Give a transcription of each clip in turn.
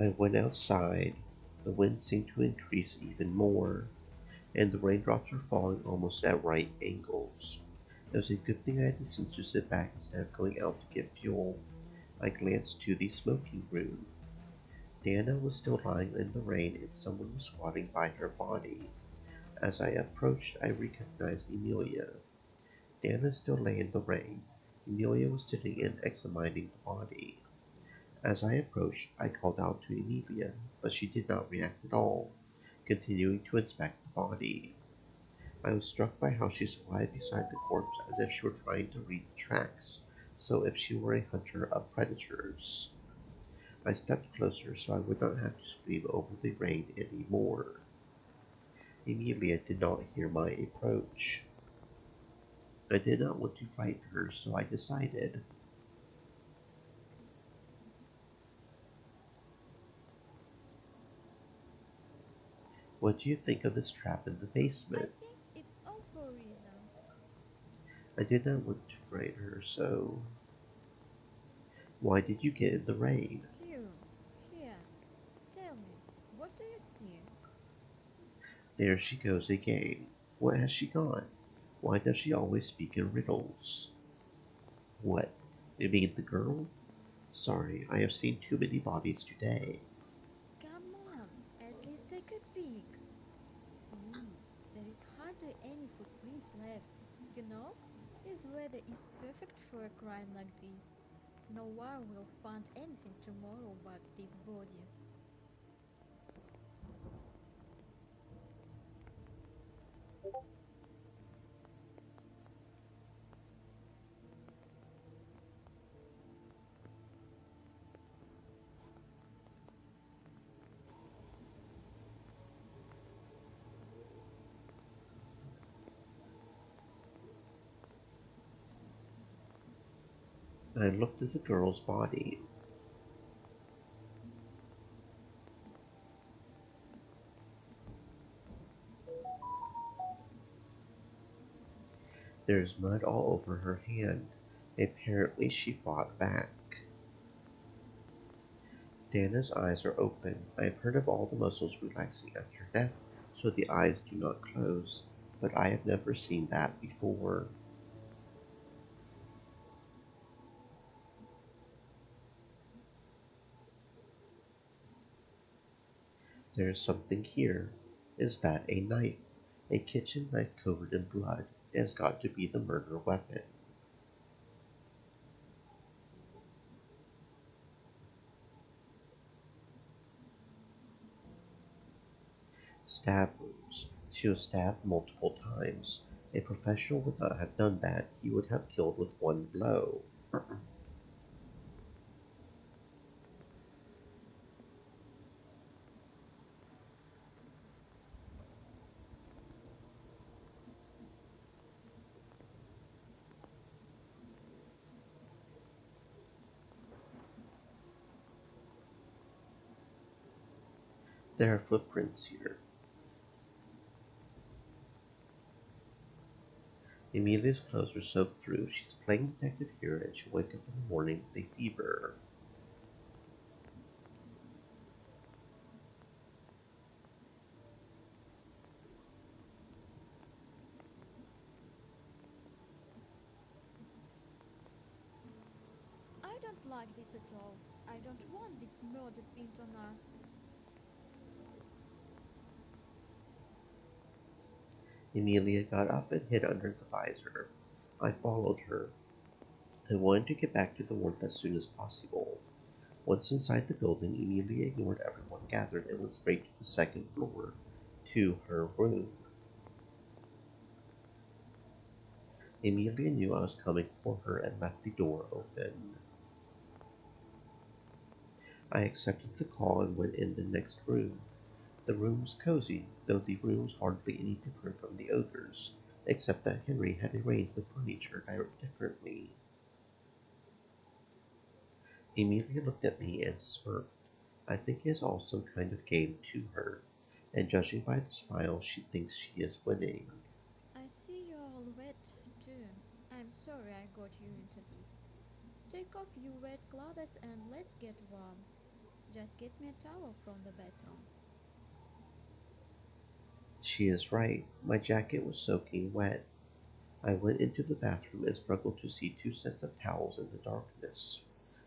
I went outside. The wind seemed to increase even more, and the raindrops were falling almost at right angles. It was a good thing I had the sense to sit back instead of going out to get fuel. I glanced to the smoking room. Dana was still lying in the rain and someone was squatting by her body. As I approached, I recognized Emilia. Dana still lay in the rain. Emilia was sitting and examining the body. As I approached, I called out to Emilia, but she did not react at all, continuing to inspect the body. I was struck by how she squatted beside the corpse as if she were trying to read the tracks, so if she were a hunter of predators. I stepped closer so I would not have to scream over the rain any more. Emilia did not hear my approach. I did not want to frighten her, so I decided. What do you think of this trap in the I basement? think it's all for a reason. I did not want to frighten her, so. Why did you get in the rain? Here, here, tell me, what do you see? There she goes again. What has she got? Why does she always speak in riddles? What? You mean the girl? Sorry, I have seen too many bodies today. Come on, at least take a peek. See, there is hardly any footprints left. You know, this weather is perfect for a crime like this. No one will find anything tomorrow but this body. I looked at the girl's body. There's mud all over her hand. Apparently she fought back. Dana's eyes are open. I have heard of all the muscles relaxing after death so the eyes do not close, but I have never seen that before. There is something here. Is that a knife? A kitchen knife covered in blood. It has got to be the murder weapon. Stab wounds. She was stabbed multiple times. A professional would not have done that. He would have killed with one blow. There are footprints here. Emilia's clothes are soaked through. She's playing detective here and she'll wake up in the morning with a fever. I don't like this at all. I don't want this murder pinned on us. Emilia got up and hid under the visor. I followed her. I wanted to get back to the warmth as soon as possible. Once inside the building, Emilia ignored everyone gathered and went straight to the second floor, to her room. Emilia knew I was coming for her and left the door open. I accepted the call and went in the next room. The room was cozy, though the room was hardly any different from the others, except that Henry had arranged the furniture differently. Emilia looked at me and smirked. I think it is all some kind of game to her, and judging by the smile, she thinks she is winning. I see you're all wet too. I'm sorry I got you into this. Take off your wet clothes and let's get warm. Just get me a towel from the bathroom. She is right. My jacket was soaking wet. I went into the bathroom and struggled to see two sets of towels in the darkness.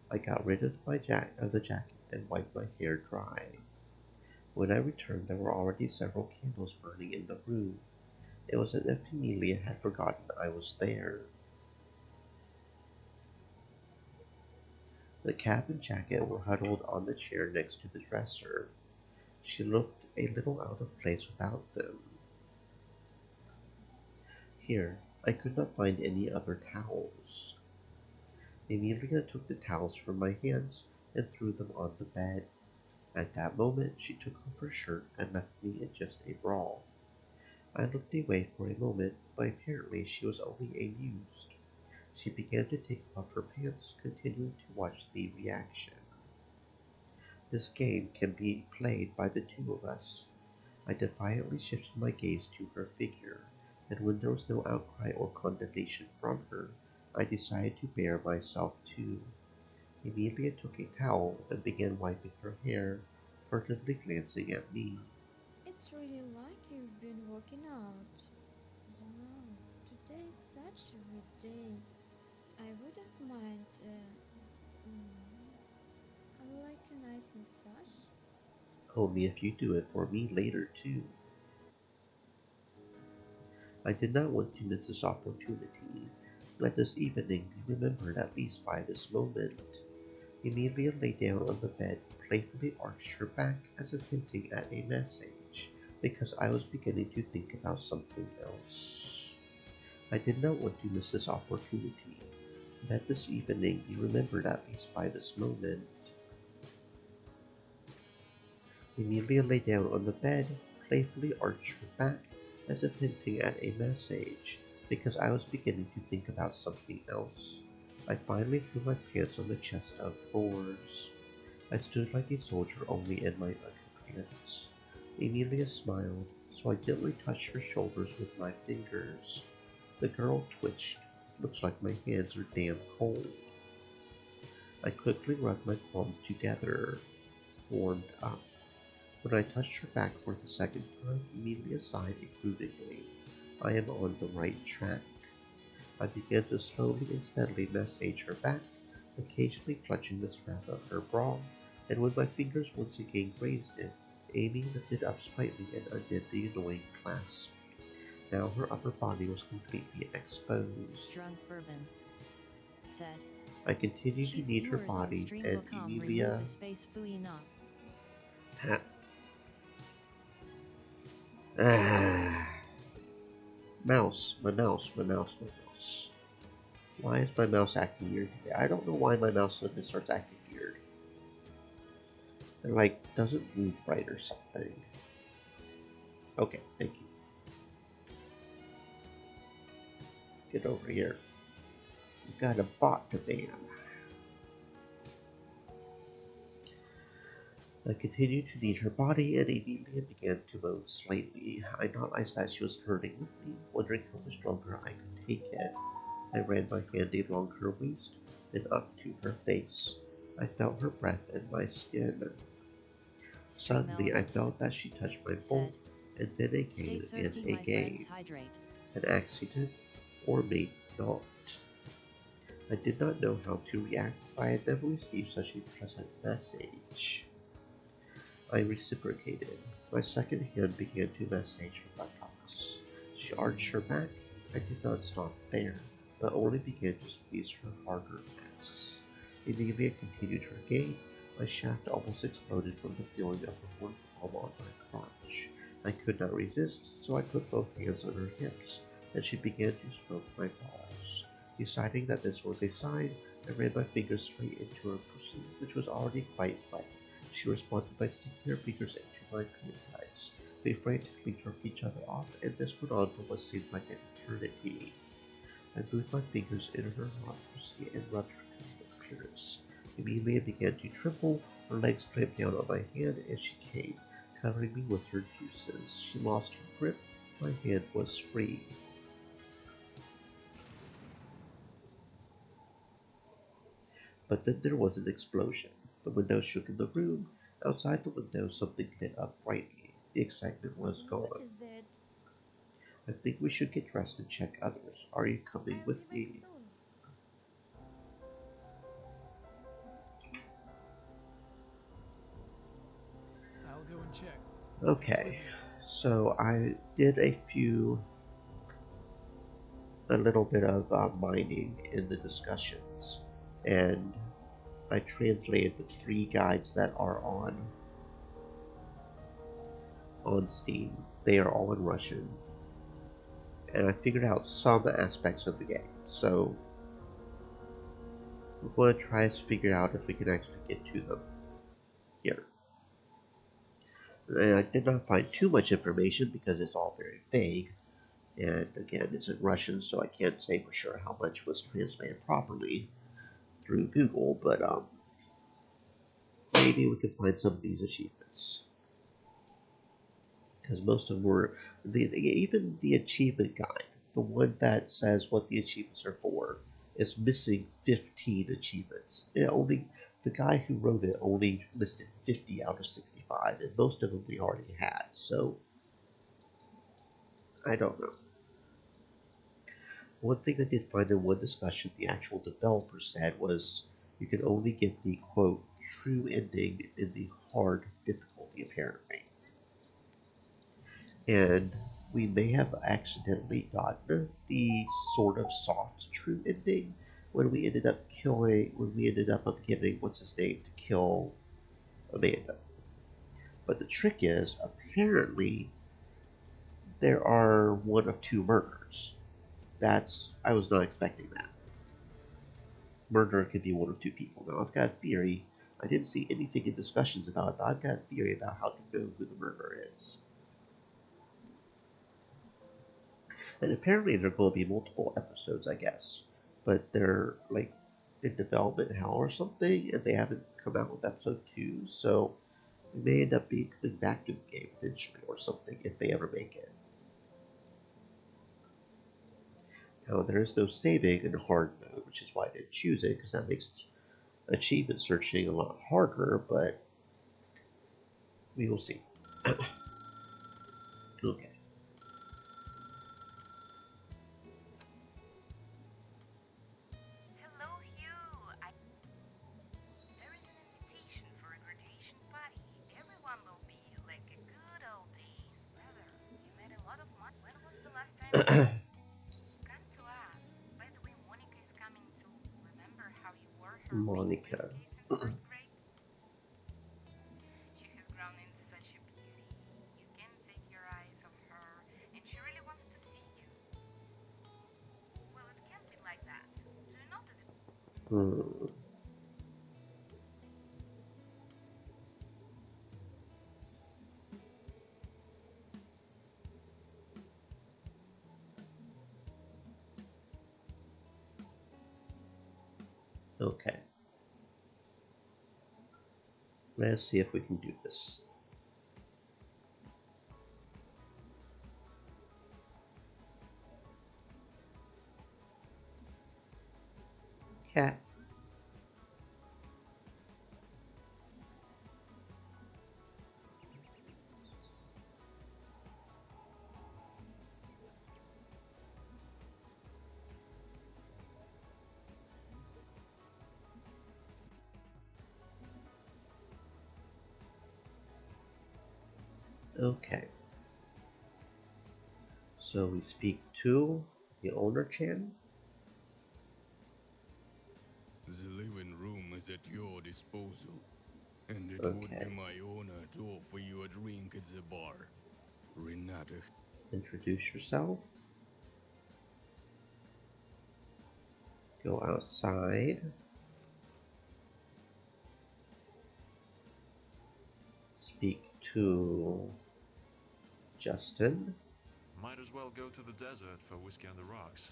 I got rid of the jacket and wiped my hair dry. When I returned, there were already several candles burning in the room. It was as if Emilia had forgotten I was there. The cap and jacket were huddled on the chair next to the dresser. She looked a little out of place without them. Here, I could not find any other towels. Emilia took the towels from my hands and threw them on the bed. At that moment, she took off her shirt and left me in just a bra. I looked away for a moment, but apparently she was only amused. She began to take off her pants, continuing to watch the reaction. This game can be played by the two of us. I defiantly shifted my gaze to her figure, and when there was no outcry or condemnation from her, I decided to bare myself too. Emilia took a towel and began wiping her hair, furtively glancing at me. It's really like you've been working out. You know, today is such a good day. I wouldn't mind, like a nice massage. Only if you do it for me later too. I did not want to miss this opportunity. Let this evening be remembered at least by this moment. Emilia lay down on the bed, playfully arched her back as if hinting at a message, because I was beginning to think about something else. I did not want to miss this opportunity. Let this evening be remembered at least by this moment. Emilia lay down on the bed, playfully arched her back, as if hinting at a message, because I was beginning to think about something else. I finally threw my pants on the chest of drawers. I stood like a soldier only in my underpants. Emilia smiled, so I gently touched her shoulders with my fingers. The girl twitched. Looks like my hands are damn cold. I quickly rubbed my palms together, warmed up. When I touched her back for the second time, Emilia sighed approvingly. I am on the right track. I began to slowly and steadily massage her back, occasionally clutching the strap of her bra, and when my fingers once again grazed it, Amy lifted up slightly and undid the annoying clasp. Now her upper body was completely exposed. Drunk Bourbon said. I continued to Cheap knead her viewers on body, and stream.com remove Emilia. the space Fuyina. Mouse, my mouse, my mouse, my mouse. Why is my mouse acting weird today? I don't know why my mouse suddenly starts acting weird. It like doesn't move right or something. Okay, thank you. Get over here. You got a bot to ban. I continued to knead her body, and Emilia began to moan slightly. I realized that she was flirting with me, wondering how much longer I could take it. I ran my hand along her waist, then up to her face. I felt her breath in my skin. Stream Suddenly, I Elements felt that she touched my bowl, said. and then Stay again and thirsty, my friends, again. hydrate. An accident, or maybe not. I did not know how to react, but I had never received such a pleasant message. I reciprocated. My second hand began to massage her buttocks. She arched her back. I did not stop there, but only began to squeeze her harder mass. Emilia continued her game. My shaft almost exploded from the feeling of her warm palm on my crotch. I could not resist, so I put both hands on her hips, and she began to stroke my balls. Deciding that this was a sign, I ran my fingers straight into her pussy, which was already quite wet. She responded by sticking her fingers into my panties. We frantically jerked each other off, and this went on for what seemed like an eternity. I moved my fingers in her hot pussy and rubbed her clitoris. Emilia began to tremble, her legs clamped down on my hand, and she came, covering me with her juices. She lost her grip. My hand was free. But then there was an explosion. The window shook in the room. Outside the window, something lit up brightly. The excitement was What gone. is that? I think we should get dressed and check others. Are you coming I'll be with back me? soon. I'll go and check. Who's with Okay, me? so I did a little bit of mining in the discussions, and I translated the three guides that are on Steam. They are all in Russian, and I figured out some aspects of the game. So we're going to try to figure out if we can actually get to them here. And I did not find too much information because it's all very vague. And again, it's in Russian, so I can't say for sure how much was translated properly through Google, but maybe we can find some of these achievements. Because most of them were, even the achievement guide, the one that says what the achievements are for, is missing 15 achievements. The guy who wrote it only listed 50 out of 65, and most of them we already had, so I don't know. One thing I did find in one discussion the actual developer said was you can only get the quote true ending in the hard difficulty apparently. And we may have accidentally gotten the sort of soft true ending when we ended up getting what's his name to kill Amanda. But the trick is apparently there are one of two murders. That's I was not expecting that. Murderer could be one of two people. Now I've got a theory. I didn't see anything in discussions about it, but I've got a theory about how to know who the murderer is. And apparently there are going to be multiple episodes, I guess. But they're like in development hell or something, and they haven't come out with episode 2, so we may end up being coming back to the game eventually or something if they ever make it. Now there is no saving in hard mode, which is why I didn't choose it, because that makes achievement searching a lot harder, but we will see. Okay. Hello, Hugh. There is an invitation for a graduation party. Everyone will be like a good old days. Brother, you made a lot of money. When was the last time you come to us? By the way, Monica is coming too. Remember how you wore her pink Monica. briefcase in first grade? She has grown into such a beauty. You can't take your eyes off her, and she really wants to see you. Well, it can't be like that. Do you know that Hmm. Okay. Let's see if we can do this. Cat. Okay. So we speak to the owner Chan. The living room is at your disposal, and it would be Okay. my honor to offer you a drink at the bar. Renata. Introduce yourself. Go outside. Speak to Justin. Might as well go to the desert for whiskey on the rocks.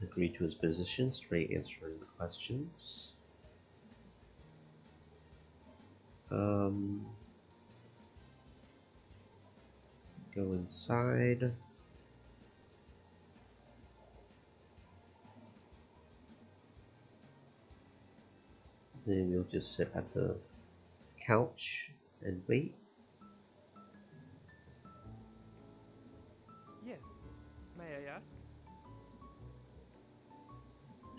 Agree to his position, straight answering the questions. Go inside. Then we'll just sit at the couch and wait. Yes. May I ask?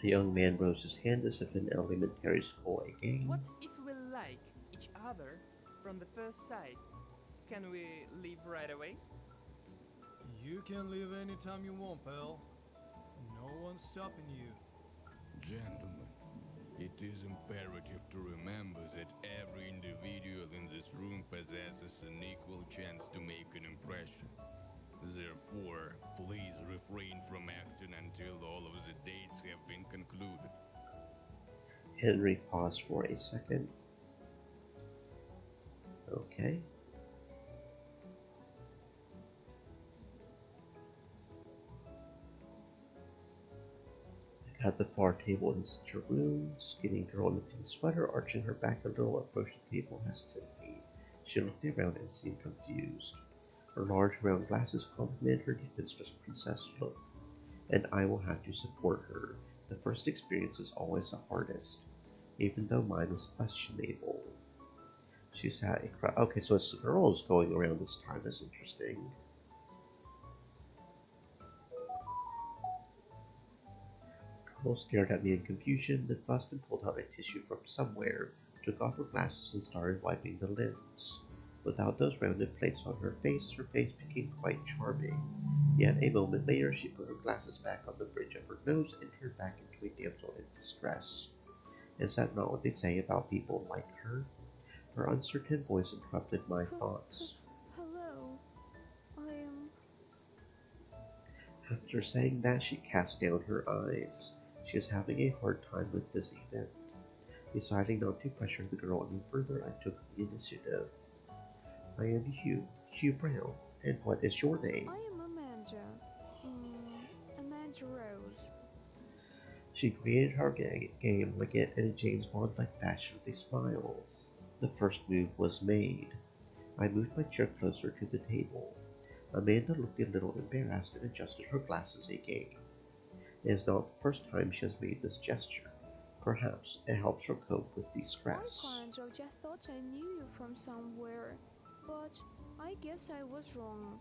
The young man rose his hand as if in elementary school again. What if we like each other from the first sight? Can we leave right away? You can leave anytime you want, pal. No one's stopping you. Gentlemen, it is imperative to remember that every individual in this room possesses an equal chance to make an impression. Therefore, please refrain from acting until all of the dates have been concluded. Henry paused for a second. Okay. At the far table in such a room, skinny girl in a pink sweater arching her back a little approached the table hesitantly. She looked around and seemed confused. Her large round glasses complemented her defenseless princess look. And I will have to support her. The first experience is always the hardest, even though mine was questionable. She sat a crowd. Okay, so it's the girls going around this time. That's interesting. Girl stared at me in confusion, then fussed and pulled out a tissue from somewhere, took off her glasses and started wiping the lens. Without those rounded plates on her face became quite charming. Yet a moment later, she put her glasses back on the bridge of her nose and turned back into a damsel in distress. Is that not what they say about people like her? Her uncertain voice interrupted my thoughts. Hello. I am... After saying that, she cast down her eyes. She is having a hard time with this event. Deciding not to pressure the girl any further, I took the initiative. I am Hugh Brown, and what is your name? I am Amanda. Amanda Rose. She greeted her game like it in a James Bond-like fashion with a smile. The first move was made. I moved my chair closer to the table. Amanda looked a little embarrassed and adjusted her glasses again. It is not the first time she has made this gesture. Perhaps it helps her cope with the stress. I kind of just thought I knew you from somewhere, but I guess I was wrong.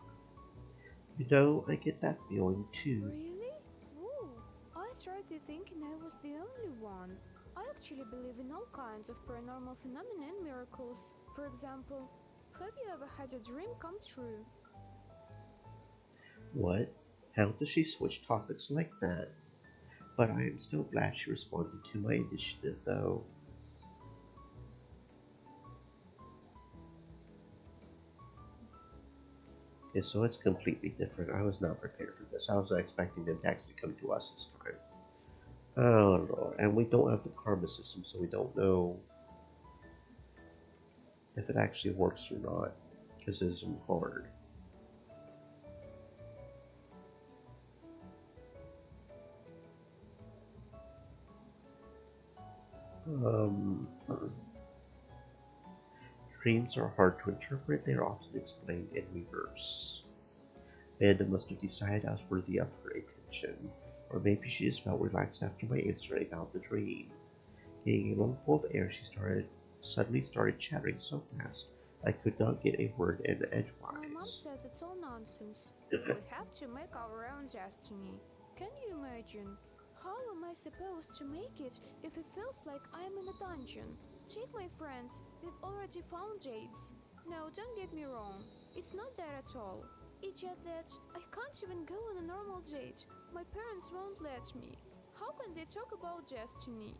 You know, I get that feeling too. Really? Ooh, I started thinking I was the only one. I actually believe in all kinds of paranormal phenomena and miracles. For example, have you ever had a dream come true? What? How does she switch topics like that? But I am still glad she responded to my initiative, though. Okay, so it's completely different. I was not prepared for this. I was not expecting them to actually come to us this time. Oh Lord, and we don't have the karma system, so we don't know if it actually works or not, because it isn't hard. Dreams are hard to interpret. They are often explained in reverse. Amanda must have decided I was worthy of her attention, or maybe she just felt relaxed after my answer about the dream. Getting a lungful of air, she suddenly started chattering so fast I could not get a word in edgewise. My mom says it's all nonsense. We have to make our own destiny. Can you imagine? How am I supposed to make it if it feels like I'm in a dungeon? Take my friends, they've already found dates. No, don't get me wrong, it's not that at all. It's just that I can't even go on a normal date. My parents won't let me. How can they talk about destiny?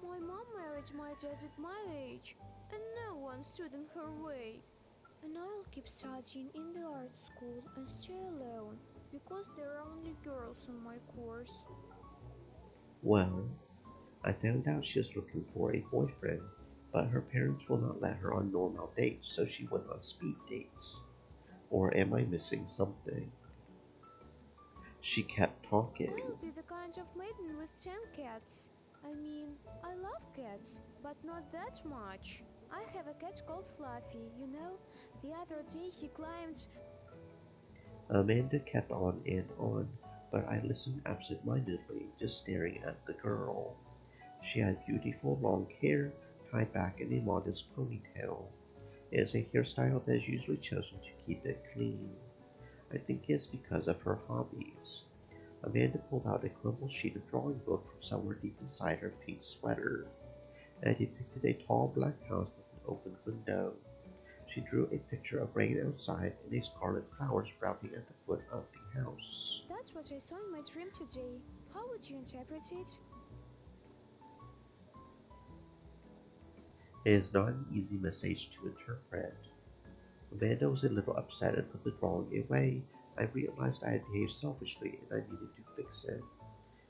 My mom married my dad at my age, and no one stood in her way. And I'll keep studying in the art school and stay alone, because there are only girls on my course. Well, I found out she is looking for a boyfriend, but her parents will not let her on normal dates, so she went on speed dates. Or am I missing something? She kept talking. I'll be the kind of maiden with 10 cats. I mean, I love cats, but not that much. I have a cat called Fluffy, you know? The other day he climbed... Amanda kept on and on, but I listened absent-mindedly, just staring at the girl. She had beautiful long hair, tied back in a modest ponytail. It is a hairstyle that is usually chosen to keep it clean. I think it's because of her hobbies. Amanda pulled out a crumpled sheet of drawing book from somewhere deep inside her pink sweater, and I depicted a tall black house with an open window. She drew a picture of rain outside and a scarlet flower sprouting at the foot of the house. That's what I saw in my dream today. How would you interpret it? It is not an easy message to interpret. Amanda was a little upset and put the drawing away. I realized I had behaved selfishly and I needed to fix it.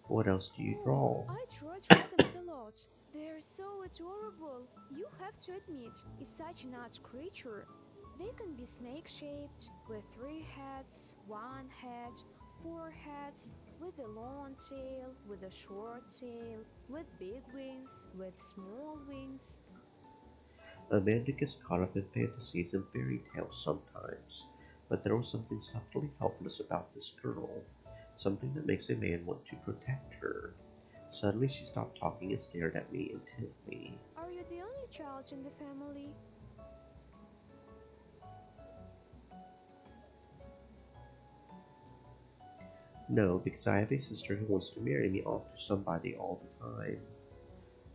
What else do you draw? I draw dragons a lot. They're so adorable. You have to admit, it's such an odd creature. They can be snake-shaped, with 3 heads, 1 head, 4 heads, with a long tail, with a short tail, with big wings, with small wings. Amanda gets caught up in fantasies and fairy tales sometimes, but there was something subtly helpless about this girl, something that makes a man want to protect her. Suddenly she stopped talking and stared at me intently. Are you the only child in the family? No, because I have a sister who wants to marry me off to somebody all the time.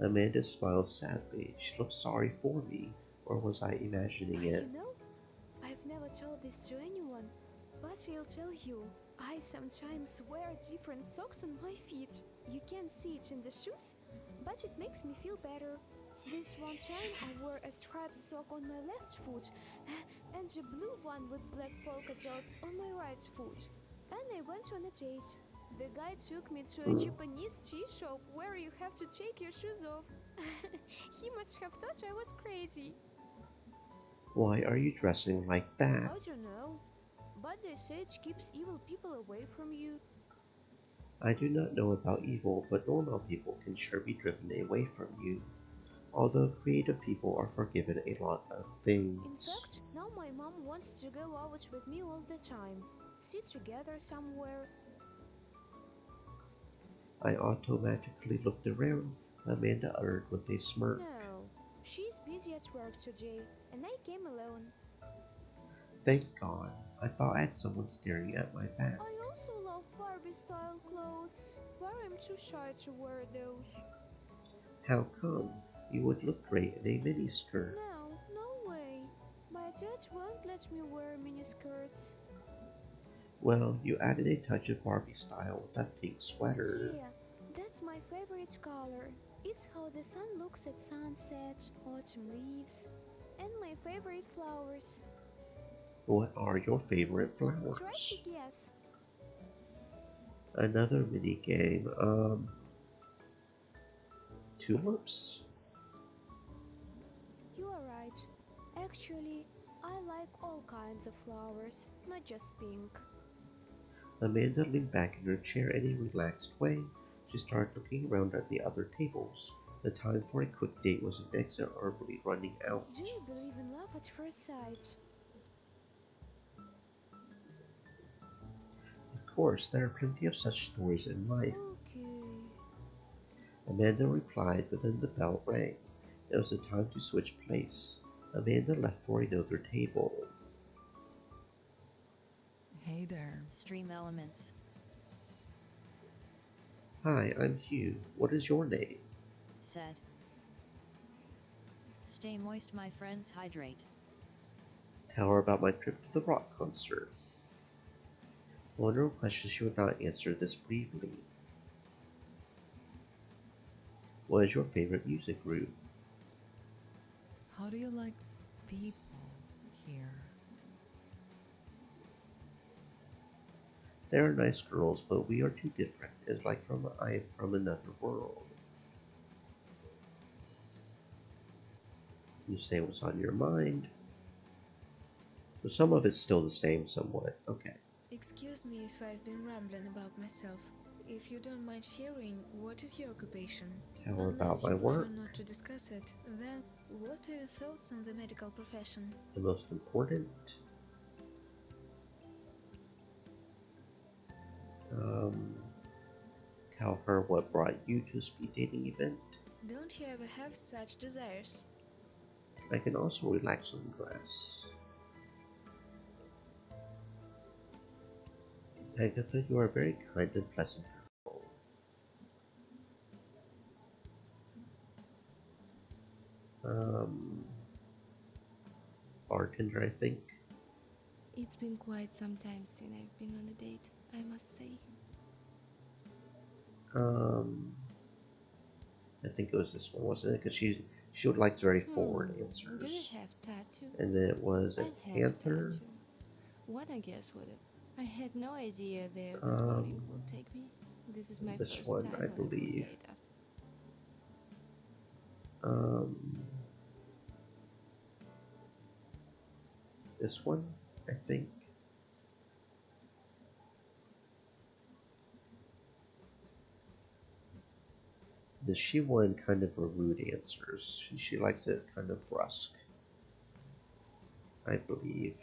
Amanda smiled sadly. She looked sorry for me, or was I imagining it? You know, I've never told this to anyone, but I'll tell you. I sometimes wear different socks on my feet. You can't see it in the shoes, but it makes me feel better. This one time I wore a striped sock on my left foot and a blue one with black polka dots on my right foot. And I went on a date. The guy took me to a Japanese tea shop where you have to take your shoes off. He must have thought I was crazy. Why are you dressing like that? I don't know, but they say it keeps evil people away from you. I do not know about evil, but normal people can sure be driven away from you. Although creative people are forgiven a lot of things. In fact, now my mom wants to go out with me all the time. Sit together somewhere. I automatically looked around. Amanda uttered with a smirk. No, she's busy at work today, and I came alone. Thank God. I thought I had someone staring at my back. I also love Barbie-style clothes, but I'm too shy to wear those. How come? You would look great in a miniskirt. No, no way. My dad won't let me wear miniskirts. Well, you added a touch of Barbie style with that pink sweater. Yeah, that's my favorite color. It's how the sun looks at sunset, autumn leaves, and my favorite flowers. What are your favorite flowers? Try to guess. Another mini game. Tulips? You are right. Actually, I like all kinds of flowers, not just pink. Amanda leaned back in her chair in a relaxed way. She started looking around at the other tables. The time for a quick date was inexorably running out. Do you believe in love at first sight? Of course, there are plenty of such stories in life. Okay. Amanda replied, but then the bell rang. It was the time to switch place. Amanda left for another table. Hey there. Stream elements. Hi, I'm Hugh. What is your name? Said. Stay moist, my friends, hydrate. Tell her about my trip to the rock concert. Wonder what question she would not answer this briefly. What is your favorite music group? How do you like people here? They are nice girls, but we are too different. It's like I am from another world. You say what's on your mind. So some of it's still the same somewhat. Okay. Excuse me if I've been rambling about myself. If you don't mind sharing, what is your occupation? Tell her Unless about my you work. prefer not to discuss it, then what are your thoughts on the medical profession? The most important. Tell her what brought you to a speed dating event. Don't you ever have such desires? I can also relax on the grass. Agatha, you are very kind and pleasant people. Um, Bartender, I think. It's been quite some time since I've been on a date, I must say. Um, I think it was this one, wasn't it? Because she would like very forward answers. Do you have tattoo? And then it was a I have panther. tattoo. What I guess would it? I had no idea there this morning will take me. This is my This first one, time I on a believe. date. This one, I think. The she one kind of a rude answers. She likes it kind of brusque, I believe.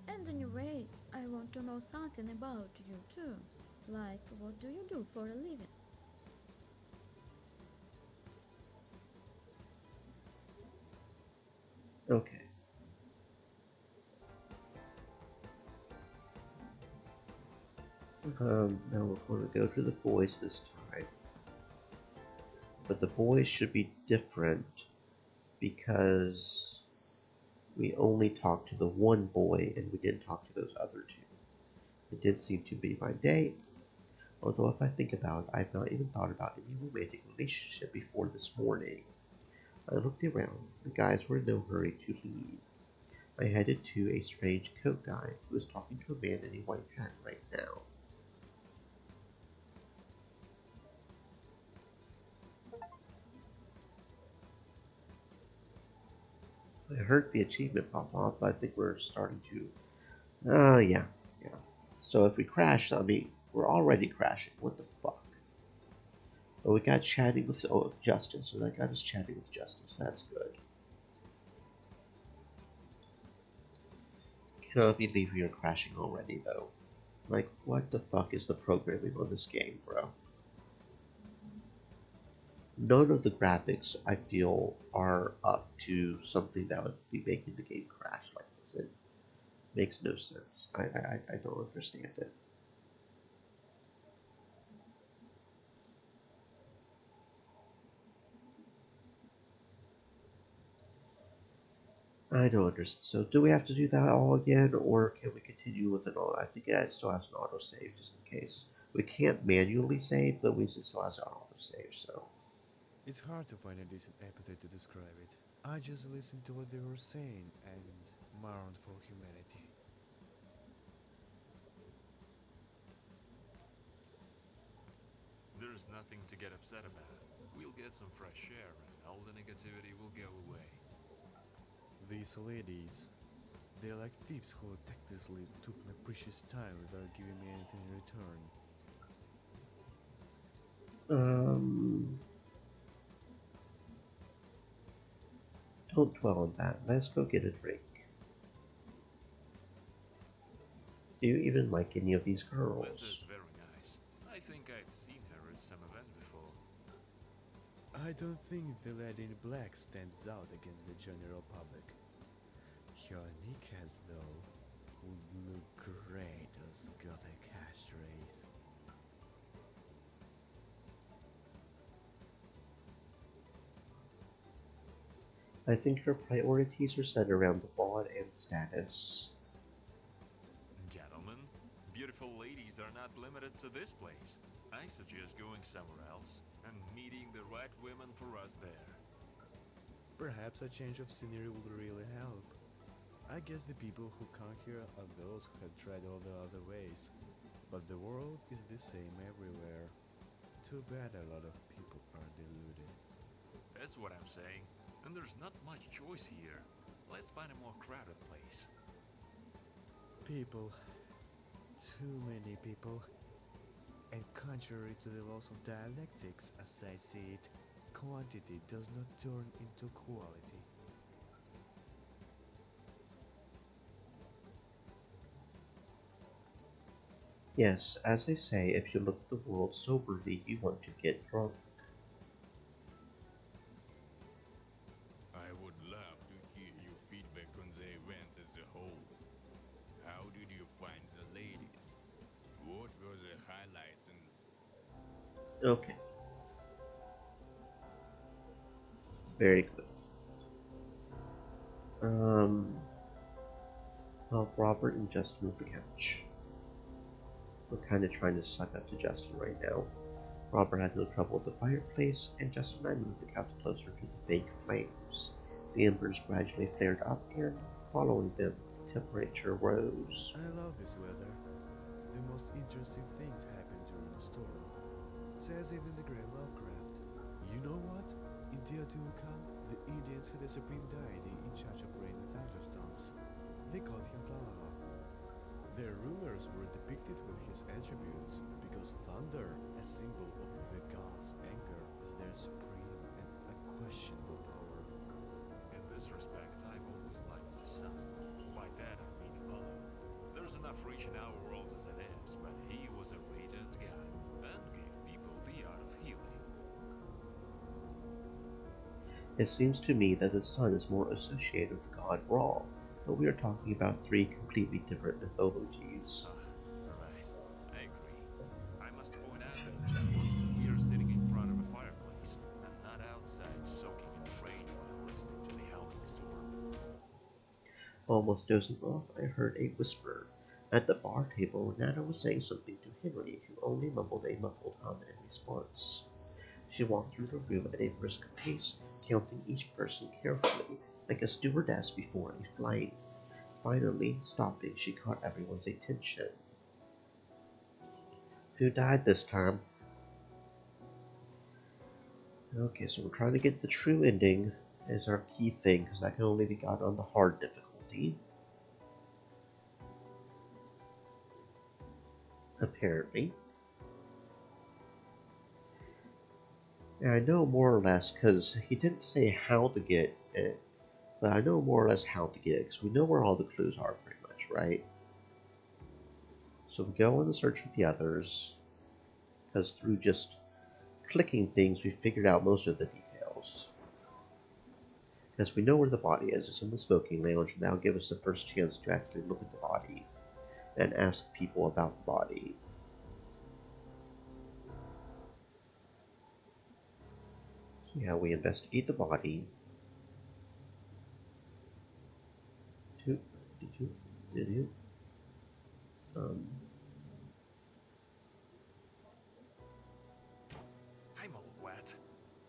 And anyway, I want to know something about you too. Like, what do you do for a living? Okay. Now we're going to go to the boys this time. But the boys should be different because we only talked to the one boy and we didn't talk to those other two. It did seem to be my date, although if I think about it, I've not even thought about any romantic relationship before this morning. I looked around. The guys were in no hurry to leave. I headed to a strange coat guy who was talking to a man in a white hat right now. I heard the achievement pop off, but I think we're starting to... yeah. So if we crash, I mean, we're already crashing. What the fuck? But we got chatting with Justin, so that got us chatting with Justin, so that's good. Cannot believe we are crashing already, though. Like, what the fuck is the programming on this game, bro? None of the graphics, I feel, are up to something that would be making the game crash like this. It makes no sense. I don't understand it. I don't understand. So do we have to do that all again, or can we continue with it all? I think it still has an autosave, just in case. We can't manually save, but we still has an autosave, so... It's hard to find a decent epithet to describe it. I just listened to what they were saying and mourned for humanity. There's nothing to get upset about. We'll get some fresh air and all the negativity will go away. These ladies, they're like thieves who tactlessly took my precious time without giving me anything in return. Don't dwell on that. Let's go get a drink. Do you even like any of these girls? Linda's very nice. I think I've seen her at some event before. I don't think the lady in black stands out against the general public. Her kneecaps, though, would look great as gothic ashtrays. I think her priorities are set around the bond and status. Gentlemen, beautiful ladies are not limited to this place. I suggest going somewhere else and meeting the right women for us there. Perhaps a change of scenery would really help. I guess the people who come here are those who have tried all the other ways. But the world is the same everywhere. Too bad a lot of people are deluded. That's what I'm saying. And there's not much choice here. Let's find a more crowded place. People. Too many people. And contrary to the laws of dialectics, as I see it, quantity does not turn into quality. Yes, as they say, if you look at the world soberly, you want to get drunk. I would love to hear your feedback on the event as a whole. How did you find the ladies? What were the highlights and Okay, very good. Um, well, Robert and Justin move the couch. We're kind of trying to suck up to Justin right now. Robert had no trouble with the fireplace, and Justin and I moved the couch closer to the fake flames. The embers gradually flared up, and following them, the temperature rose. I love this weather. The most interesting things happen during a storm. Says even the great Lovecraft. You know what? In Teotihuacan, the Indians had a supreme deity in charge of rain and thunderstorms. They called him Tlaloc. Their rulers were depicted with his attributes because thunder, a symbol of the gods' anger, is their supreme and unquestionable power. In this respect, I've always liked the sun. By that I mean Apollo. There's enough rich in our world as it is, but he was a radiant god and gave people the art of healing. It seems to me that the sun is more associated with the god Ra, but we are talking about three completely different mythologies. Right. I agree. I must point out though, gentlemen, we are sitting in front of a fireplace and not outside soaking in the rain while listening to the howling storm. Almost dozing off, I heard a whisper. At the bar table, Nana was saying something to Henry, who only mumbled a muffled hum in response. She walked through the room at a brisk pace, counting each person carefully, like a stewardess before a flight. Finally, stopping, she caught everyone's attention. Who died this time? Okay, so we're trying to get the true ending as our key thing, because that can only be got on the hard difficulty. Apparently. And I know more or less, because he didn't say how to get it, but I know more or less how to get it, because we know where all the clues are pretty much, right? So we go on the search with the others, because through just clicking things, we figured out most of the details. Because we know where the body is, it's in the smoking lounge, and that'll give us the first chance to actually look at the body and ask people about the body. So yeah, we investigate the body. I'm all wet,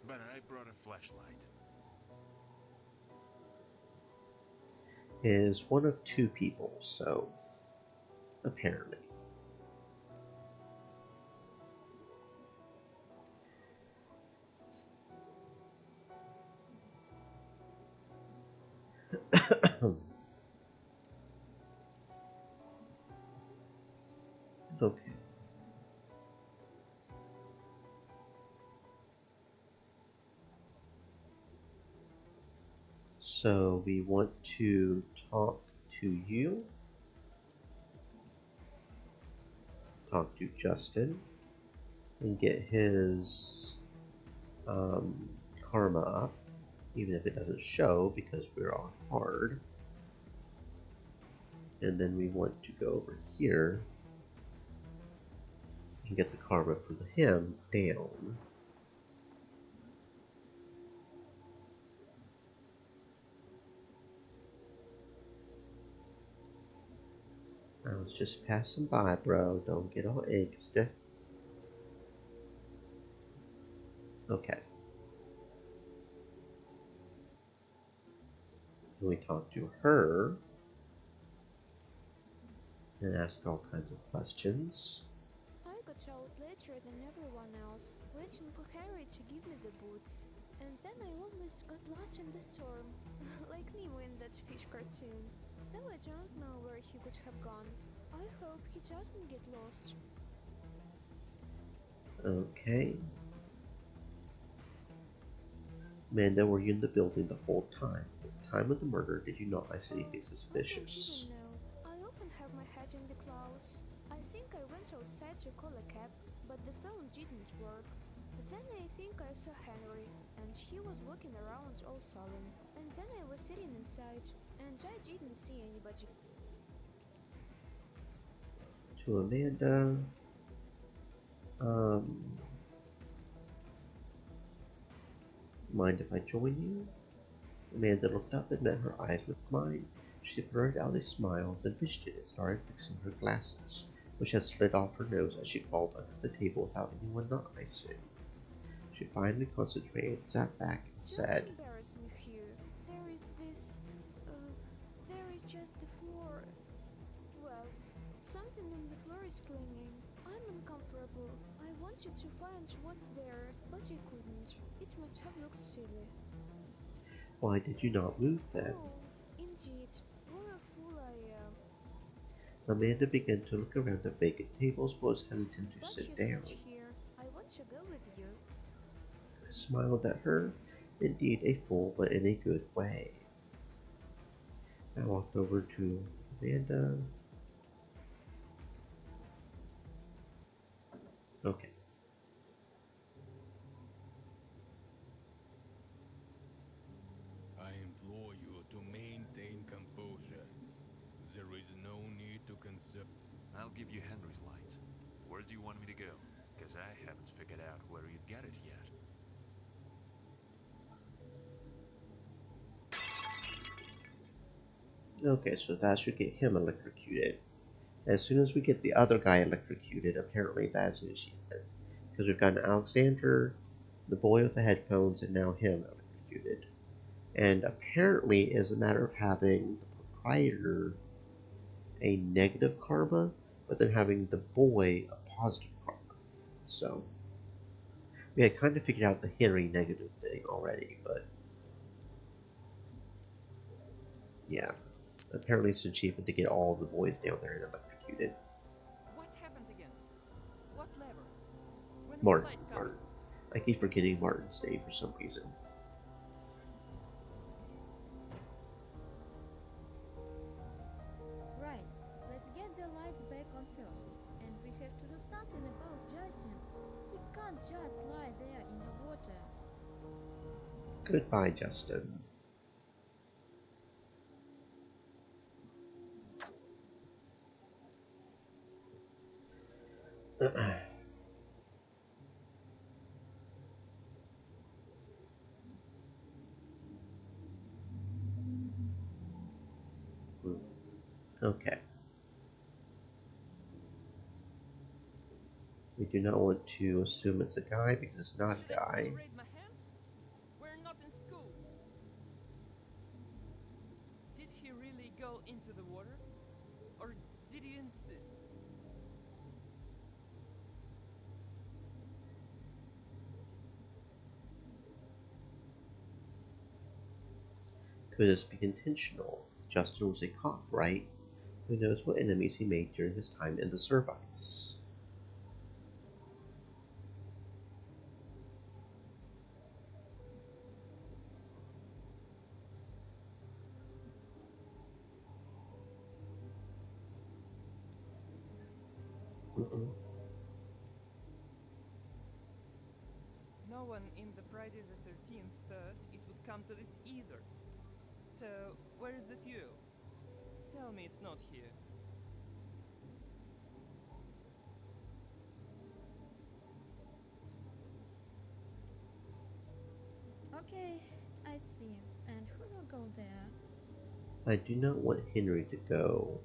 but I brought a flashlight. Is one of two people, so apparently. Okay. So we want to talk to you, talk to Justin, and get his karma up, even if it doesn't show because we're on hard. And then we want to go over here and get the karma for him down. I was just passing by, bro. Don't get all angsty. Okay. And we talk to her and ask all kinds of questions. I got out later than everyone else, waiting for Harry to give me the boots. And then I almost got lost in the storm, like Nemo in that fish cartoon. So I don't know where he could have gone. I hope he doesn't get lost. Okay. Amanda, were you in the building the whole time? At the time of the murder, did you not see anything I don't suspicious? even know. I often have my head in the clouds. I think I went outside to call a cab, but the phone didn't work. Then I think I saw Henry, and he was walking around all solemn. And then I was sitting inside, and I didn't see anybody. To Amanda. Mind if I join you? Amanda looked up and met her eyes with mine. She blurted out a smile, then fished it and started fixing her glasses, which had slid off her nose as she crawled under the table without anyone noticing. She finally concentrated, sat back, and said, Don't embarrass me here. There is this. There is just the floor. Well, something in the floor is clinging. I'm uncomfortable. I wanted to find what's there, but I couldn't. It must have looked silly. Why did you not move then? Oh, indeed. What a fool I am. Amanda began to look around the vacant tables but was hesitant to But sit you down. sit here. I want to go with you. I smiled at her, indeed a fool, but in a good way. I walked over to Amanda. Okay. I implore you to maintain composure. There is no need to concern. I'll give you Henry's light. Where do you want me to go? Because I haven't figured out where you get it yet. Okay, so that should get him electrocuted. As soon as we get the other guy electrocuted, apparently that's an achievement. Because we've got Alexander, the boy with the headphones, and now him electrocuted. And apparently, as a matter of having the proprietor a negative karma, but then having the boy a positive karma. So, we had kind of figured out the Henry negative thing already, but yeah. Apparently it's an achievement to get all the boys down there and electrocuted. What happened again? What lever? When is Martin. the light coming? I keep forgetting Martin's name for some reason. Right, let's get the lights back on first. And we have to do something about Justin. He can't just lie there in the water. Goodbye, Justin. Okay. We do not want to assume it's a guy because it's not a guy. Raise my hand? We're not in school. Did he really go into the water? Or did he insist? Could this be intentional? Justin was a cop, right? Who knows what enemies he made during his time in the service? No one in the Friday the 13th thought it would come to this either. So, where is the fuel? Tell me it's not here. Okay, I see. And who will go there? I do not want Henry to go.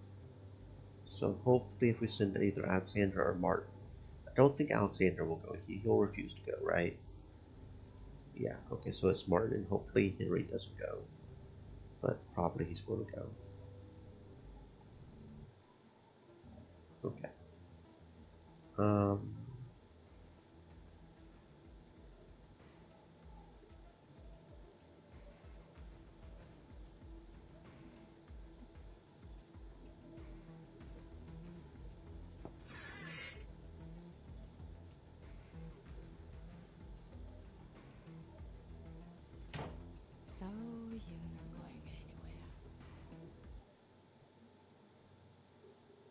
So hopefully if we send either Alexander or Martin. I don't think Alexander will go. He'll refuse to go, right? Yeah, okay, so it's Martin, and hopefully Henry doesn't go. But probably he's going to go. Okay. So you're not going anywhere.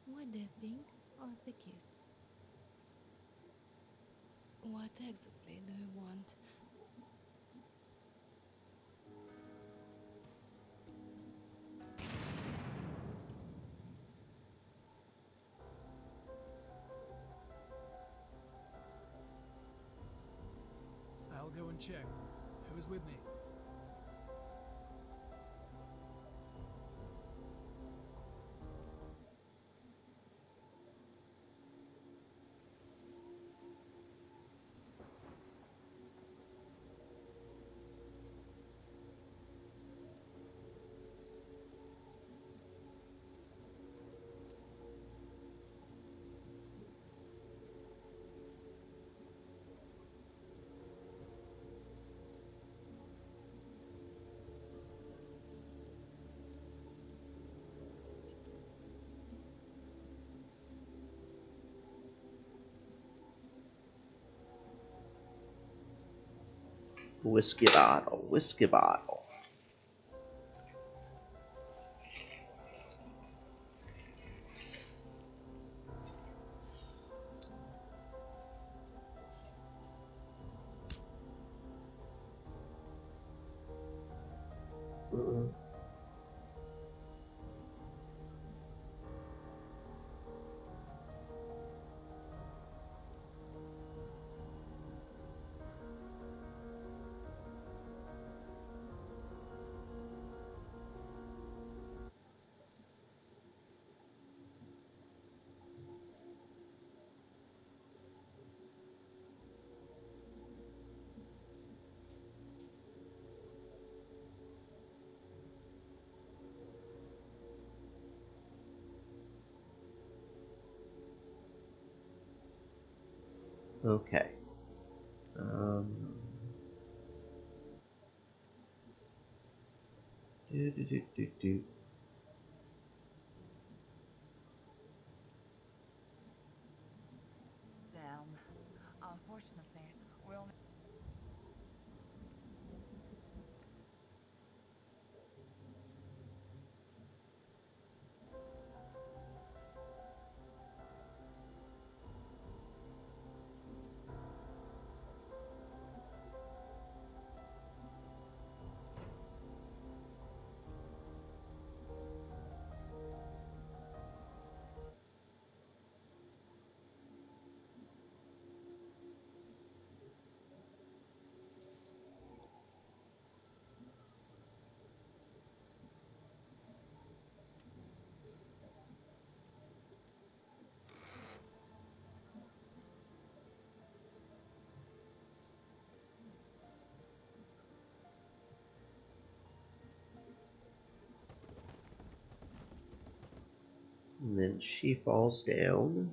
What What do you think of the kiss? What exactly do you want? I'll go and check. Who's with me? Whiskey bottle, whiskey bottle. Mm-mm. Okay. Do, do, do, do, do. Damn. Unfortunately, we only. And then she falls down.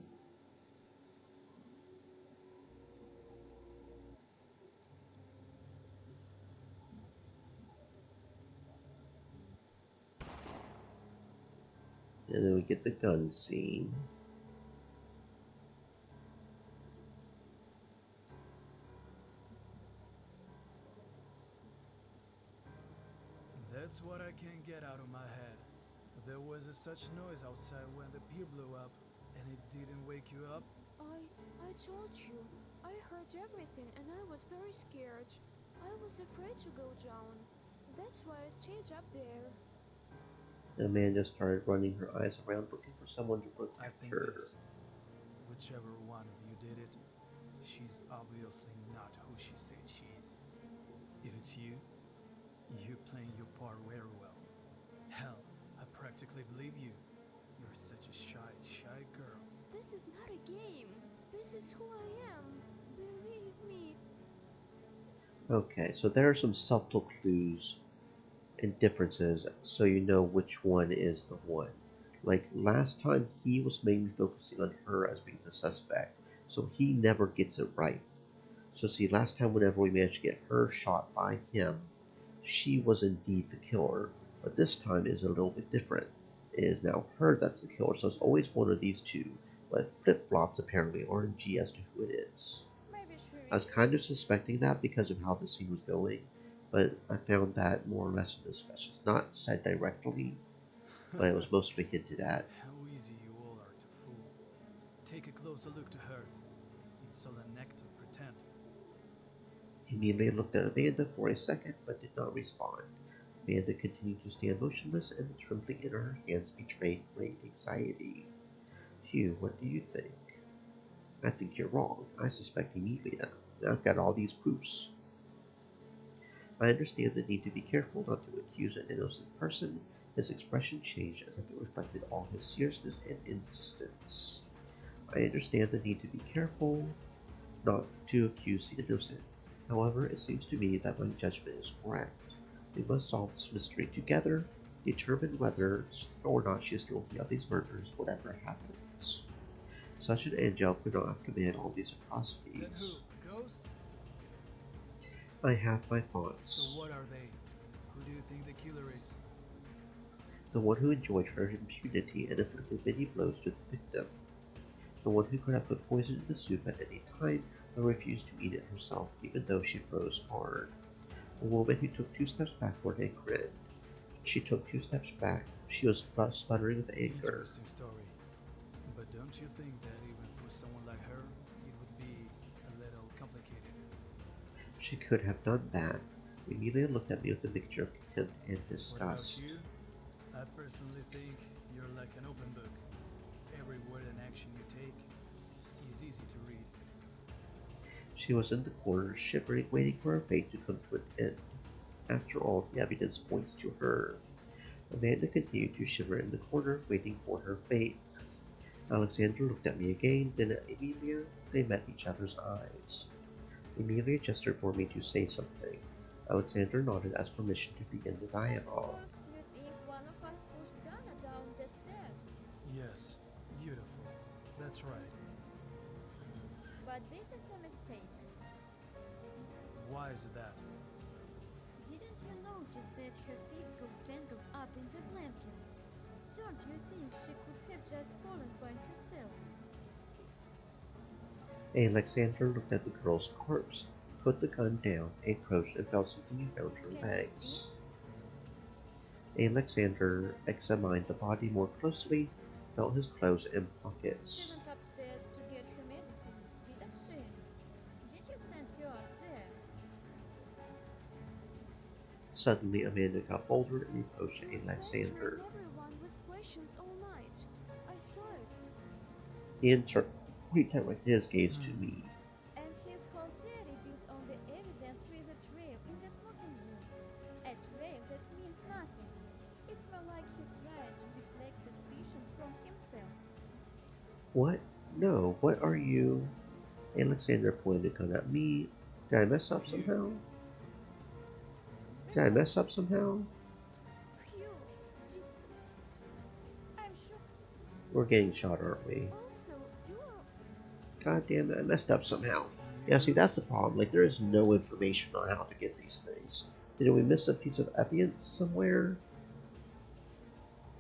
And then we get the gun scene. That's what I can't get out of my head. There was such noise outside when the pier blew up, and it didn't wake you up? I told you. I heard everything and I was very scared. I was afraid to go down. That's why I stayed up there. Amanda started running her eyes around looking for someone to I protect think her. this. Whichever one of you did it, she's obviously not who she said she is. If it's you, you're playing your part very well. Hell, I practically believe you. You're such a shy girl. This is not a game. This is who I am. Believe me. Okay, so there are some subtle clues and differences so you know which one is the one. Like last time, he was mainly focusing on her as being the suspect, so he never gets it right. So, see, last time, whenever we managed to get her shot by him, she was indeed the killer, but this time is a little bit different. It is now her that's the killer, so it's always one of these two, but flip flops apparently RNG as to who it is. Maybe she I was kind of suspecting that because of how the scene was going, but I found that more or less in discussion. It's not said directly, but it was mostly hinted at. How easy you all are to fool. take a closer look to her. It's all an act of pretend. Emilia looked at Amanda for a second but did not respond. Amanda continued to stand motionless, and the trembling in her hands betrayed great anxiety. Hugh, what do you think? I think you're wrong. I suspect Emilia. I've got all these proofs. I understand the need to be careful not to accuse an innocent person. His expression changed as if it reflected all his seriousness and insistence. I understand the need to be careful not to accuse the innocent. However, it seems to me that my judgment is correct. We must solve this mystery together, determine whether or not she is guilty of these murders, whatever happens. Such an angel could not have committed all these Then atrocities. who? A ghost? I have my thoughts. So what are they? Who do you think the killer is? The one who enjoyed her impunity and inflicted many blows to the victim. The one who could have put poison in the soup at any time but refused to eat it herself, even though she froze hard. A woman who took 2 steps backward and grinned. She took 2 steps back. She was sputtering with anger. Interesting story. But don't you think that even for someone like her, it would be a little complicated? She could have done that. Emilia looked at me with a mixture of contempt and What about disgust. you? I personally think you're like an open book. Every word and action you take is easy to read. She was in the corner, shivering, waiting for her fate to come to an end. After all, the evidence points to her. Amanda continued to shiver in the corner, waiting for her fate. Alexander looked at me again, then at Emilia. They met each other's eyes. Emilia gestured for me to say something. Alexander nodded as permission to begin the I dialogue. suppose you think one of us pushed Dana down the stairs. Yes, beautiful. That's right. But this is a mistake. Why is that? Didn't you notice that her feet got tangled up in the blanket? Don't you think she could have just fallen by herself? Alexander looked at the girl's corpse, put the gun down, approached, and felt something around her Can you legs. Alexander examined the body more closely, felt his clothes and She pockets. went upstairs to get her medicine, didn't she? Did you send her up there? Suddenly, Amanda got bolder and approached Alexander. Everyone with questions all night. I saw it. He redirected his gaze to me. And his whole theory built on the evidence with the trail in the smoking room. A trail that means nothing. It's more like he's trying to deflect suspicion from himself. What? No, what are you? Alexander pointed a gun at me. Did I mess up somehow? Did I mess up somehow? Hugh, did... I'm sure... We're getting shot, aren't we? Also, you are... God damn it, I messed up somehow. Yeah, see, that's the problem. Like, there is no information on how to get these things. Did we miss a piece of evidence somewhere?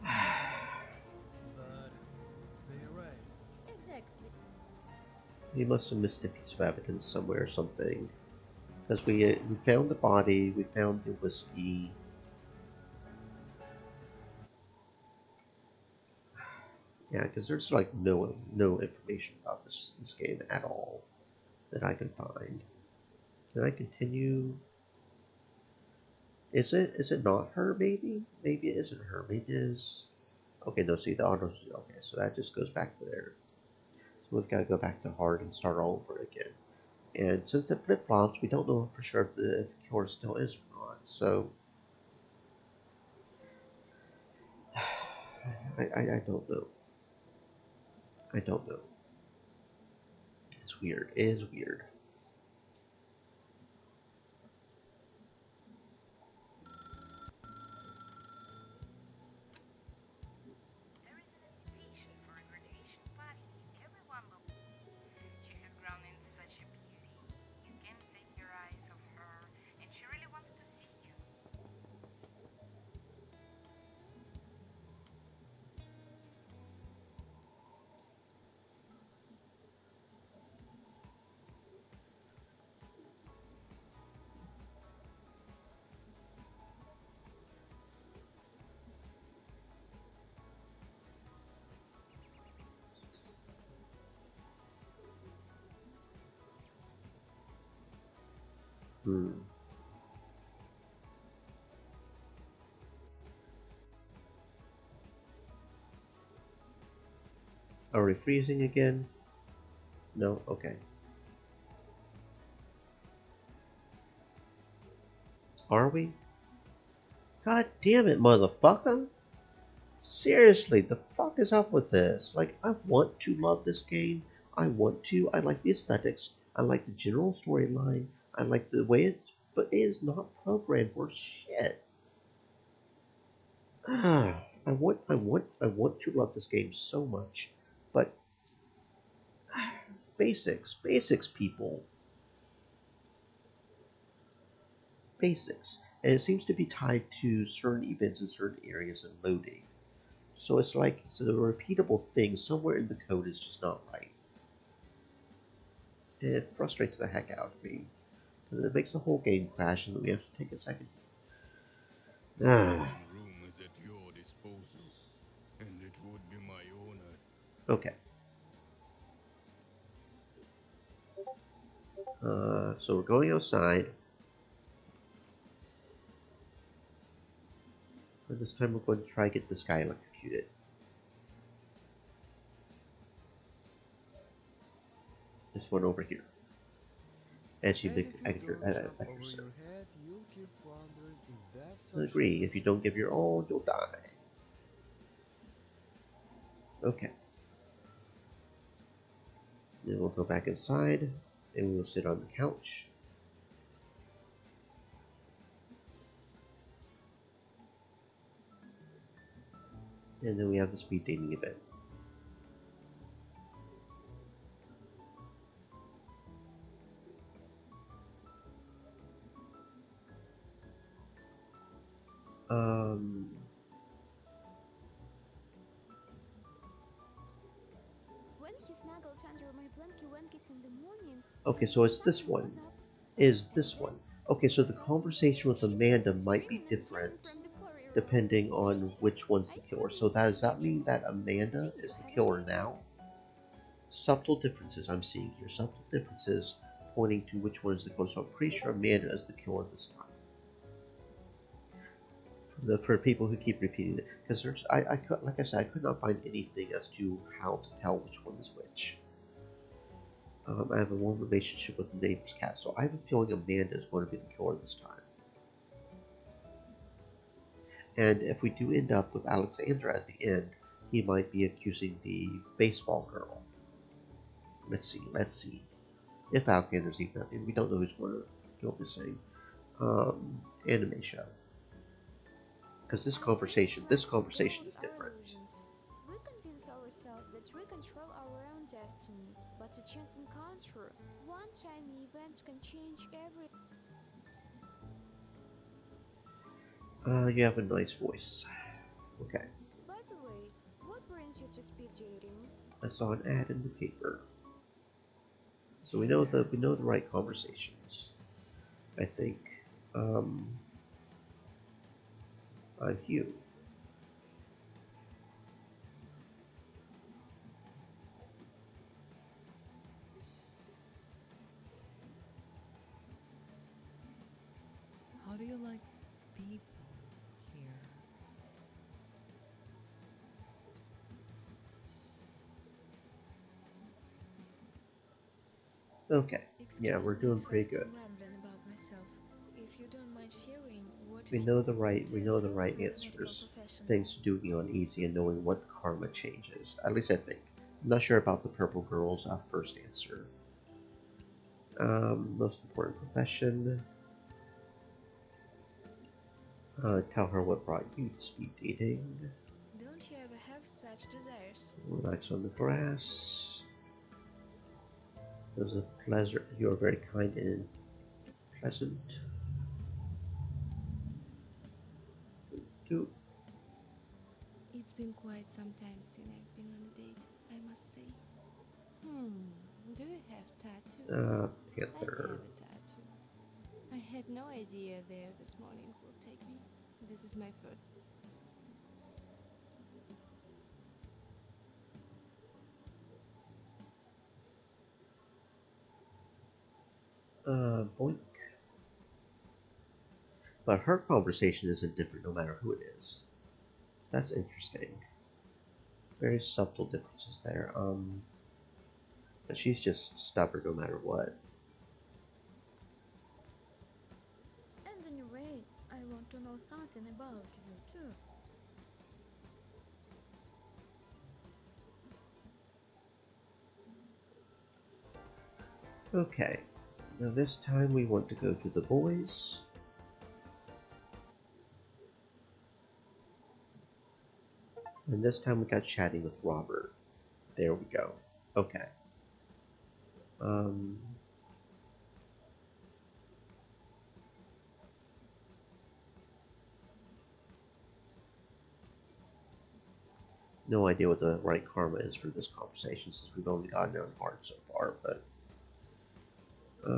But they're right. Exactly. We must have missed a piece of evidence somewhere or something. Because we found the body, we found the whiskey. Yeah, because there's like no information about this game at all that I can find. Can I continue? Is it not her? Maybe it isn't her. Maybe it is. Okay, no. See the autos. Okay, so that just goes back to there. So we've got to go back to hard and start all over again. And since it flip flops, we don't know for sure if the cure still is or not. So I don't know. I don't know. It's weird. It is weird. There is an invitation for a graduation party. Everyone will. She has grown into such a beauty. You can't take your eyes off her, and she really wants to see you. Hmm. Are we freezing again? No? Okay. Are we? God damn it, motherfucker! Seriously, the fuck is up with this? Like, I want to love this game. I want to. I like the aesthetics. I like the general storyline. I like the way it's. But it is not programmed for shit. I want to love this game so much. But. Basics, people. Basics. And it seems to be tied to certain events in certain areas and loading. So it's like it's a repeatable thing. Somewhere in the code is just not right. It frustrates the heck out of me. Because it makes the whole game crash and we have to take a second. Room is at your disposal, and it would be my honor. Okay. So we're going outside. And this time we're going to try to get this guy electrocuted. This one over here. And she make Over Edgar. your head, you'll keep wondering if that's I agree. If you don't give your all, you'll die. Okay. Then we'll go back inside, and we will sit on the couch. And then we have the speed dating event. When he snuggled under my blankie wankies in the morning. Okay, so it's this one. Is this one. Okay, so the conversation with Amanda might be different depending on which one's the killer. So does that mean that Amanda is the killer now? Subtle differences I'm seeing here. Subtle differences pointing to which one is the killer. So I'm pretty sure Amanda is the killer this time. For people who keep repeating it, because there's, like I said, I could not find anything as to how to tell which one is which. I have a warm relationship with the neighbor's cat, so I have a feeling Amanda is going to be the killer this time. And if we do end up with Alexandra at the end, he might be accusing the baseball girl. Let's see. If Alexandra's even at the end, we don't know who's going to go missing. Anime show. Because this conversation is different. We convince ourselves that we control our own destiny, but a chance encounter, one tiny event can change every. You have a nice voice. Okay. By the way, what brings you to speed dating? I saw an ad in the paper. So we know the right conversations. I think. I'm Hugh. How do you like people here? Okay. Yeah, we're doing pretty good. We know the right answers. Things to do beyond easy and knowing what the karma changes. At least I think. I'm not sure about the purple girl's first answer. Most important profession. Tell her what brought you to speed dating. Don't you ever have such desires? Relax on the grass. It was a pleasure. You are very kind and pleasant. It's been quite some time since I've been on a date, I must say. Do you have tattoo? Panther. I have a tattoo. I had no idea there this morning will take me. This is my foot. Boink. But her conversation isn't different no matter who it is. That's interesting. Very subtle differences there. But she's just stubborn no matter what. And anyway, I want to know something about you too. Okay, now this time we want to go to the boys. And this time we got chatting with Robert. There we go. Okay. No idea what the right karma is for this conversation since we've only gotten on hard so far, but I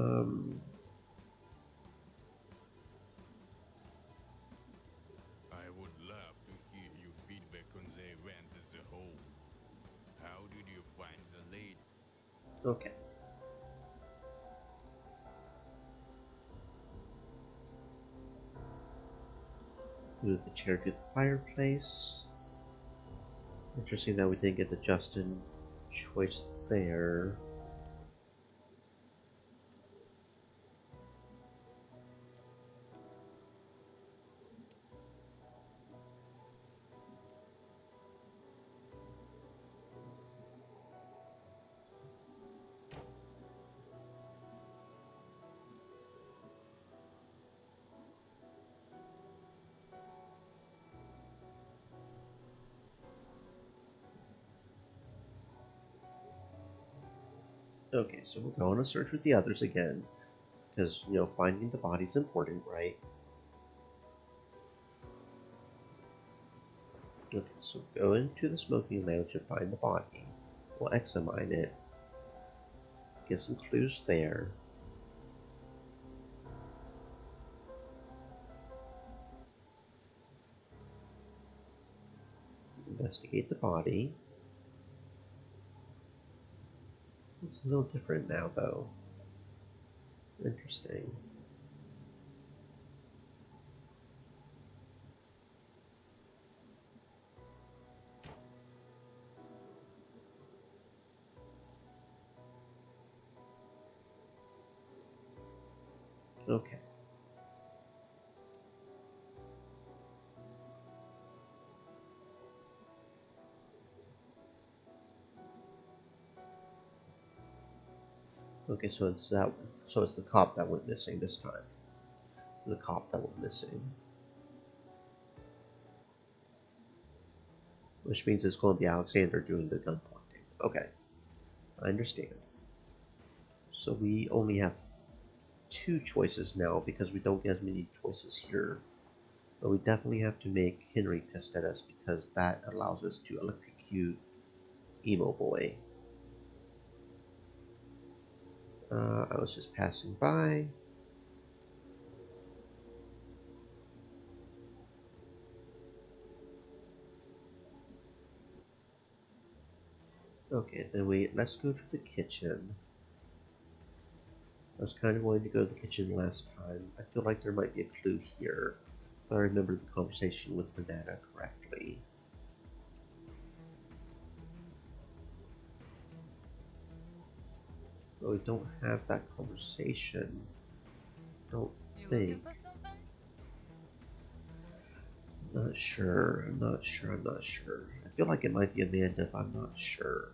would love to hear your feedback on the event as a whole. How did you find the lady? okay. Move the chair to the fireplace. Interesting that we didn't get the Justin choice there. Okay, so we're going to search with the others again. Because, you know, finding the body's important, right? Okay, so go into the smoking lounge and find the body. We'll examine it. Get some clues there. Investigate the body. It's a little different now, though. Interesting. Okay. Okay, so it's that. So it's the cop that went missing this time. So the cop that went missing, which means it's going to be Alexander doing the gun pointing. Okay, I understand. So we only have 2 choices now because we don't get as many choices here. But we definitely have to make Henry pissed at us because that allows us to electrocute Emo Boy. I was just passing by. Okay, then let's go to the kitchen. I was kind of wanting to go to the kitchen last time. I feel like there might be a clue here, if I remember the conversation with Renata correctly. But we don't have that conversation. Don't think. I'm not sure. I'm not sure. I feel like it might be Amanda, but I'm not sure.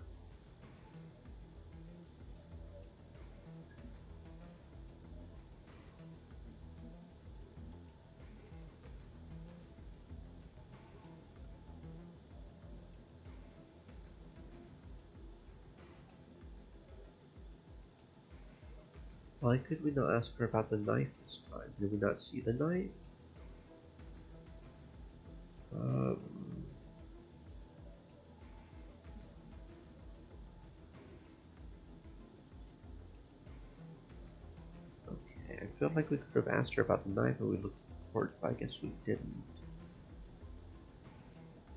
Why could we not ask her about the knife this time? Did we not see the knife? Okay, I feel like we could have asked her about the knife and we looked at the report, but I guess we didn't.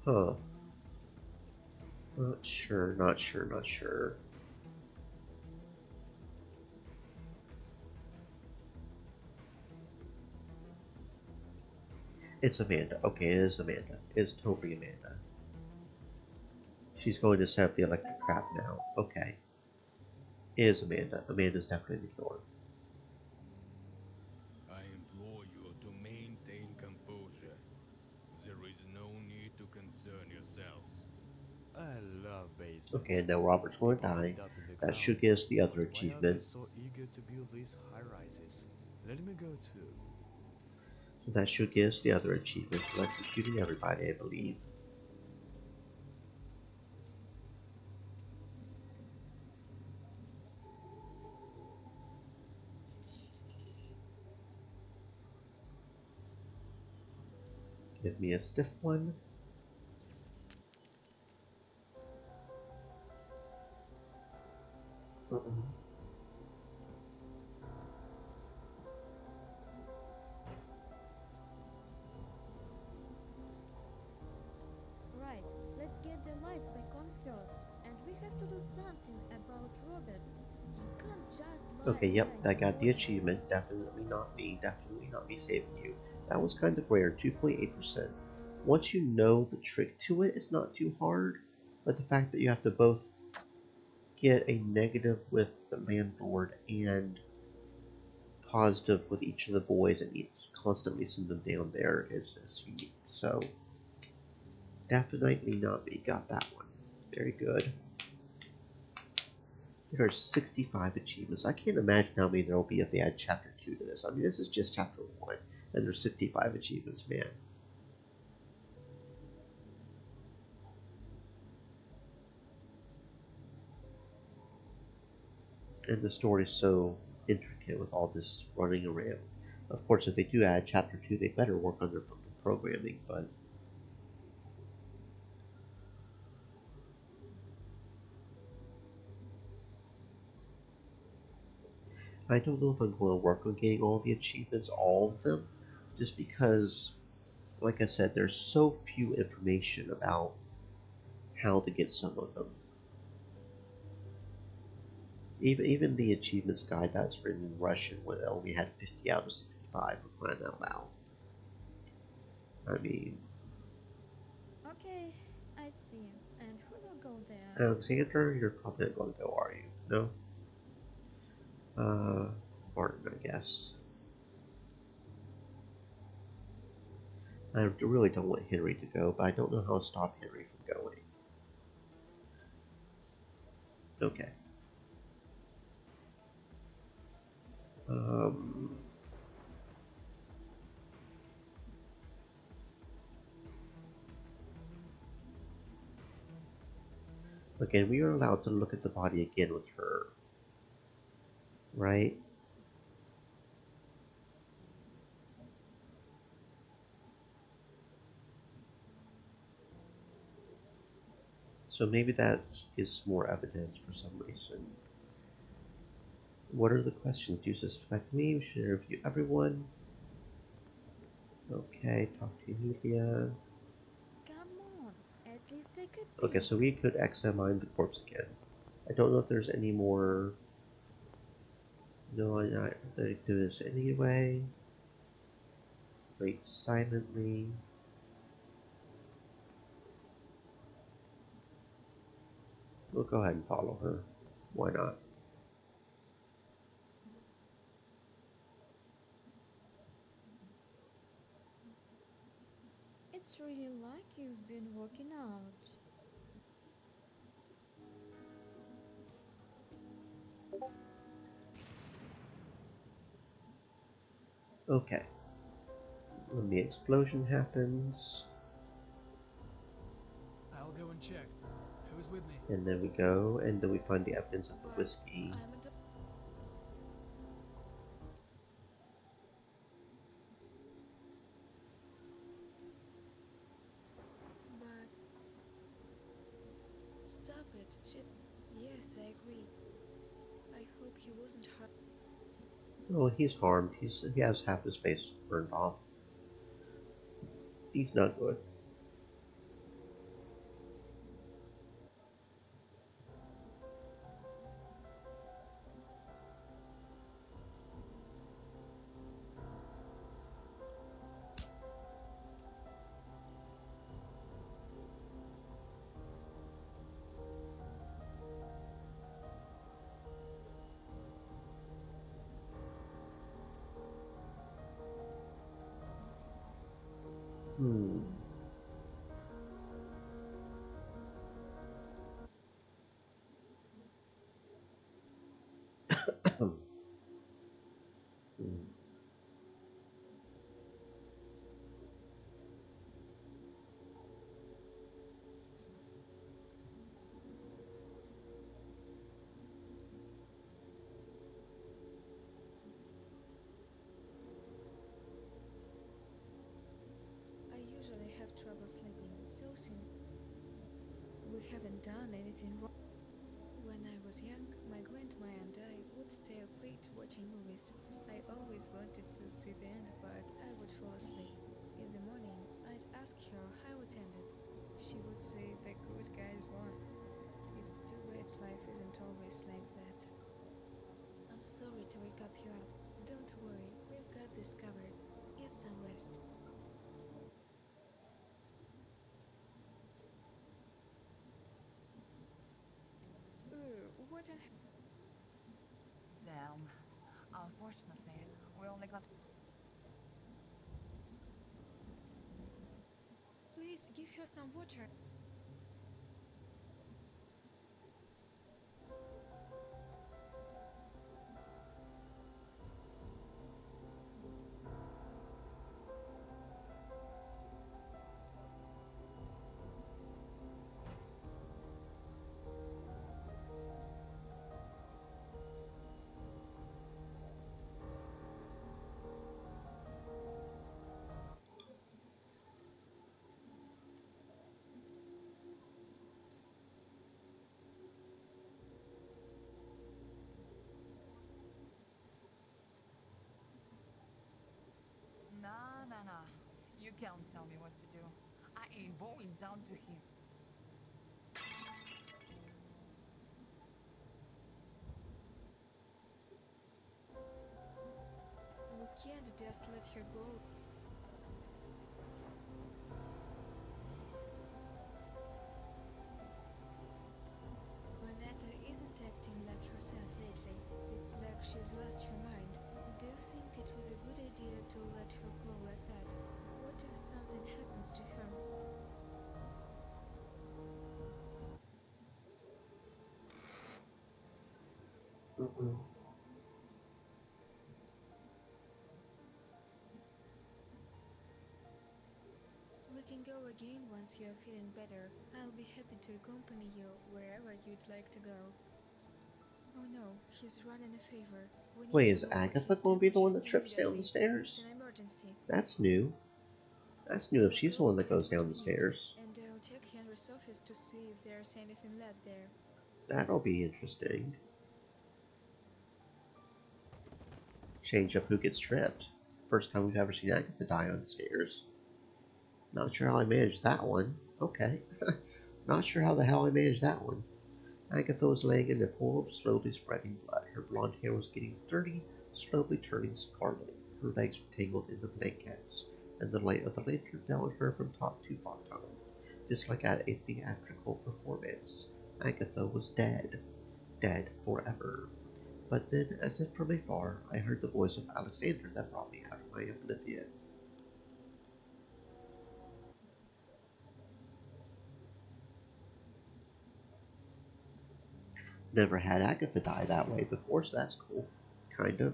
Huh. Not sure. It's Amanda. Okay, it is Amanda. It's totally Amanda. She's going to set up the electric trap now. Okay. It is Amanda. Amanda's definitely the killer. I implore you to maintain composure. There is no need to concern yourselves. I love basements. Okay, and now Robert's going to People die. end up in the That ground. should give us the other But why are they achievement. so eager to build these high-rises? Let me go too. So that should give us the other achievement for executing everybody, I believe. Give me a stiff one. Right, let's get the lights back on first. And we have to do something about Robert. He can't just lie Okay, there yep, in that got the water. achievement. Definitely not me. Definitely not me saving you. That was kind of rare, 2.8%. Once you know the trick to it, it's not too hard. But the fact that you have to both get a negative with the landlord and positive with each of the boys and each constantly send them down there is unique. So, definitely not me. Got that one. Very good. There are 65 achievements. I can't imagine how many there will be if they add Chapter 2 to this. I mean, this is just Chapter 1, and there's 65 achievements, man. And the story is so intricate with all this running around. Of course, if they do add Chapter 2, they better work on their programming, but... I don't know if I'm going to work on getting all the achievements, all of them, just because, like I said, there's so few information about how to get some of them. Even the achievements guide that's written in Russian when it only had 50 out of 65 for crying out loud. I mean... Okay, I see. And who will go there? Alexander, you're probably not going to go, are you? No? Martin, I guess. I really don't want Henry to go, but I don't know how to stop Henry from going. Okay. Again, we are allowed to look at the body again with her. Right? So maybe that is more evidence for some reason. What are the questions? Do you suspect me? We should interview everyone. Okay, talk to Emilia. Come on, at least take a peek. Okay, so we could examine the corpse again. I don't know if there's any more... No, I'm not going to do this anyway. Wait silently. We'll go ahead and follow her. Why not? It's really like you've been working out. Okay. When the explosion happens, I'll go and check. Who's with me? and then we go, and then we find the evidence of the whiskey. But stop it. Yes, I agree. I hope he wasn't hurt. Oh, he's harmed. He has half his face burned off. He's not good. have trouble sleeping. Tosin, we haven't done anything wrong. When I was young, my grandma and I would stay up late watching movies. I always wanted to see the end, but I would fall asleep. In the morning, I'd ask her how it ended. She would say the good guys won. It's too bad life isn't always like that. I'm sorry to wake up you up. Don't worry, we've got this covered. Get some rest. What a... Damn. Unfortunately, we only got. Please give her some water. Nah. You can't tell me what to do. I ain't bowing down to him. We can't just let her go. Renata isn't acting like herself lately. It's like she's lost her mind. Do you think it was a good idea to let her go like that? What if something happens to her? We can go again once you're feeling better. I'll be happy to accompany you wherever you'd like to go. Oh no, he's running a favor. Wait, is Agatha going to be the one that trips down the It's stairs? an emergency. That's new. That's new if she's the one that goes down the stairs. And I'll check Henry's office to see if there's anything left there. That'll be interesting. Change up who gets tripped. First time we've ever seen Agatha die on the stairs. Not sure how I managed that one. Okay. Not sure how the hell I managed that one. Agatha was laying in a pool of slowly spreading blood. Her blonde hair was getting dirty, slowly turning scarlet. Her legs were tangled in the blankets, and the light of the lantern fell on her from top to bottom. Just like at a theatrical performance, Agatha was dead. Dead forever. But then, as if from afar, I heard the voice of Alexander that brought me out of my oblivion. Never had Agatha die that way before, so that's cool. Kind of.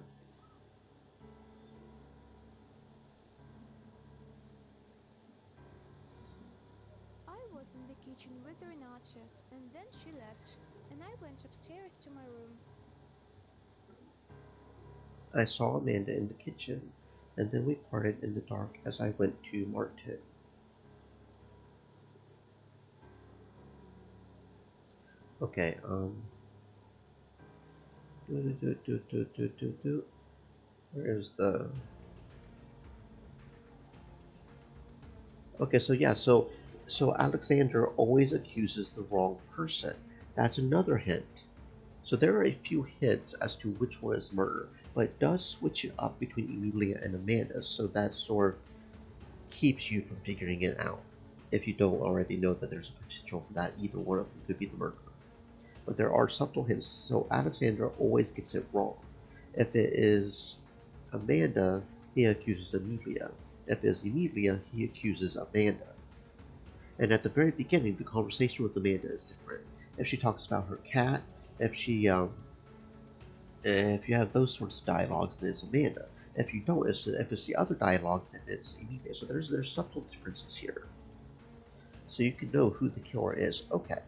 I was in the kitchen with Renata, and then she left, and I went upstairs to my room. I saw Amanda in the kitchen, and then we parted in the dark as I went to Martin. Okay, where is the... Okay, so yeah, so Alexander always accuses the wrong person. That's another hint. So there are a few hints as to which one is murder, but it does switch it up between Emilia and Amanda, so that sort of keeps you from figuring it out. If you don't already know that there's a potential for that either one of them could be the murderer. But there are subtle hints, so Alexander always gets it wrong. If it is Amanda, he accuses Emilia. If it is Emilia, he accuses Amanda. And at the very beginning, the conversation with Amanda is different. If she talks about her cat, if you have those sorts of dialogues, then it's Amanda. If you don't, if it's the other dialogue, then it's Emilia. So there's subtle differences here. So you can know who the killer is. Okay,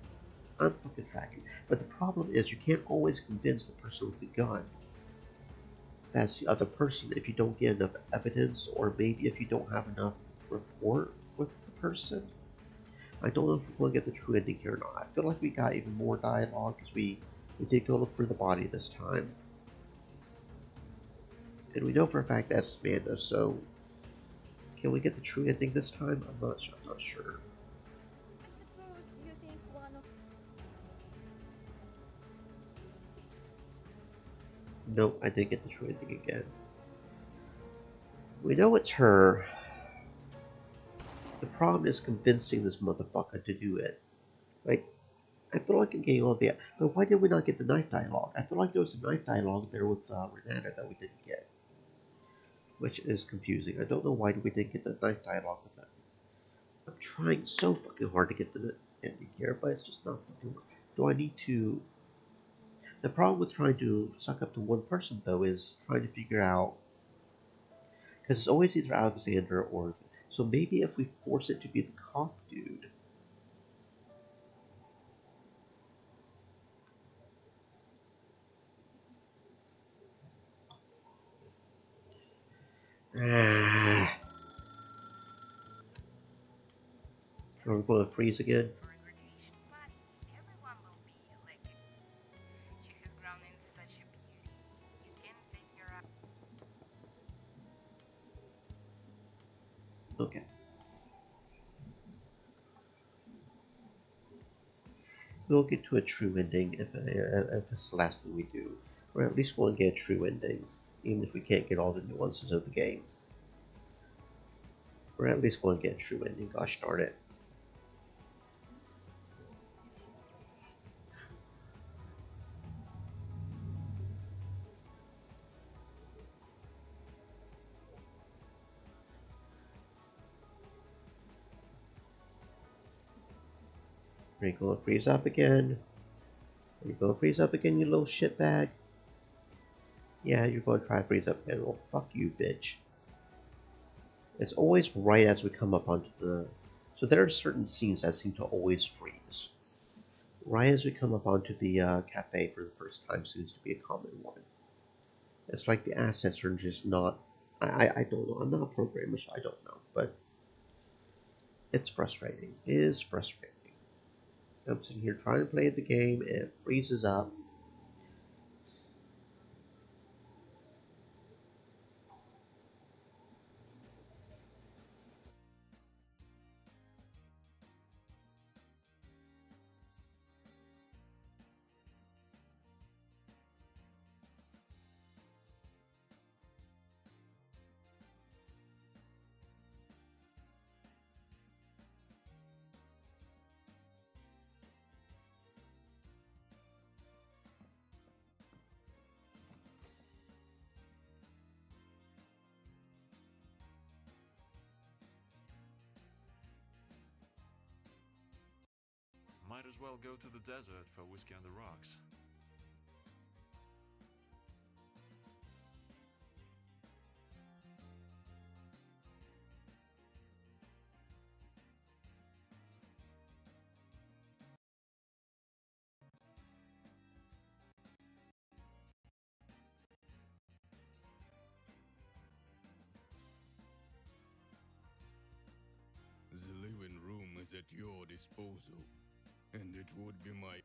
I'm fucking tracking. But the problem is you can't always convince the person with the gun that's the other person if you don't get enough evidence, or maybe if you don't have enough rapport with the person. I don't know if we're going to get the true ending here or not. I feel like we got even more dialogue because we did go look for the body this time. And we know for a fact that's Amanda, so can we get the true ending this time? I'm not sure. I suppose you think one of... Nope, I didn't get the true ending again. We know it's her. The problem is convincing this motherfucker to do it. Like, I feel like I'm getting all the... But why did we not get the knife dialogue? I feel like there was a knife dialogue there with Renata that we didn't get. Which is confusing. I don't know why we didn't get the knife dialogue with that. I'm trying so fucking hard to get the ending here, but it's just not fucking... Do I need to... The problem with trying to suck up to one person, though, is trying to figure out... Because it's always either Alexander or... So maybe if we force it to be the cop dude... Are we going to freeze again? Okay. We'll get to a true ending if it's the last thing we do. Or at least we'll get a true ending, even if we can't get all the nuances of the game. Or at least we'll get a true ending, gosh darn it. Are you gonna freeze up again? Are you gonna freeze up again, you little shitbag? Yeah, you're gonna try to freeze up again. Well, fuck you, bitch. It's always right as we come up onto the... So there are certain scenes that seem to always freeze. Right as we come up onto the cafe for the first time seems to be a common one. It's like the assets are just not... I don't know. I'm not a programmer, so I don't know. But it's frustrating. It is frustrating. I'm sitting here trying to play the game and it freezes up. Might as well go to the desert for whiskey on the rocks. The living room is at your disposal, and it would be my...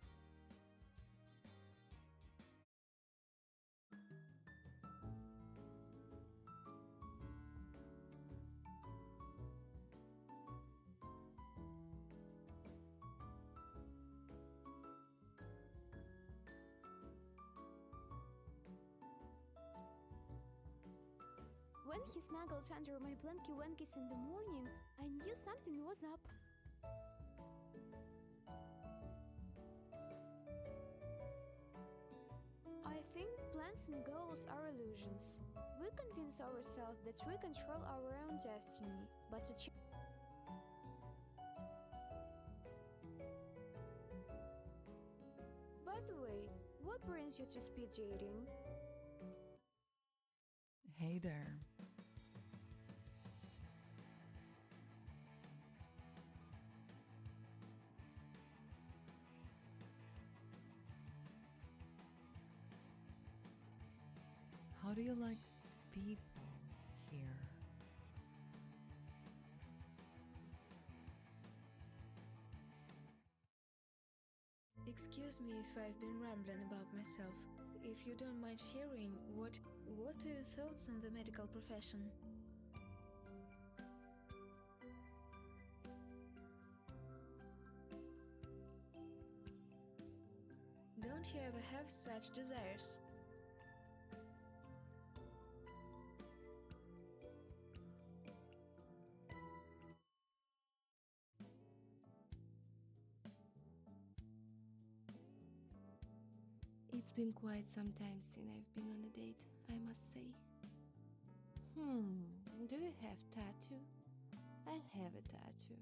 When he snuggled under my blanky wankies in the morning, I knew something was up. I think plans and goals are illusions. We convince ourselves that we control our own destiny, but By the way, what brings you to speed dating? Hey there. How do you like people here? Excuse me if I've been rambling about myself. If you don't mind sharing, what are your thoughts on the medical profession? Don't you ever have such desires? It's been quite some time since I've been on a date, I must say. Do you have tattoo? I'll have a tattoo.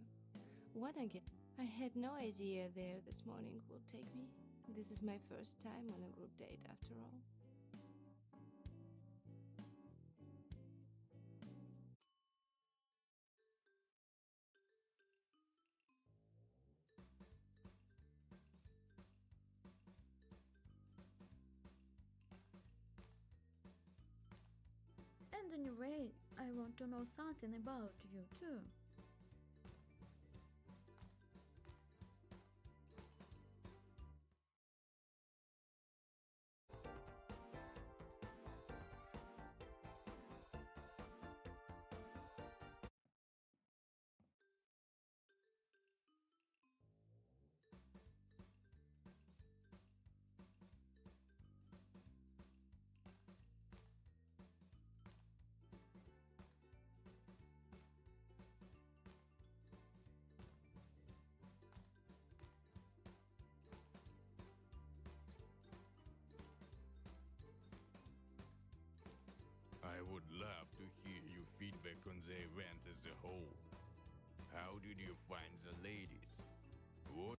What again? I had no idea there this morning would take me. This is my first time on a group date after all. And anyway, I want to know something about you too. I would love to hear your feedback on the event as a whole. How did you find the ladies? What?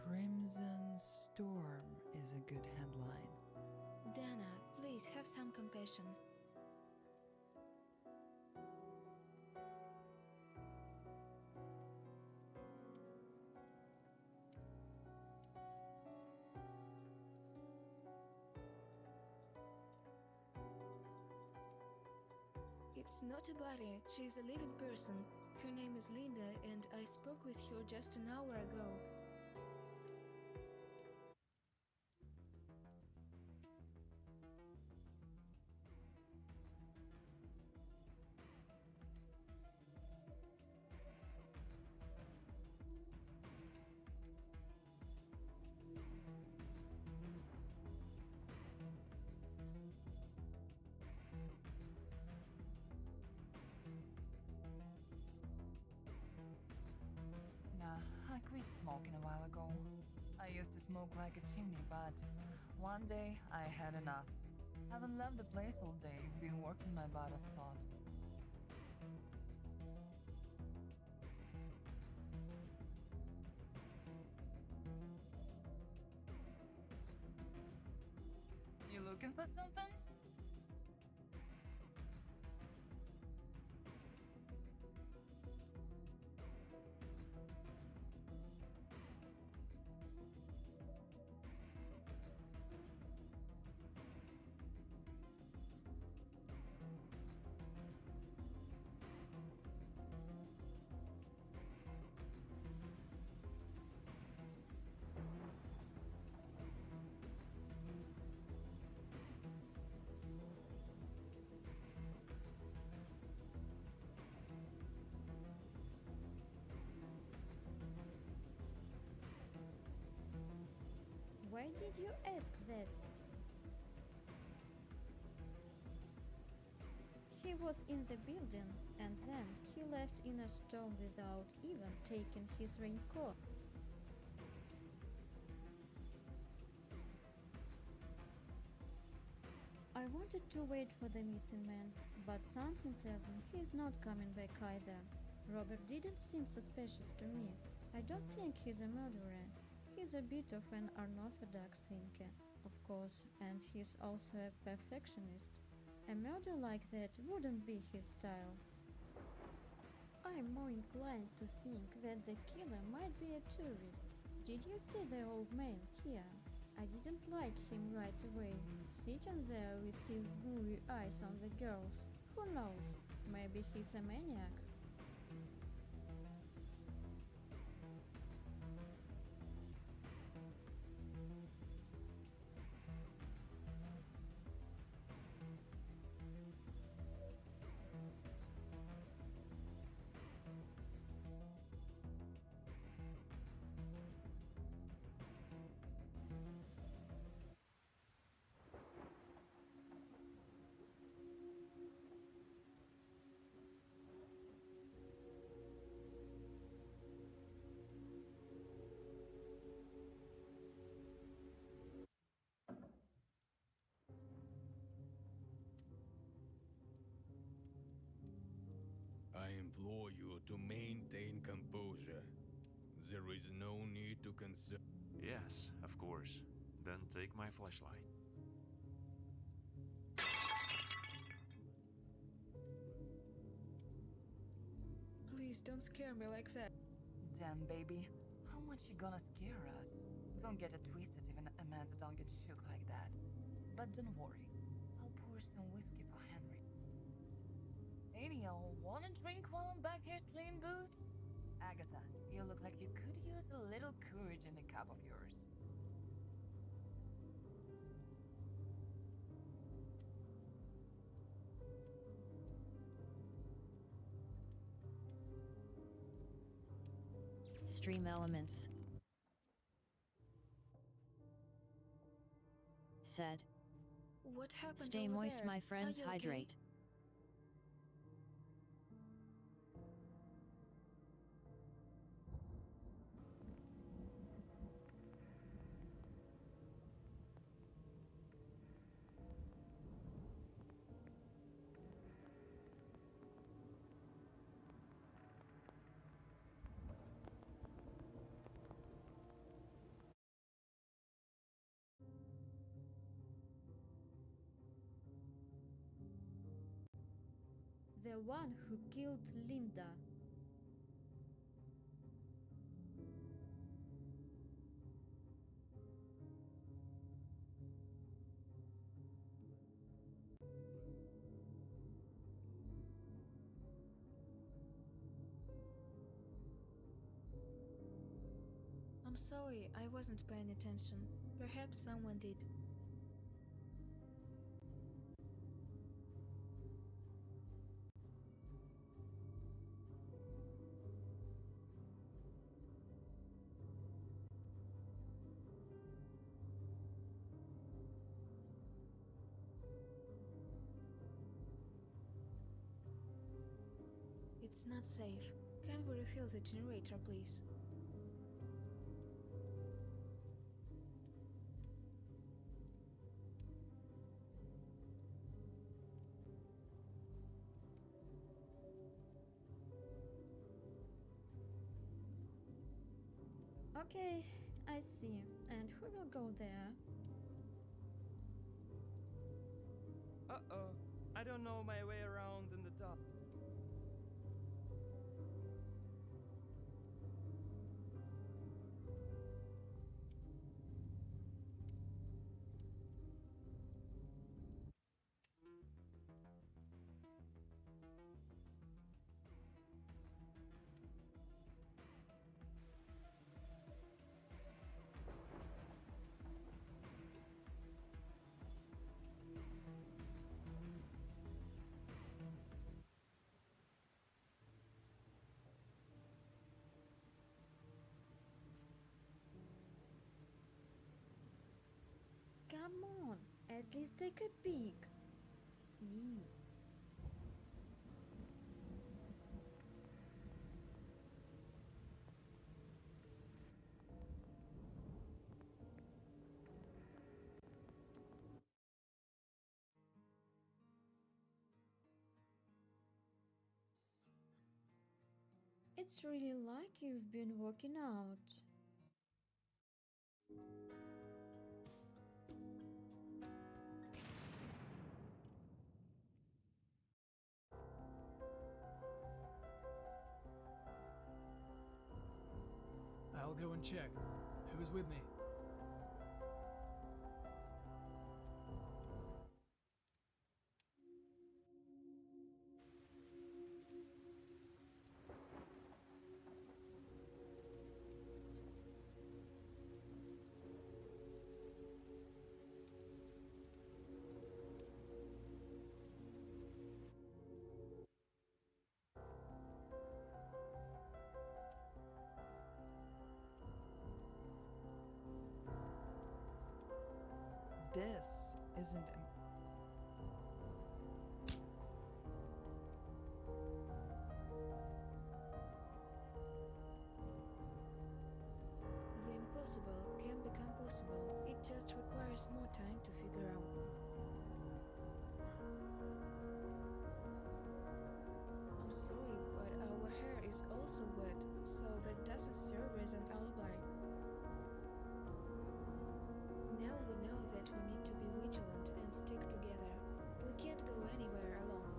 Crimson Storm is a good headline. Dana, please have some compassion. It's not a body, she's a living person. Her name is Linda, and I spoke with her just an hour ago. Nah, I quit smoking a while ago. I used to smoke like a chimney, but one day I had enough. Haven't left the place all day, been working my butt off thought. You looking for something? Why did you ask that? He was in the building, and then he left in a storm without even taking his raincoat. I wanted to wait for the missing man, but something tells me he's not coming back either. Robert didn't seem suspicious to me. I don't think he's a murderer. He's a bit of an unorthodox thinker, of course, and he's also a perfectionist. A murder like that wouldn't be his style. I'm more inclined to think that the killer might be a tourist. Did you see the old man here? I didn't like him right away, sitting there with his gooey eyes on the girls. Who knows? Maybe he's a maniac. I implore you to maintain composure. There is no need to concern. Yes, of course. Then take my flashlight. Please don't scare me like that. Damn, baby. How much you gonna scare us? Don't get it twisted, even Amanda don't get shook like that. But don't worry. I'll pour some whiskey for Henry. Any y'all wanna drink while I'm back here slaying booze? Agatha, you look like you could use a little courage in a cup of yours. Stream elements. Said. What happened Stay over moist, there? my friends, Are you okay? hydrate. The one who killed Linda. I'm sorry, I wasn't paying attention. Perhaps someone did. It's not safe. Can we refill the generator, please? Okay, I see. And who will go there? Uh-oh. I don't know my way around in the dark. Come on, at least take a peek. See. It's really like you've been working out. I'll go and check. Who's with me? This isn't an The impossible can become possible. It just requires more time to figure out. I'm sorry, but our hair is also wet, so that doesn't serve as an alibi. Now we know that we need to be vigilant and stick together. We can't go anywhere alone.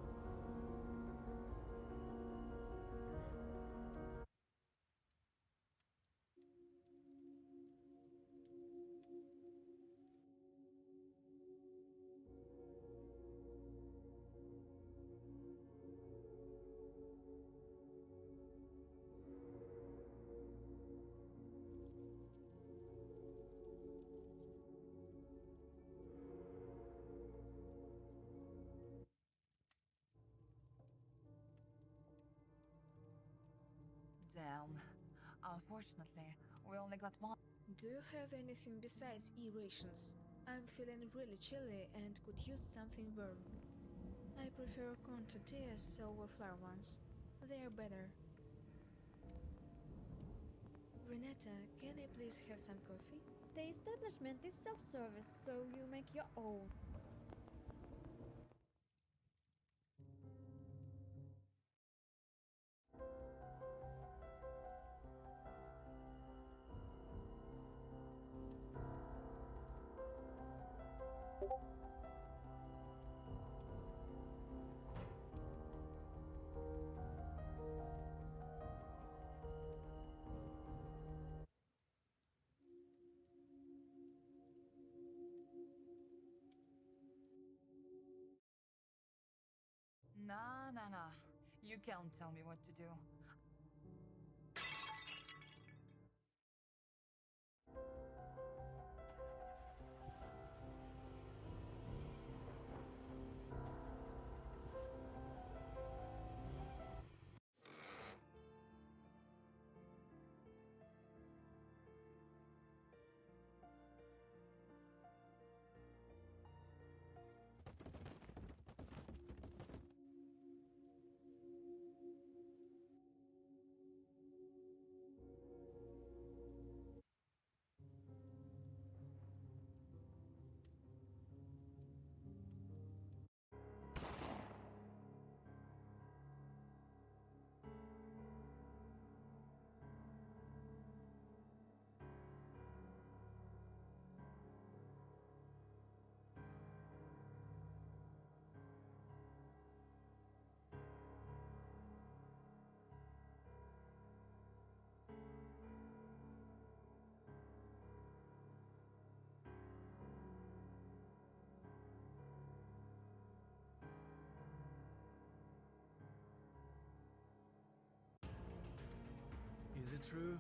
damn. Unfortunately, we only got one. Do you have anything besides e-rations? I'm feeling really chilly and could use something warm. I prefer corn tortillas over flour ones. They're better. Renata, can I please have some coffee? The establishment is self-service, so you make your own. Nah, nah, nah. You can't tell me what to do. Is it true?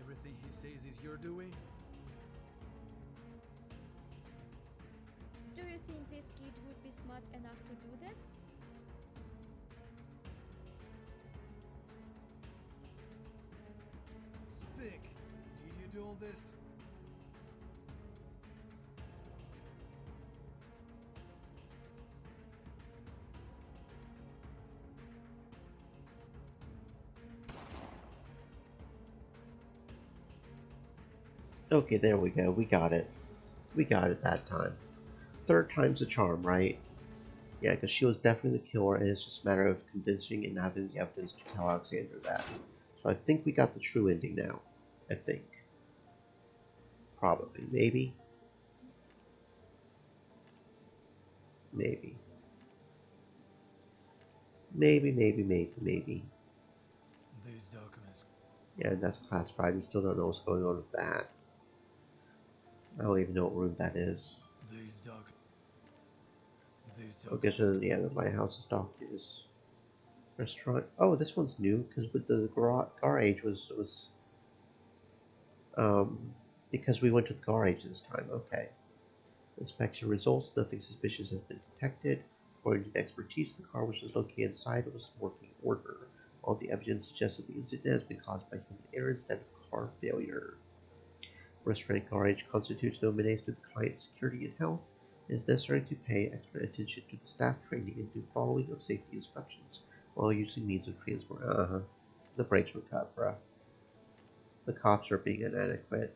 Everything he says is you're doing? Do you think this kid would be smart enough to do that? Spick, did you do all this? Okay, there we go. We got it. We got it that time. Third time's a charm, right? Yeah, because she was definitely the killer, and it's just a matter of convincing and having the evidence to tell Alexander that. So I think we got the true ending now. I think. Probably. Maybe. Maybe. Maybe. These documents. Yeah, that's classified. We still don't know what's going on with that. I don't even know what room that is. These Okay, so yeah, the lighthouse's doctors restaurant. Oh, this one's new because with the garage was because we went to the garage this time. Okay. Inspection results. Nothing suspicious has been detected. According to the expertise, the car which was located inside was in working order. All the evidence suggests that the incident has been caused by human error instead of car failure. Restaurant garage constitutes no menace to the client's security and health. It is necessary to pay extra attention to the staff training and to following of safety instructions while using means of transport. The brakes were cut, bruh. The cops are being inadequate.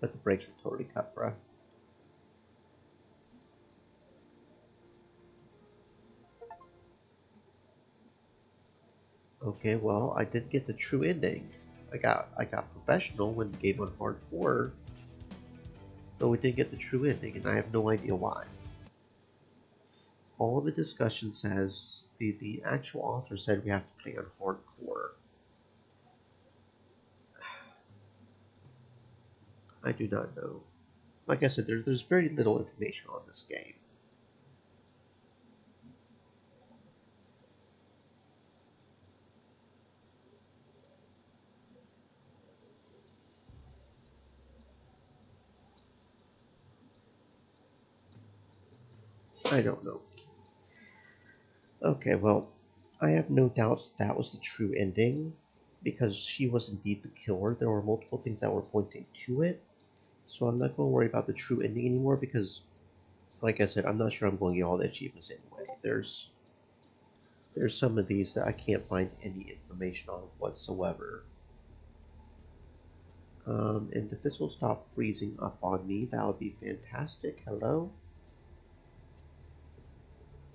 But the brakes were totally cut, bruh. Okay, well, I did get the true ending. I got professional when the game on hardcore, but we didn't get the true ending, and I have no idea why. All the discussion says the actual author said we have to play on hardcore. I do not know. Like I said, there's very little information on this game. I don't know. Okay, well, I have no doubts that was the true ending, because she was indeed the killer. There were multiple things that were pointing to it, so I'm not going to worry about the true ending anymore, because, like I said, I'm not sure I'm going to get all the achievements anyway. There's some of these that I can't find any information on whatsoever. And if this will stop freezing up on me, that would be fantastic. Hello?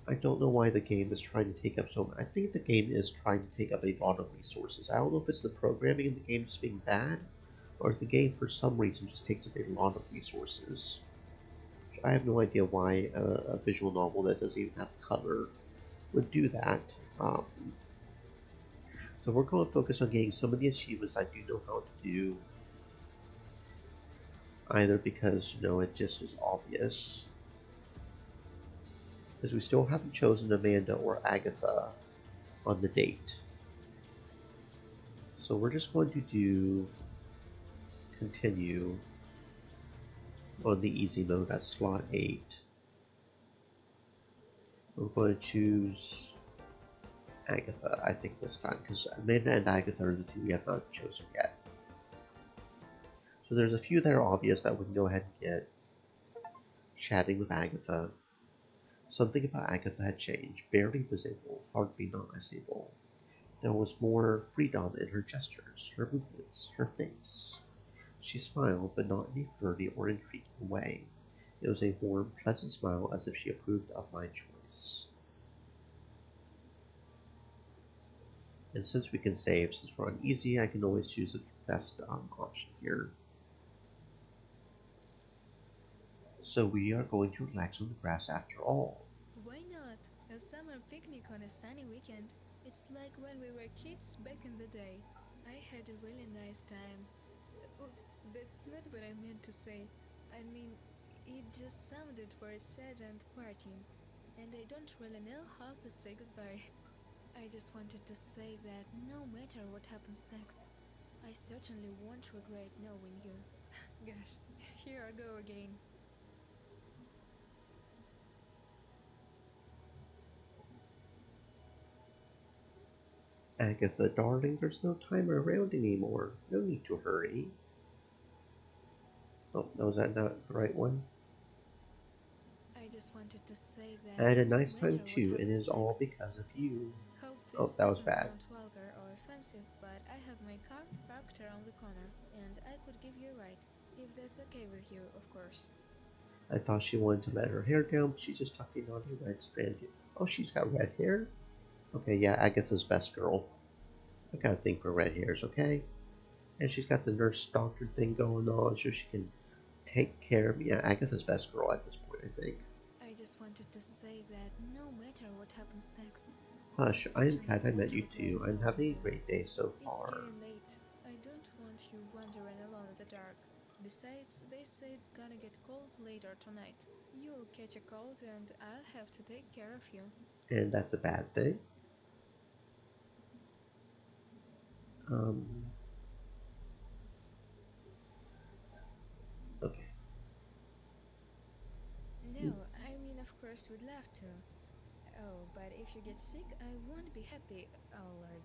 I don't know why the game is trying to take up so much. I think the game is trying to take up a lot of resources. I don't know if it's the programming in the game just being bad, or if the game for some reason just takes up a lot of resources. I have no idea why a visual novel that doesn't even have color would do that. So we're going to focus on getting some of the achievements I do know how to do. Either because, it just is obvious. Because we still haven't chosen Amanda or Agatha on the date. So we're just going to continue on the easy mode at slot 8. We're going to choose Agatha, I think, this time, because Amanda and Agatha are the two we have not chosen yet. So there's a few that are obvious that we can go ahead and get. Chatting with Agatha. Something about Agatha had changed. Barely visible, hardly noticeable. There was more freedom in her gestures, her movements, her face. She smiled, but not in a flirty or intriguing way. It was a warm, pleasant smile, as if she approved of my choice. And since we can save, since we're on easy, I can always choose the best option here. So we are going to relax on the grass after all. Why not? A summer picnic on a sunny weekend. It's like when we were kids back in the day. I had a really nice time. Oops, that's not what I meant to say. I mean, it just sounded very sad and partying, and I don't really know how to say goodbye. I just wanted to say that no matter what happens next, I certainly won't regret knowing you. Gosh, here I go again. Agatha, darling, there's no time around anymore. No need to hurry. Oh, was that not the right one? I just wanted to say that I had a no nice time matter too, what and it is happens all next, because of you. hope Oh, This that was doesn't bad. sound vulgar or offensive, but I have my car parked around the corner, and I could give you a ride. If that's okay with you, of course. I thought she wanted to let her hair down, but she just tucked a naughty red strand. Oh, she's got red hair? Okay, yeah, Agatha's best girl. I got a thing for red hairs, okay? And she's got the nurse doctor thing going on so she can take care of me. Yeah, Agatha's best girl at this point, I think. I just wanted to say that no matter what happens next, Hush, I am glad I met you won't too. regret I'm having knowing a you. great day so It's far. getting late. I don't want you wandering alone in the dark. Besides, they say it's gonna get cold later tonight. You'll catch a cold and I'll have to take care of you. And that's a bad thing. Okay. No, I mean, of course, we'd love to. Oh, but if you get sick, I won't be happy. Oh, Lord.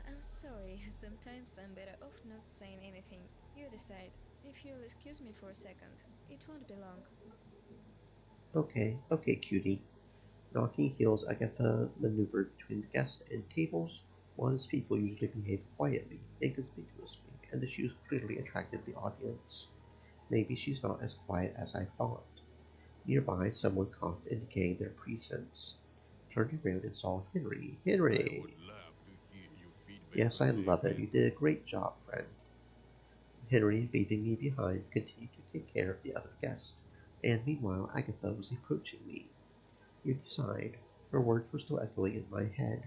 I'm sorry. Sometimes I'm better off not saying anything. You decide. If you'll excuse me for a second, it won't be long. Okay, cutie. Knocking heels, Agatha maneuvered between the guests and tables. One's people usually behave quietly, inconspicuously, and the shoes clearly attracted the audience. Maybe she's not as quiet as I thought. Nearby, someone coughed, indicating their presence. Turned around and saw Henry. Henry! Yes, I love it. You did a great job, friend. Henry, leaving me behind, continued to take care of the other guest, and meanwhile Agatha was approaching me. You decide. Her words were still echoing in my head.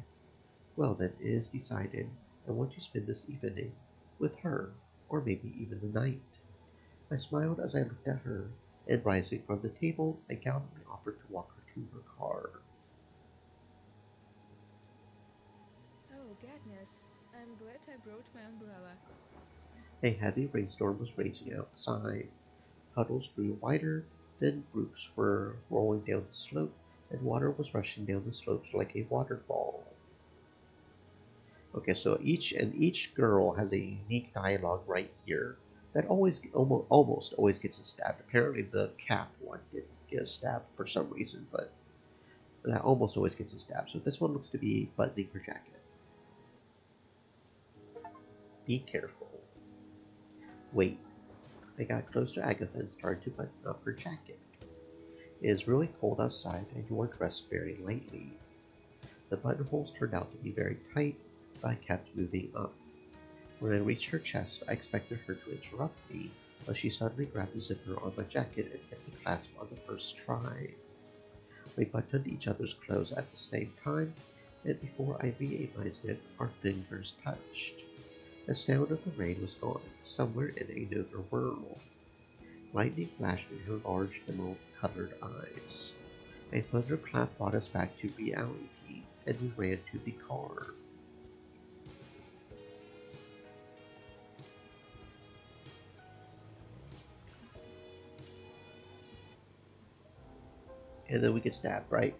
Well then, it is decided. I want to spend this evening with her, or maybe even the night. I smiled as I looked at her, and rising from the table, I gallantly offered to walk her to her car. Oh, goodness. I'm glad I brought my umbrella. A heavy rainstorm was raging outside. Puddles grew wider, thin groups were rolling down the slope, and water was rushing down the slopes like a waterfall. Okay, so each girl has a unique dialogue right here that almost always gets a stab. Apparently, the cap one didn't get a stab for some reason, but that almost always gets a stab. So this one looks to be buttoning her jacket. Be careful. Wait. I got close to Agatha and started to button up her jacket. It is really cold outside, and you are dressed very lightly. The buttonholes turned out to be very tight, but I kept moving up. When I reached her chest, I expected her to interrupt me, but she suddenly grabbed the zipper on my jacket and hit the clasp on the first try. We buttoned each other's clothes at the same time, and before I realized it, our fingers touched. The sound of the rain was gone, somewhere in another world. Lightning flashed in her large, emerald-colored eyes. A thunderclap brought us back to reality, and we ran to the car. And then we get stabbed, right?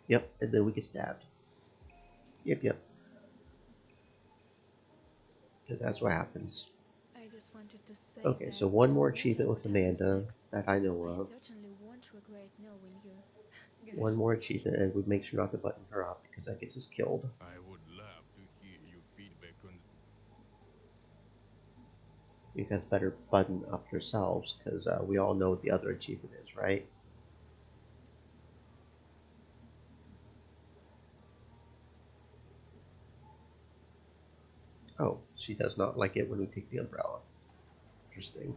Yep, and then we get stabbed. Yep. So that's what happens. I just wanted to say okay, so one more achievement with Amanda that I know I of. certainly won't regret knowing you. One more achievement, and we make sure not to button her up because that gets us killed. I would love to hear your feedback on. You guys better button up yourselves because we all know what the other achievement is, right? Oh, she does not like it when we take the umbrella. Interesting.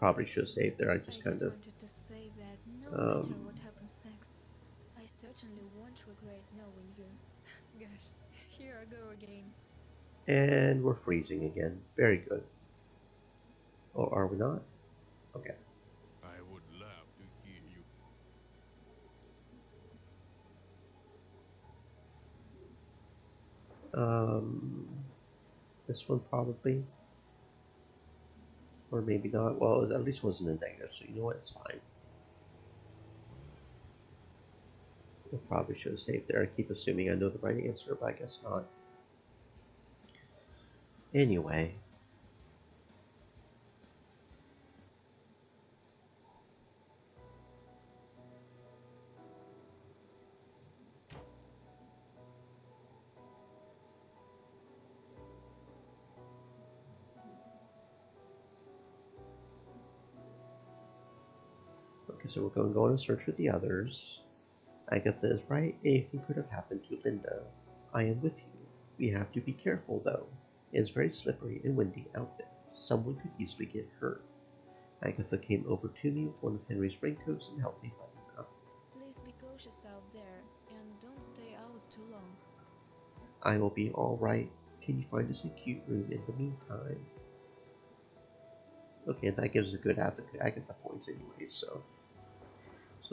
Probably should have saved there. I just kind of wanted to say that no matter what happens next, I certainly won't regret knowing you. Gosh, here I go again. And we're freezing again. Very good. Or are we not? Okay. I would love to hear you. This one probably. Or maybe not. Well, it at least wasn't a negative, so you know what? It's fine. I probably should have saved there. I keep assuming I know the right answer, but I guess not. Anyway. Okay, so we're going to go on a search for the others. Agatha is right. Anything could have happened to Linda. I am with you. We have to be careful, though. It is very slippery and windy out there. Someone could easily get hurt. Agatha came over to me with one of Henry's raincoats and helped me button up. Please be cautious out there and don't stay out too long. I will be all right. Can you find us a cute room in the meantime? Okay, that gives us a good Agatha points anyway, so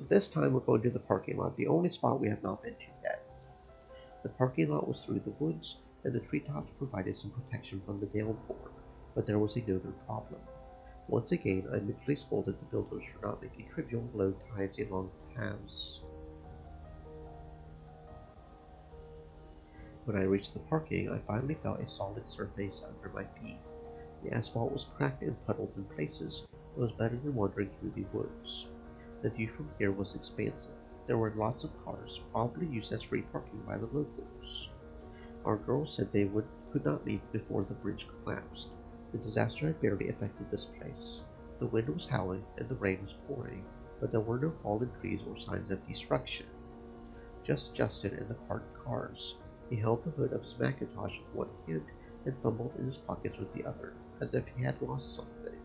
this time we're going to the parking lot, the only spot we have not been to yet. The parking lot was through the woods, and the treetops provided some protection from the downpour, but there was another problem. Once again, I mentally scolded the builders for not making trivial low tides along the paths. When I reached the parking, I finally felt a solid surface under my feet. The asphalt was cracked and puddled in places. It was better than wandering through the woods. The view from here was expansive. There were lots of cars, probably used as free parking by the locals. Our girls said they could not leave before the bridge collapsed. The disaster had barely affected this place. The wind was howling and the rain was pouring, but there were no fallen trees or signs of destruction. Just Justin and the parked cars. He held the hood of his Macintosh with one hand and fumbled in his pockets with the other, as if he had lost something.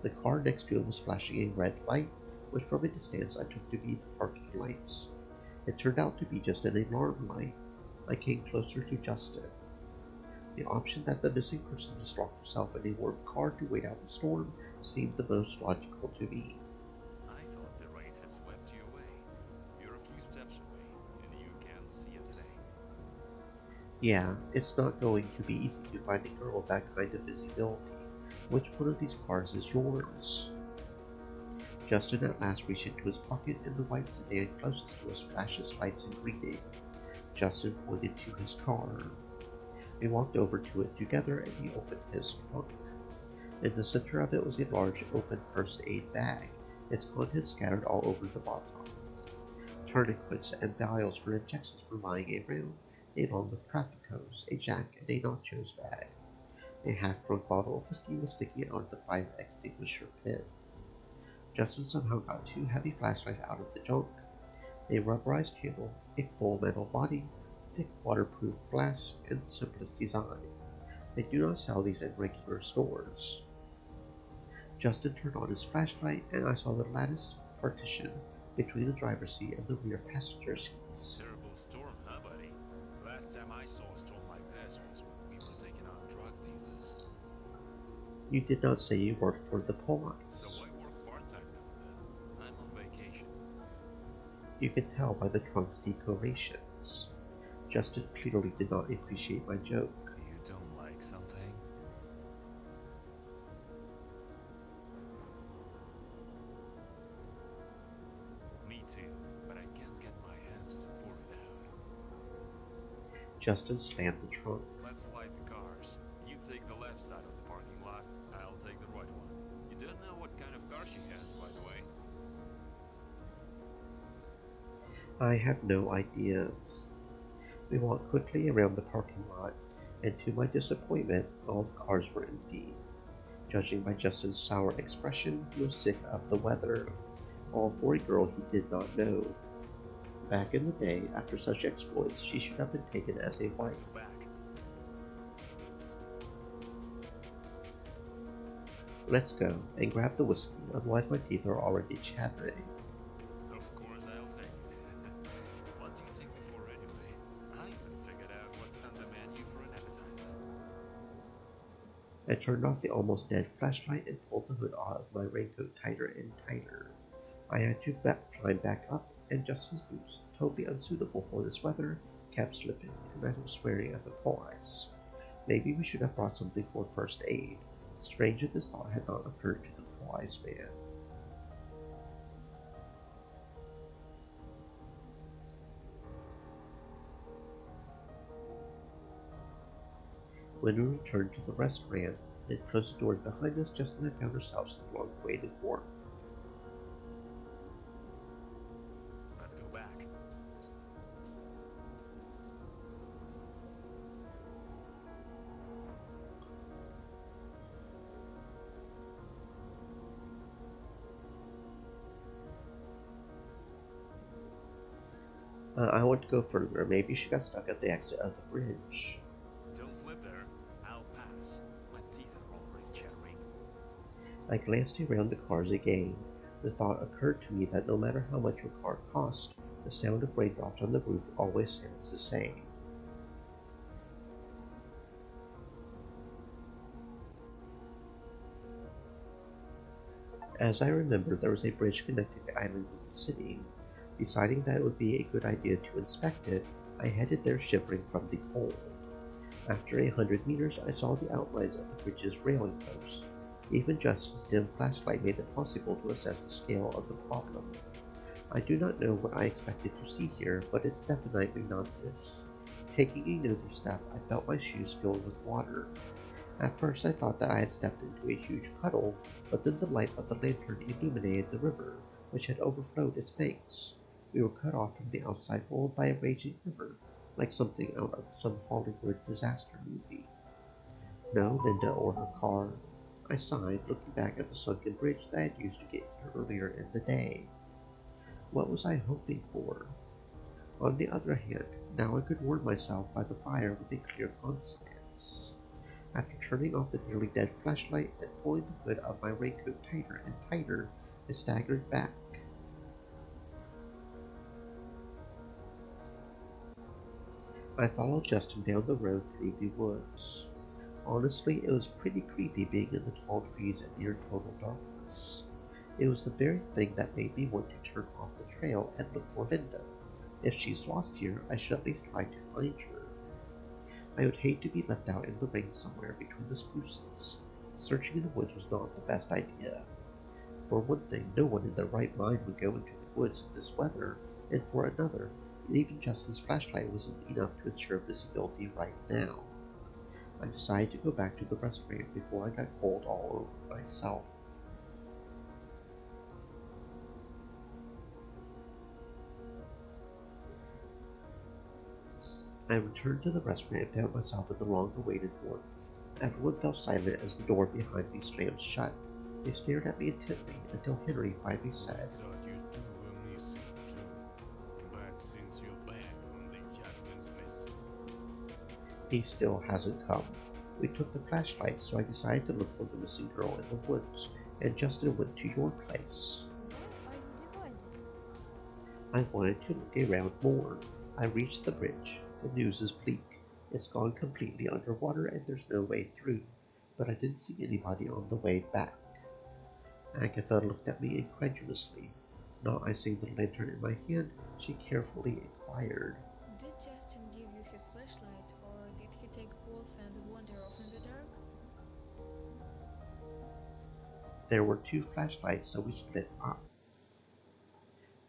The car next to him was flashing a red light, which from a distance I took to be the parking lights. It turned out to be just an alarm light. I came closer to Justin. The option that the missing person just locked herself in a warm car to wait out the storm seemed the most logical to me. I thought the rain had swept you away. You're a few steps away, and you can't see a thing. Yeah, it's not going to be easy to find a girl with that kind of visibility. Which one of these cars is yours? Justin at last reached into his pocket, and the white sedan closest to us flashed his lights in greeting. Justin pointed to his car. We walked over to it together, and he opened his trunk. In the center of it was a large open first aid bag, its contents scattered all over the bottom. Tourniquets and vials for injections were lying around, along with traffic cones, a jack, and a nachos bag. A half-drunk bottle of whiskey was sticking out of the fire extinguisher pin. Justin somehow got two heavy flashlights out of the junk. A rubberized handle, a full metal body, thick waterproof glass, and the simplest design. They do not sell these in regular stores. Justin turned on his flashlight, and I saw the lattice partition between the driver's seat and the rear passenger seats. Terrible storm, huh, buddy? Last time I saw a storm like this was when we were taking on drug dealers. You did not say you worked for the police. So I work part-time now and then. I'm on vacation. You can tell by the trunk's decorations. Justin clearly did not appreciate my joke. You don't like something? Me too, but I can't get my hands to pour it out. Justin slammed the trunk. Let's light the cars. You take the left side of the parking lot, I'll take the right one. You don't know what kind of car she has, by the way. I have no idea. We walked quickly around the parking lot, and to my disappointment, all the cars were empty. Judging by Justin's sour expression, he was sick of the weather, all for a girl he did not know. Back in the day, after such exploits, she should have been taken as a wife. Let's go, and grab the whiskey, otherwise my teeth are already chattering. Of course I'll take it. What do you take me for anyway? I even figured out what's on the menu for an appetizer. I turned off the almost dead flashlight and pulled the hood off my raincoat tighter and tighter. I had to climb back up, and Justin's boots, totally unsuitable for this weather, kept slipping, and I was swearing at the police. Maybe we should have brought something for first aid. Strange that this thought had not occurred to the wise man. When we returned to the restaurant, it closed the doors behind us just as I found ourselves in the long-awaited warmth. Let's go back. I want to go further. Maybe she got stuck at the exit of the bridge. Don't slip there. I'll pass. My teeth are already chattering. I glanced around the cars again. The thought occurred to me that no matter how much your car cost, the sound of raindrops on the roof always sounds the same. As I remember, there was a bridge connecting the island with the city. Deciding that it would be a good idea to inspect it, I headed there shivering from the cold. After 100 meters, I saw the outlines of the bridge's railing posts. Even Justin's dim flashlight made it possible to assess the scale of the problem. I do not know what I expected to see here, but it's definitely not this. Taking another step, I felt my shoes filled with water. At first I thought that I had stepped into a huge puddle, but then the light of the lantern illuminated the river, which had overflowed its banks. We were cut off from the outside world by a raging river, like something out of some Hollywood disaster movie. No Linda or her car. I sighed, looking back at the sunken bridge that I had used to get here earlier in the day. What was I hoping for? On the other hand, now I could warm myself by the fire with a clear conscience. After turning off the nearly dead flashlight and pulling the hood of my raincoat tighter and tighter, I staggered back. I followed Justin down the road through the woods. Honestly, it was pretty creepy being in the tall trees and near total darkness. It was the very thing that made me want to turn off the trail and look for Linda. If she's lost here, I should at least try to find her. I would hate to be left out in the rain somewhere between the spruces. Searching in the woods was not the best idea. For one thing, no one in their right mind would go into the woods in this weather, and for another, even Justin's flashlight wasn't enough to ensure visibility right now. I decided to go back to the restaurant before I got cold all over myself. I returned to the restaurant and found myself in the long-awaited warmth. Everyone fell silent as the door behind me slammed shut. They stared at me intently until Henry finally said, I thought you two were missing too, but since you're back, only Justin's missing. He still hasn't come. We took the flashlight, so I decided to look for the missing girl in the woods, and Justin went to your place. Why are you divided? I wanted to look around more. I reached the bridge. The news is bleak. It's gone completely underwater and there's no way through, but I didn't see anybody on the way back. Agatha looked at me incredulously. Not icing the lantern in my hand, she carefully inquired, Did Justin give you his flashlight, or did he take both and wander off in the dark? There were two flashlights, so we split up.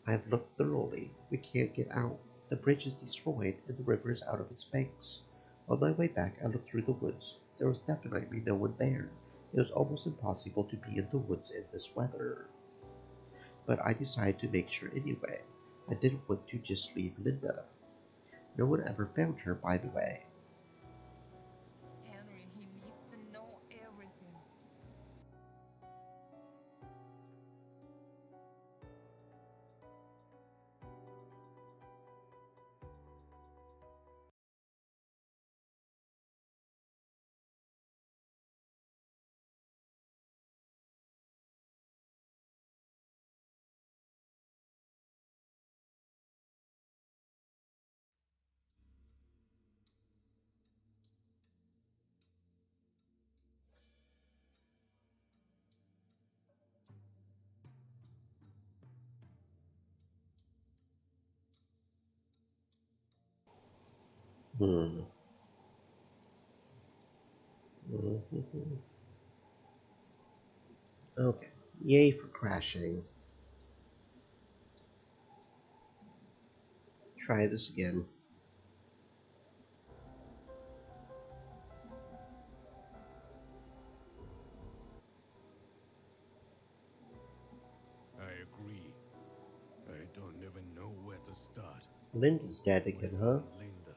I've looked thoroughly. We can't get out. The bridge is destroyed and the river is out of its banks. On my way back, I looked through the woods. There was definitely no one there. It was almost impossible to be in the woods in this weather. But I decided to make sure anyway. I didn't want to just leave Linda. No one ever found her, by the way. Henry, he needs to know everything. Hmm. Mm-hmm. Okay. Yay for crashing. Try this again. I agree. I don't even know where to start. Linda's dead We again, huh? found Linda.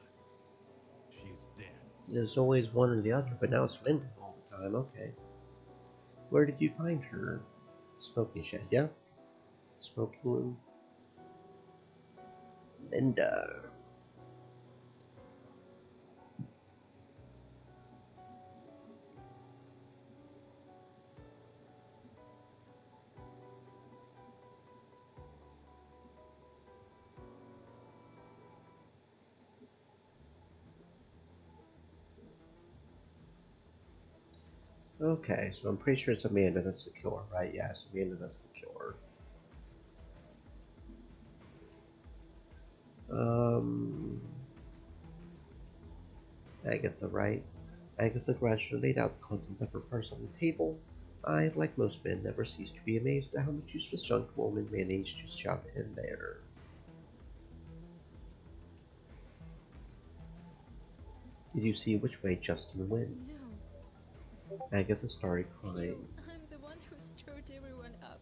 She's dead. There's always one or the other, but now it's Linda all the time. Okay. Where did you find her? Smoking shed, yeah? Smoking room. Linda. Okay, so I'm pretty sure it's Amanda that's secure, right? Yeah, it's Amanda that's secure. Agatha, right? Agatha gradually laid out the contents of her purse on the table. I, like most men, never ceased to be amazed at how much useless junk a woman managed to shove in there. Did you see which way Justin went? No. Agatha started crying. I'm the one who stirred everyone up.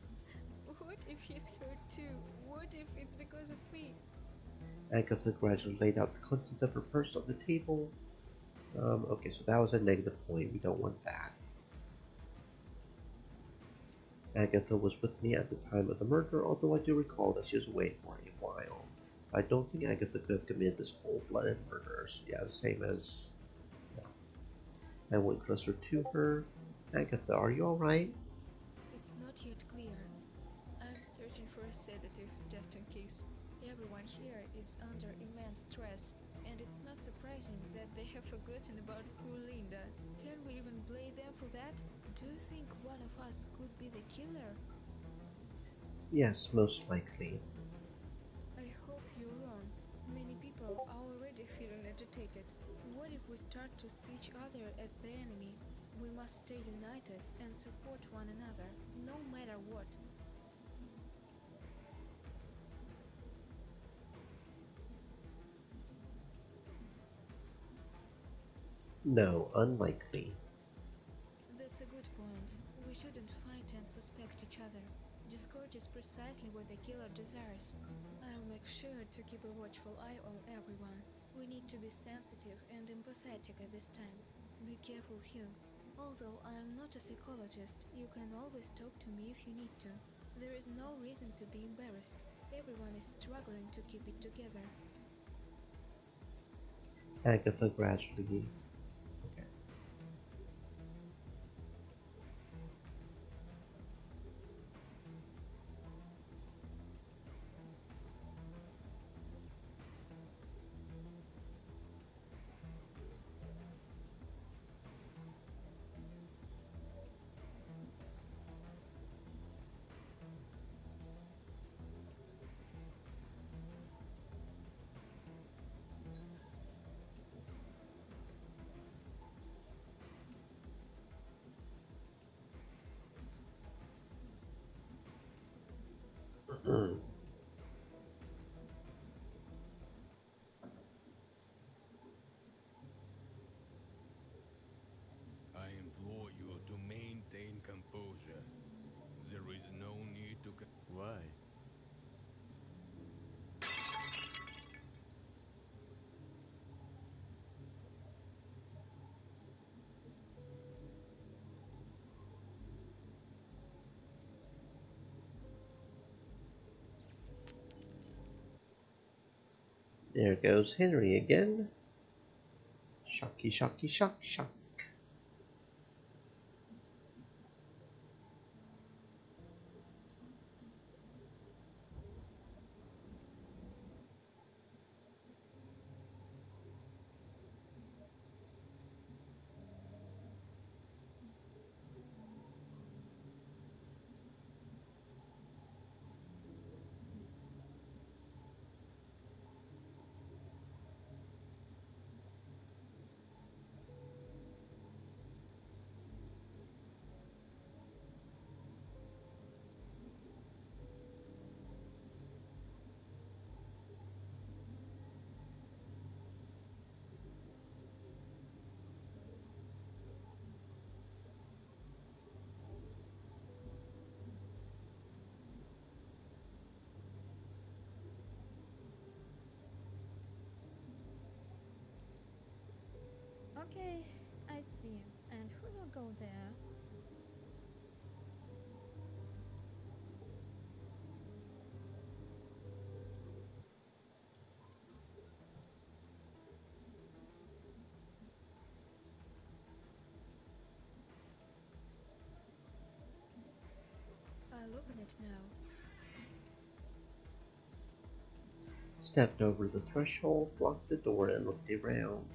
What if he's hurt too? What if it's because of me? Agatha gradually laid out the contents of her purse on the table. Okay, so that was a negative point. We don't want that. Agatha was with me at the time of the murder, although I do recall that she was away for a while. I don't think Agatha could have committed this cold-blooded murder. So yeah, the same as... No. I went closer to her. Agatha, are you alright? It's not yet clear. I'm searching for a sedative, just in case. Everyone here is under immense stress, and it's not surprising that they have forgotten about poor Linda. Can we even blame them for that? Do you think one of us could be the killer? Yes, most likely. I hope you're wrong. Many people are already feeling agitated. What if we start to see each other as the enemy? We must stay united and support one another, no matter what. No, unlikely. That's a good point. We shouldn't fight and suspect each other. Discord is precisely what the killer desires. I'll make sure to keep a watchful eye on everyone. We need to be sensitive and empathetic at this time. Be careful, Hugh. Although I am not a psychologist, you can always talk to me if you need to. There is no reason to be embarrassed. Everyone is struggling to keep it together. Agatha gradually... Okay. I implore you to maintain composure. There is no need to... Why? There goes Henry again. Shocky, shocky, shock, shock. Okay, I see. And who will go there? open it now. Stepped over the threshold, locked the door, and looked around.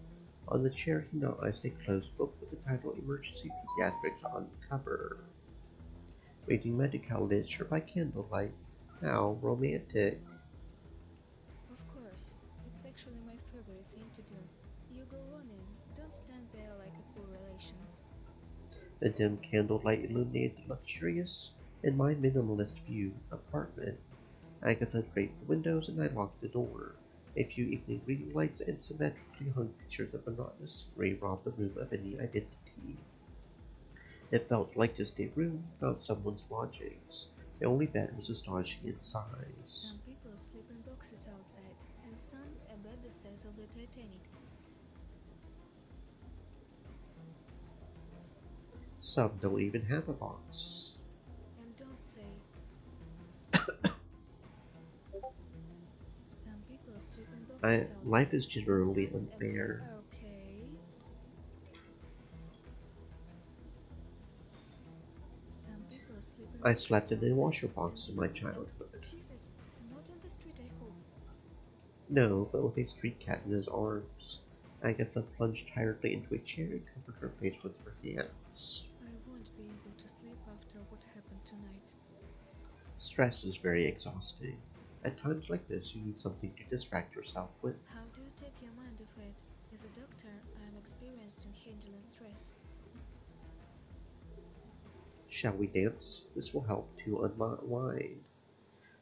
On the chair he noticed a closed book with the title Emergency Pediatrics on the cover. Reading medical literature by candlelight. How romantic. Of course, it's actually my favorite thing to do. You go on in, don't stand there like a poor relation. The dim candlelight illuminated the luxurious, in my minimalist view, apartment. Agatha draped the windows and I locked the door. A few evening reading lights and symmetrically hung pictures of monotonous scenery robbed the room of any identity. It felt like just a room, not someone's lodgings. The only bed was astonishing in size. Some people sleep in boxes outside, and some a bed the size of the Titanic. Some don't even have a box. And don't say. Some people sleep in boxes outside. Life is generally and some unfair. Okay. Some people sleep in I boxes slept in a outside, washer box and in my some childhood. Jesus, not on the street, I hope. No, but with a street cat in his arms. Agatha plunged tiredly into a chair and covered her face with her hands. I won't be able to sleep after what happened tonight. Stress is very exhausting. At times like this, you need something to distract yourself with. How do you take your mind off it? As a doctor, I am experienced in handling stress. Shall we dance? This will help to unwind.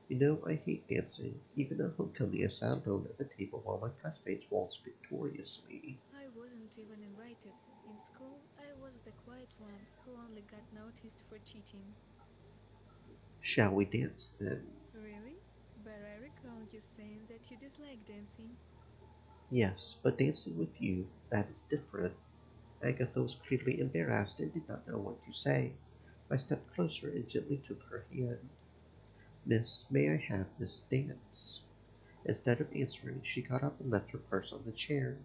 You know, I hate dancing. Even at homecoming, I sat alone at the table while my classmates waltzed victoriously. I wasn't even invited. In school, I was the quiet one who only got noticed for cheating. Shall we dance then? Really? But I recall you saying that you dislike dancing. Yes, but dancing with you, that is different. Agatha was clearly embarrassed and did not know what to say. I stepped closer and gently took her hand. Miss, may I have this dance? Instead of answering, she got up and left her purse on the chair.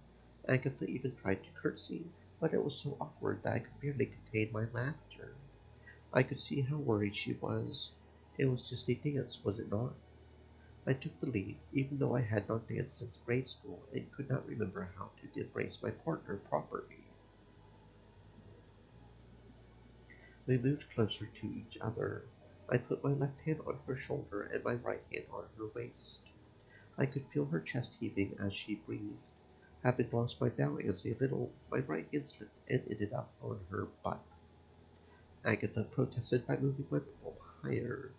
Agatha even tried to curtsy, but it was so awkward that I could barely contain my laughter. I could see how worried she was. It was just a dance, was it not? I took the lead, even though I had not danced since grade school and could not remember how to embrace my partner properly. We moved closer to each other. I put my left hand on her shoulder and my right hand on her waist. I could feel her chest heaving as she breathed. Having lost my balance a little, my right hand slipped and ended up on her butt. Agatha protested by moving my palm higher.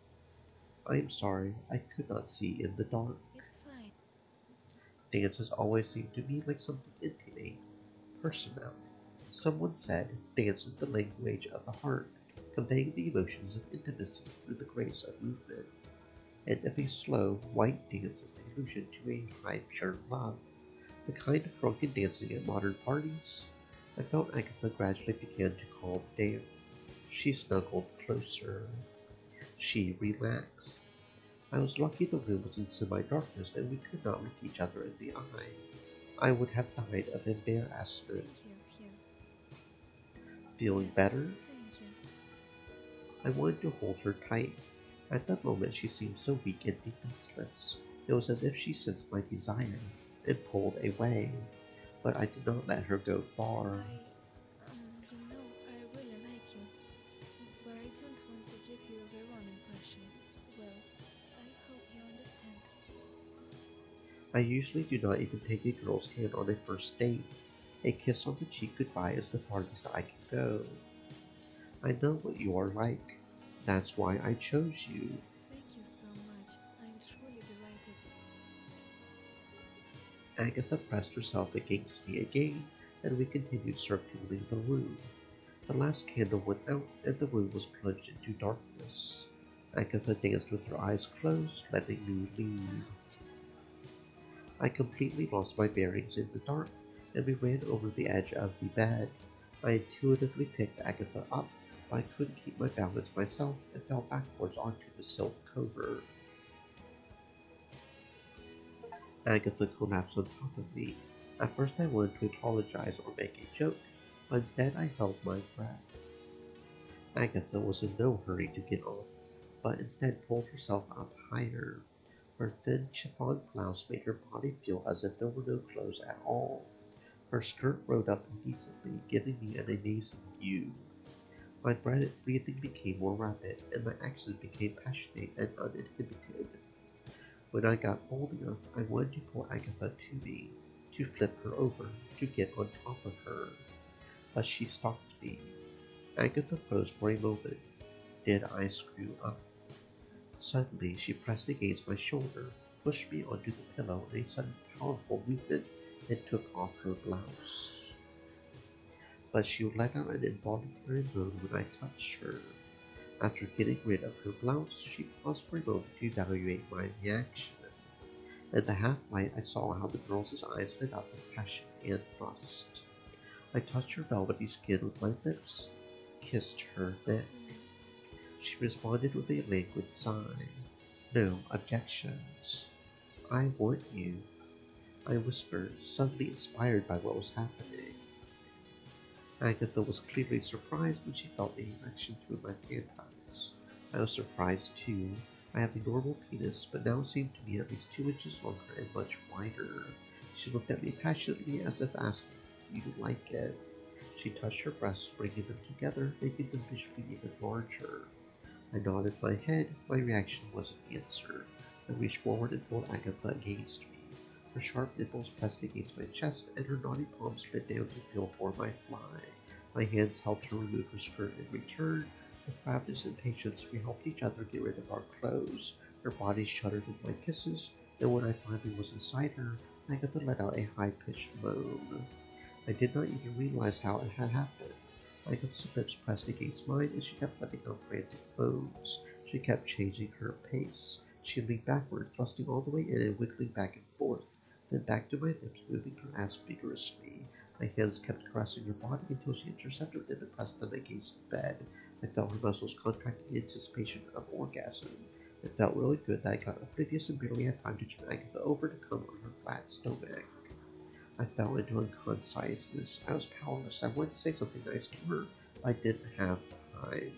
I am sorry, I could not see in the dark. It's fine. Dances always seem to me like something intimate, personal. Someone said, dance is the language of the heart, conveying the emotions of intimacy through the grace of movement. And if a slow, white dance is the allusion to a high, pure love, the kind of drunken dancing at modern parties, I felt Agatha gradually began to calm down. She snuggled closer. She relaxed. I was lucky the room was in semi-darkness and we could not look each other in the eye. I would have died of embarrassment. Thank you. Feeling Yes, better? Thank you. I wanted to hold her tight. At that moment she seemed so weak and defenseless. It was as if she sensed my desire and pulled away. But I did not let her go far. I really like you, but I don't want to give you the wrong impression. Well, I hope you understand. I usually do not even take a girl's hand on a first date. A kiss on the cheek goodbye is the farthest I can go. I know what you are like. That's why I chose you. Thank you so much. I'm truly delighted. Agatha pressed herself against me again, and we continued circling the room. The last candle went out, and the room was plunged into darkness. Agatha danced with her eyes closed, letting me lead. I completely lost my bearings in the dark, and we ran over the edge of the bed. I intuitively picked Agatha up, but I couldn't keep my balance myself and fell backwards onto the silk cover. Agatha collapsed on top of me. At first I wanted to apologize or make a joke, but instead I held my breath. Agatha was in no hurry to get off. but instead pulled herself up higher. Her thin chiffon blouse made her body feel as if there were no clothes at all. Her skirt rode up indecently, giving me an amazing view. My breathing became more rapid, and my accent became passionate and uninhibited. When I got bold enough, I wanted to pull Agatha to me, to flip her over, to get on top of her. But she stopped me. Agatha froze for a moment. Did I screw up? Suddenly, she pressed against my shoulder, pushed me onto the pillow in a sudden powerful movement, and took off her blouse. But she let out an involuntary moan when I touched her. After getting rid of her blouse, she paused for a moment to evaluate my reaction. In the half light, I saw how the girl's eyes lit up with passion and lust. I touched her velvety skin with my lips, kissed her neck. She responded with a languid sigh. No objections. I want you, I whispered, suddenly inspired by what was happening. Agatha was clearly surprised when she felt the erection through my panties. I was surprised too. I have a normal penis, but now seemed to be at least 2 inches longer and much wider. She looked at me passionately as if asking, "Do you like it?" She touched her breasts, bringing them together, making them visually even larger. I nodded my head. My reaction was an answer. I reached forward and pulled Agatha against me. Her sharp nipples pressed against my chest, and her naughty palms bent down to feel for my fly. My hands helped her remove her skirt in return. With rapidness and patience, we helped each other get rid of our clothes. Her body shuddered with my kisses, and when I finally was inside her, Agatha let out a high-pitched moan. I did not even realize how it had happened. Agatha's lips pressed against mine, and she kept letting out frantic moans. She kept changing her pace. She leaned backward, thrusting all the way in and wiggling back and forth, then back to my lips, moving her ass vigorously. My hands kept caressing her body until she intercepted them and pressed them against the bed. I felt her muscles contract in anticipation of orgasm. It felt really good that I got oblivious and barely had time to turn Agatha over to come on her flat stomach. I fell into unconsciousness. I was powerless. I wanted to say something nice to her, but I didn't have time.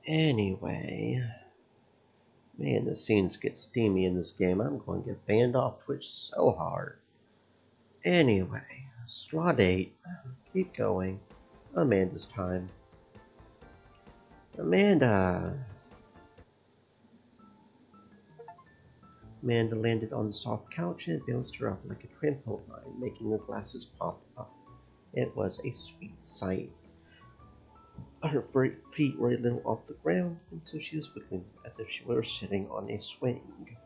Anyway, man, the scenes get steamy in this game. I'm going to get banned off Twitch so hard. Anyway, Straw Date. Keep going. Amanda's time. Amanda! Amanda landed on the soft couch and bounced her up like a trampoline, making her glasses pop up. It was a sweet sight. Her feet were a little off the ground, and so she was wiggling as if she were sitting on a swing.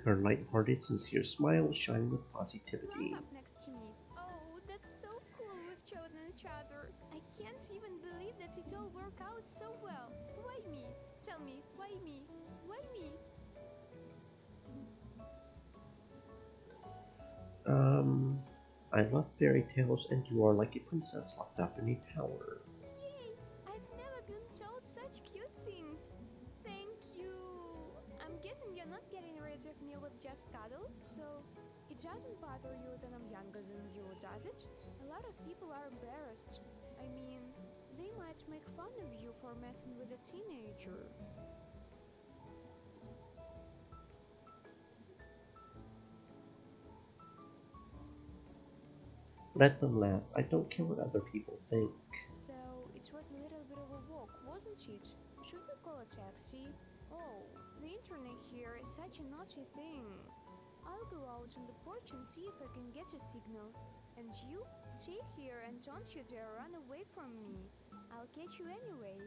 Her light-hearted, sincere smile was shining with positivity. Up next to me. Oh, that's so cool. We've chosen each other. I can't even believe that it all worked out so well. Why me? Tell me, why me? Why me? I love fairy tales, and you are like a princess locked up in a tower. Yay! I've never been told such cute things. Thank you. I'm guessing you're not getting rid of me with just cuddles, so it doesn't bother you that I'm younger than you, does it? A lot of people are embarrassed. I mean, they might make fun of you for messing with a teenager. Let them laugh. I don't care what other people think. So, it was a little bit of a walk, wasn't it? Should we call a taxi? Oh, the internet here is such a naughty thing. I'll go out on the porch and see if I can get a signal. And you, stay here and don't you dare run away from me. I'll catch you anyway.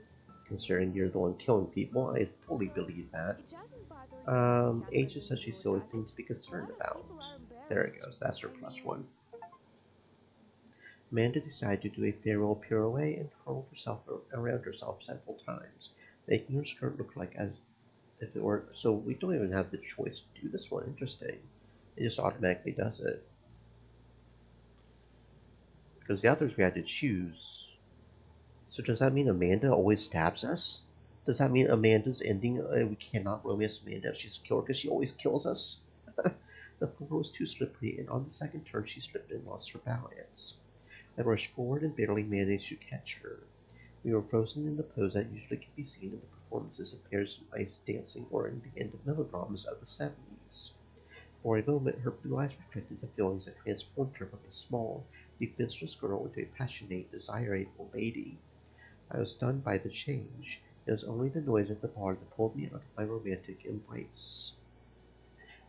Considering you're the one killing people, I fully believe that. It doesn't bother you. Age is such a silly thing to be concerned about. There it goes, that's her +1. Amanda decided to do a farewell pirouette and twirled herself around herself several times, making her skirt look like as if it were. So we don't even have the choice to do this one. Interesting. It just automatically does it. Because the others we had to choose. So does that mean Amanda always stabs us? Does that mean Amanda's ending? We cannot romance Amanda if she's killed because she always kills us? The floor was too slippery, and on the second turn she slipped and lost her balance. I rushed forward and barely managed to catch her. We were frozen in the pose that usually can be seen in the performances of pairs of ice dancing or in the end of melodramas of the 70s. For a moment, her blue eyes reflected the feelings that transformed her from a small, defenseless girl into a passionate, desirable lady. I was stunned by the change. It was only the noise at the bar that pulled me out of my romantic embrace.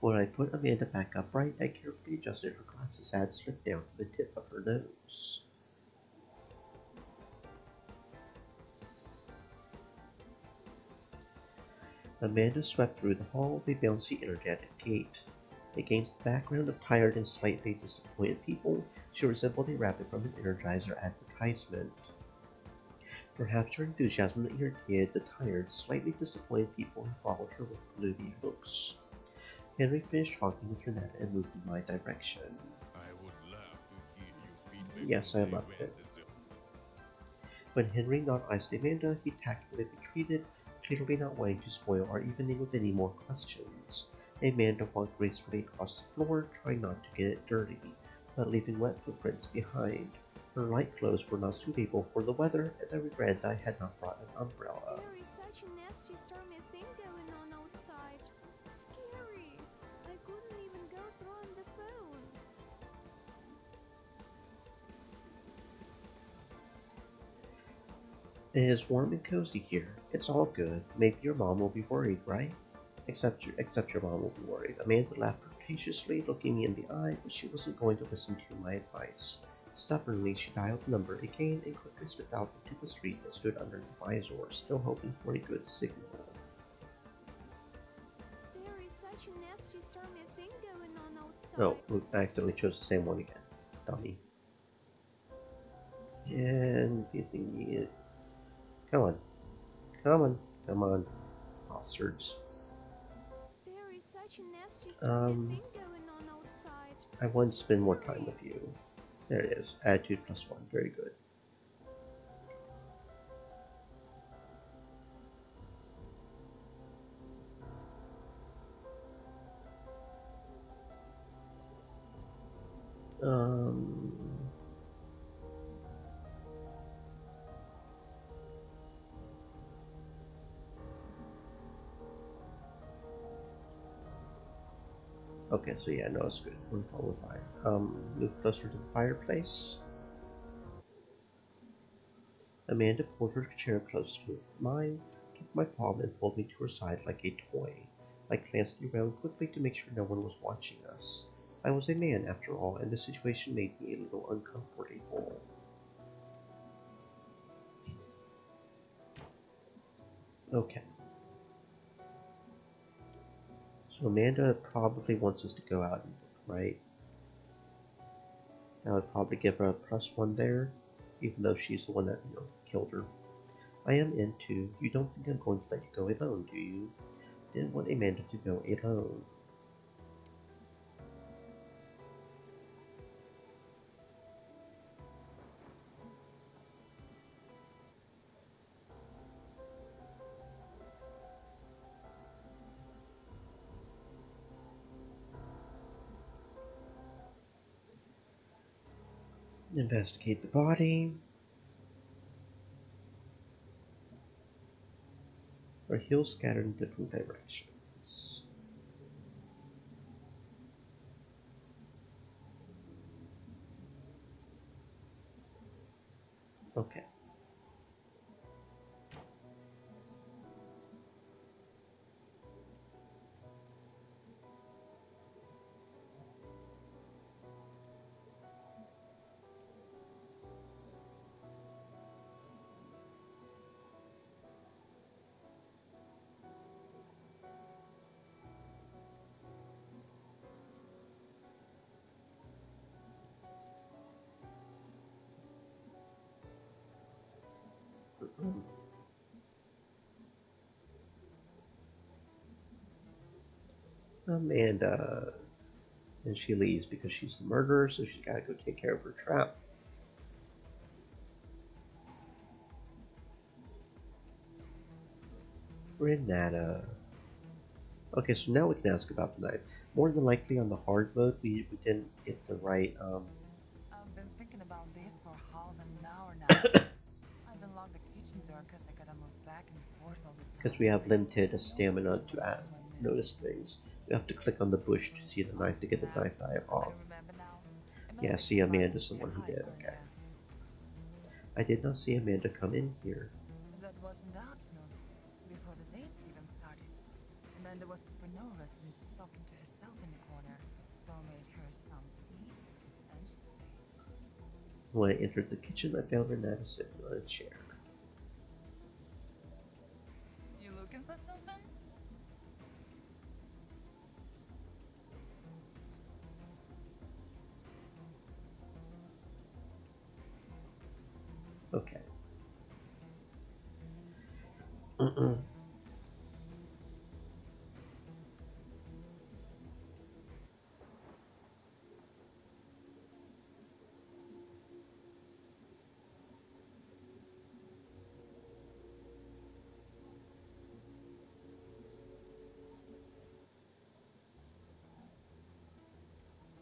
When I put Amanda back upright, I carefully adjusted her glasses that had slipped down to the tip of her nose. Amanda swept through the hall with a bouncy, energetic gait. Against the background of tired and slightly disappointed people, she resembled a rabbit from an Energizer advertisement. Perhaps her enthusiasm irritated the tired, slightly disappointed people who followed her with gloomy looks. Henry finished talking with Renata and moved in my direction. I would love to hear your feedback. Yes, I loved it. When Henry not iced Amanda, he tactfully retreated, clearly not wanting to spoil our evening with any more questions. Amanda walked gracefully across the floor, trying not to get it dirty, but leaving wet footprints behind. Her light clothes were not suitable for the weather, and I regretted that I had not brought an umbrella. There is such a nasty stormy thing going on outside. Scary. I couldn't even go through on the phone. It is warm and cozy here. It's all good. Maybe your mom will be worried, right? Except your mom will be worried. Amanda laughed flirtatiously, looking me in the eye, but she wasn't going to listen to my advice. Stubbornly, she dialed the number again and quickly slipped out into the street that stood under the visor, still hoping for a good signal. There is such a nasty stormy thing going on outside. Oh, I accidentally chose the same one again. Dummy. And the thing. Come on. Come on. Come on. Bastards. There is such a nasty stormy thing going on outside. I want to spend more time with you. There it is. Attitude +1. Very good. Okay, so yeah, no, it's good. We're fine. Move closer to the fireplace. Amanda pulled her chair close to mine, took my palm, and pulled me to her side like a toy. I glanced around quickly to make sure no one was watching us. I was a man, after all, and the situation made me a little uncomfortable. Okay. So Amanda probably wants us to go out and look, right? I would probably give her a +1 there, even though she's the one that, killed her. I am into. You don't think I'm going to let you go alone, do you? Didn't want Amanda to go alone. Investigate the body. Her heels scattered in different directions. Okay. Amanda. And she leaves because she's the murderer, so she's got to go take care of her trap. Renata. Okay, so now we can ask about the knife. More than likely on the hard mode, we didn't get the right, I've been thinking about this for half an hour now. I unlocked the kitchen door because I gotta move back and forth all the time. because we have limited stamina to notice things. You have to click on the bush to see the knife to get the knife dive off. Yeah, see, Amanda's the one who did. Okay. I did not see Amanda come in here. That was in the afternoon, before the dates even started. Amanda was super nervous and talking to herself in the corner, so I made her some tea, and she stayed. When I entered the kitchen, I found Renata sitting on a chair. You looking for something? Okay.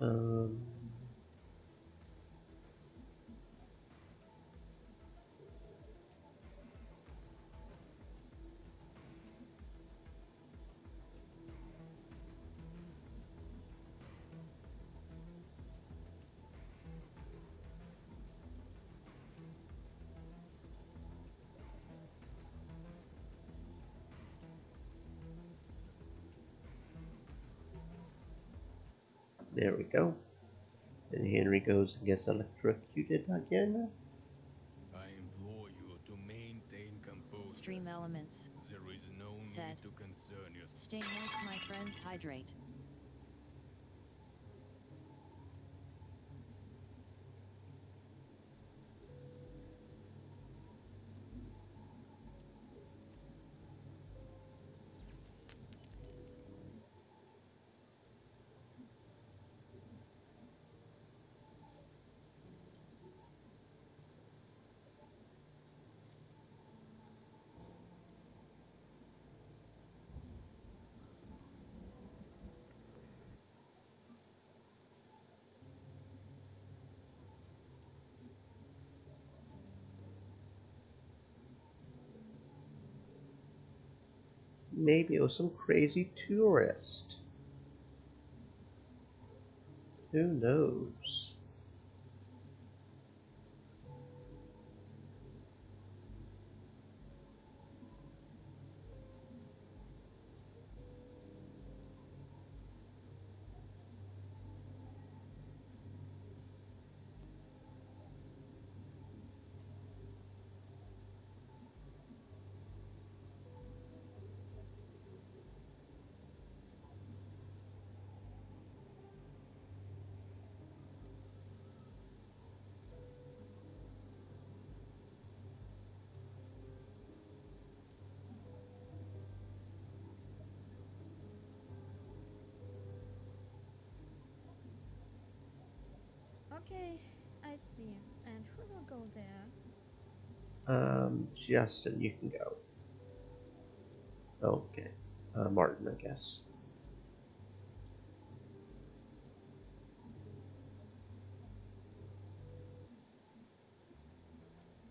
Um, there we go. And Henry goes and gets electrocuted again. I implore you to maintain composure. Stream elements. There is no Said. need to concern yourself. Stay moist, my friends. Hydrate. Maybe it was some crazy tourist. Who knows? Okay, I see. And who will go there? Justin, you can go. Okay. Martin, I guess.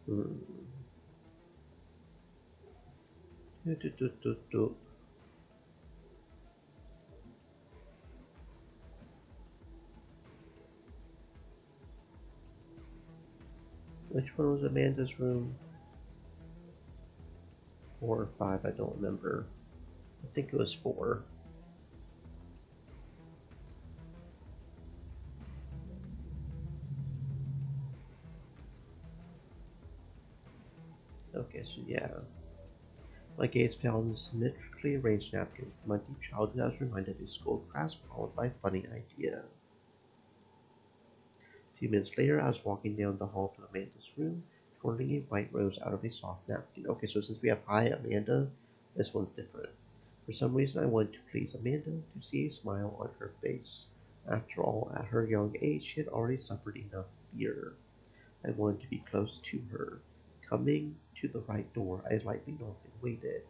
Hmm. Do, do, do, do, do. Which one was Amanda's room? 4 or 5, I don't remember. I think it was 4. Okay, so yeah. My gaze fell on the symmetrically arranged napkins. From my deep childhood, I was reminded of a school class followed by a funny idea. A few minutes later, I was walking down the hall to Amanda's room, twirling a white rose out of a soft napkin. Okay, so since we have Hi Amanda, this one's different. For some reason, I wanted to please Amanda, to see a smile on her face. After all, at her young age, she had already suffered enough fear. I wanted to be close to her. Coming to the right door, I lightly knocked and waited.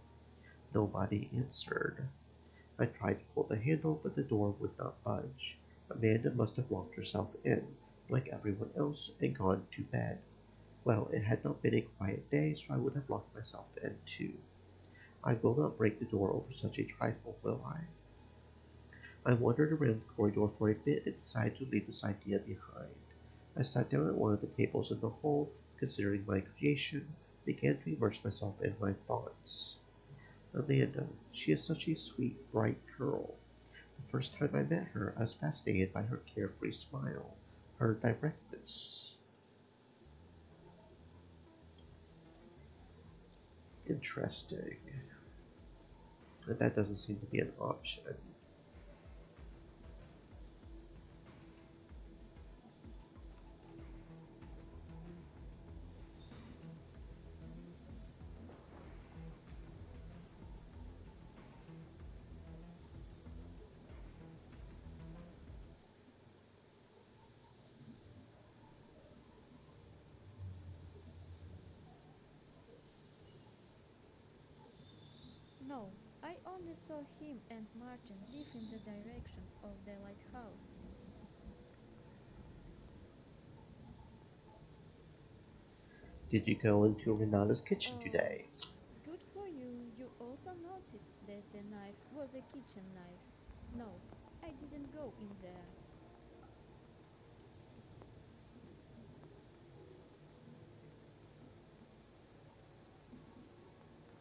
Nobody answered. I tried to pull the handle, but the door would not budge. Amanda must have locked herself in, like everyone else, and gone to bed. Well, it had not been a quiet day, so I would have locked myself in too. I will not break the door over such a trifle, will I? I wandered around the corridor for a bit and decided to leave this idea behind. I sat down at one of the tables in the hall, considering my creation, began to immerse myself in my thoughts. Amanda, she is such a sweet, bright girl. The first time I met her, I was fascinated by her carefree smile, her directness. Interesting. And that doesn't seem to be an option. No, I only saw him and Martin leave in the direction of the lighthouse. Did you go into Renata's kitchen Oh, today? good for you. You also noticed that the knife was a kitchen knife. No, I didn't go in there.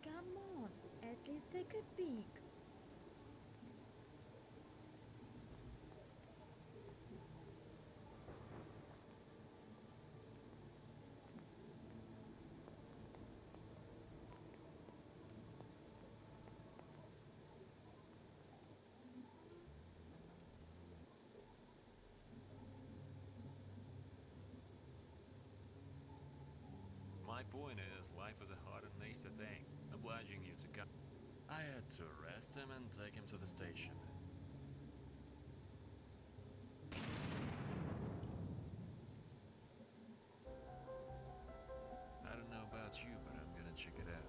Come on, at least take a peek. My point is, life is a hard and nasty thing, obliging you to come. I had to arrest him and take him to the station. I don't know about you, but I'm gonna check it out.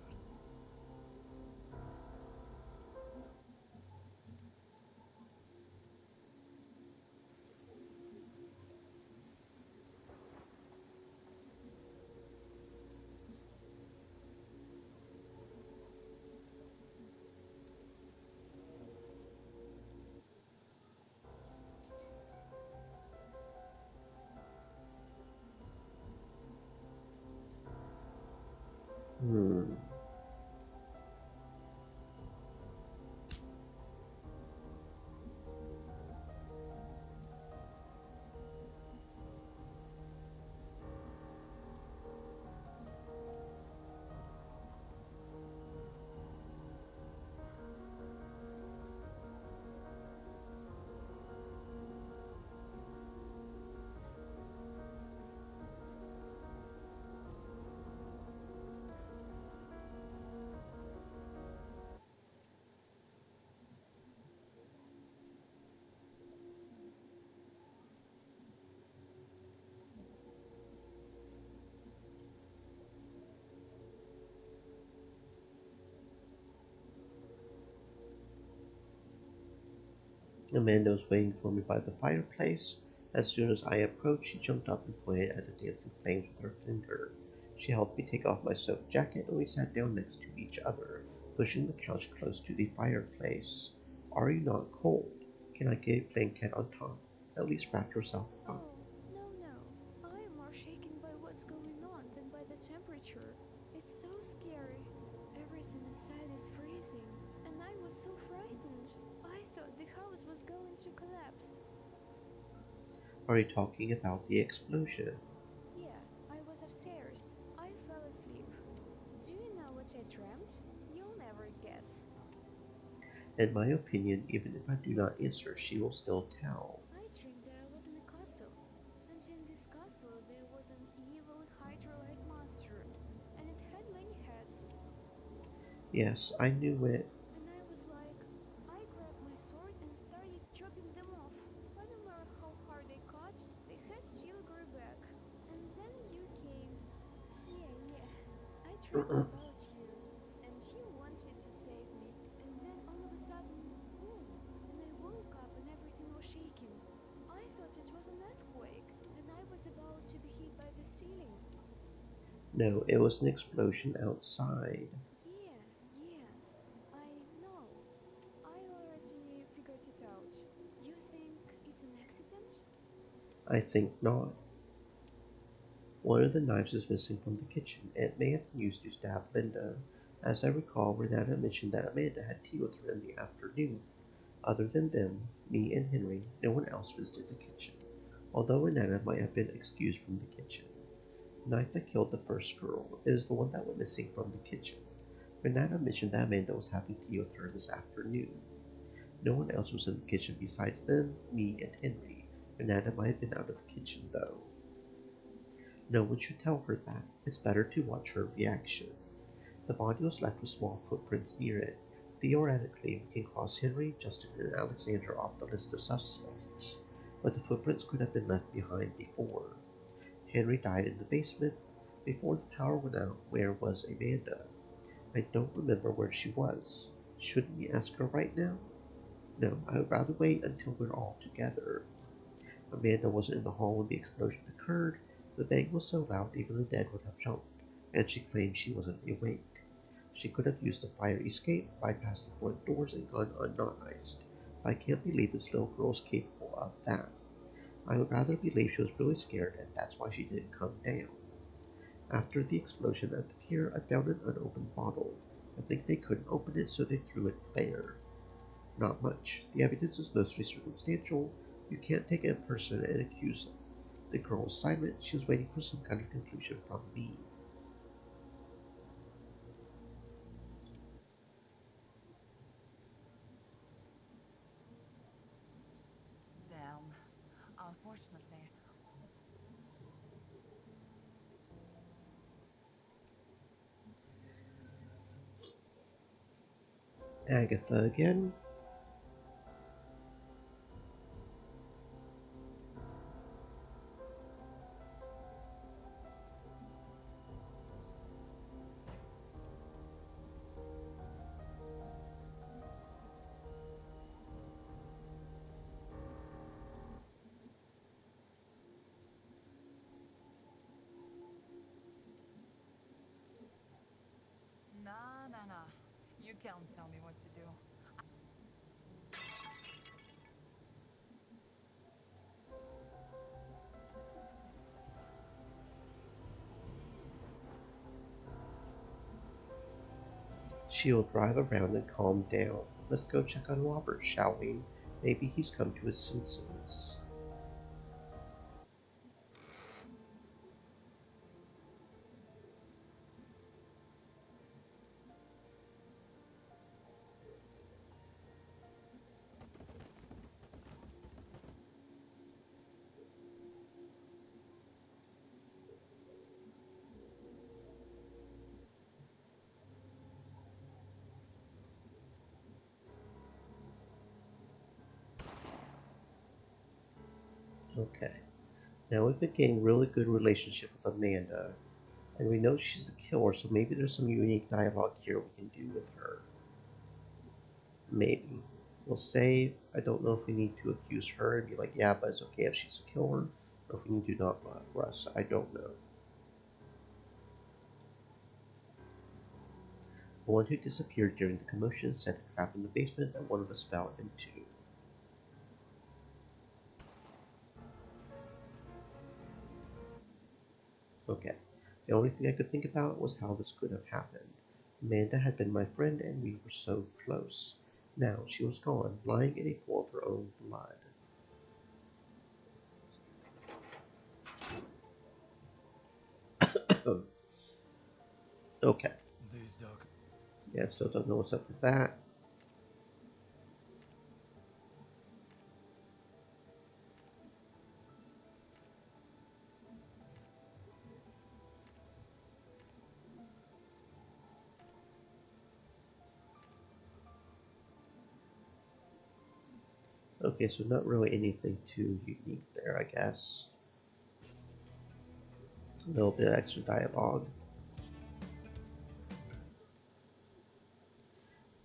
Amanda was waiting for me by the fireplace. As soon as I approached, she jumped up and pointed at the dancing flames with her finger. She helped me take off my soaked jacket, and we sat down next to each other, pushing the couch close to the fireplace. Are you not cold? Can I get a blanket on top? At least wrap yourself up. Oh, no. I am more shaken by what's going on than by the temperature. It's so scary. Everything inside is freezing, and I was so frightened. I thought the house was going to collapse. Are you talking about the explosion? Yeah, I was upstairs. I fell asleep. Do you know what I dreamt? You'll never guess. In my opinion, even if I do not answer, she will still tell. I dreamed that I was in a castle, and in this castle there was an evil Hydra-like monster, and it had many heads. Yes, I knew it. And I was like, I grabbed my sword and started chopping them off. But no matter how hard I cut, the head still grew back. And then you came. Yeah. I dreamt about you, and you wanted to save me. And then all of a sudden, boom! And I woke up and everything was shaking. I thought it was an earthquake, and I was about to be hit by the ceiling. No, it was an explosion outside. Yeah, I know. I already figured it out. You think it's an accident? I think not. One of the knives is missing from the kitchen. It may have been used to stab Linda. As I recall, Renata mentioned that Amanda had tea with her in the afternoon. Other than them, me and Henry, no one else visited the kitchen, although Renata might have been excused from the kitchen. The knife that killed the first girl is the one that went missing from the kitchen. Renata mentioned that Amanda was having tea with her this afternoon. No one else was in the kitchen besides them, me, and Henry. Renata might have been out of the kitchen, though. No one should tell her that. It's better to watch her reaction. The body was left with small footprints near it. Theoretically, we can cross Henry, Justin, and Alexander off the list of suspects, but the footprints could have been left behind before. Henry died in the basement. Before the power went out, where was Amanda? I don't remember where she was. Shouldn't we ask her right now? No, I would rather wait until we're all together. Amanda wasn't in the hall when the explosion occurred. The bang was so loud even the dead would have jumped, and she claimed she wasn't awake. She could have used the fire escape, bypassed the front doors, and gone unknifed. I can't believe this little girl is capable of that. I would rather believe she was really scared and that's why she didn't come down. After the explosion at the pier, I found an unopened bottle. I think they couldn't open it, so they threw it there. Not much. The evidence is mostly circumstantial. You can't take a person and accuse them. The girl was silent. She was waiting for some kind of conclusion from me. Damn. Unfortunately. Agatha again. Nah. You can't tell me what to do. She'll drive around and calm down. Let's go check on Robert, shall we? Maybe he's come to his senses. Okay. Now we've been getting a really good relationship with Amanda, and we know she's a killer, so maybe there's some unique dialogue here we can do with her. Maybe. We'll save. I don't know if we need to accuse her and be like, yeah, but it's okay if she's a killer, or if we need to not Russ. I don't know. The one who disappeared during the commotion set a trap in the basement that one of us fell into. Okay. The only thing I could think about was how this could have happened. Amanda had been my friend and we were so close. Now she was gone, lying in a pool of her own blood. Okay. This dog. Yeah, still don't know what's up with that. Okay, so not really anything too unique there, I guess. A little bit of extra dialogue.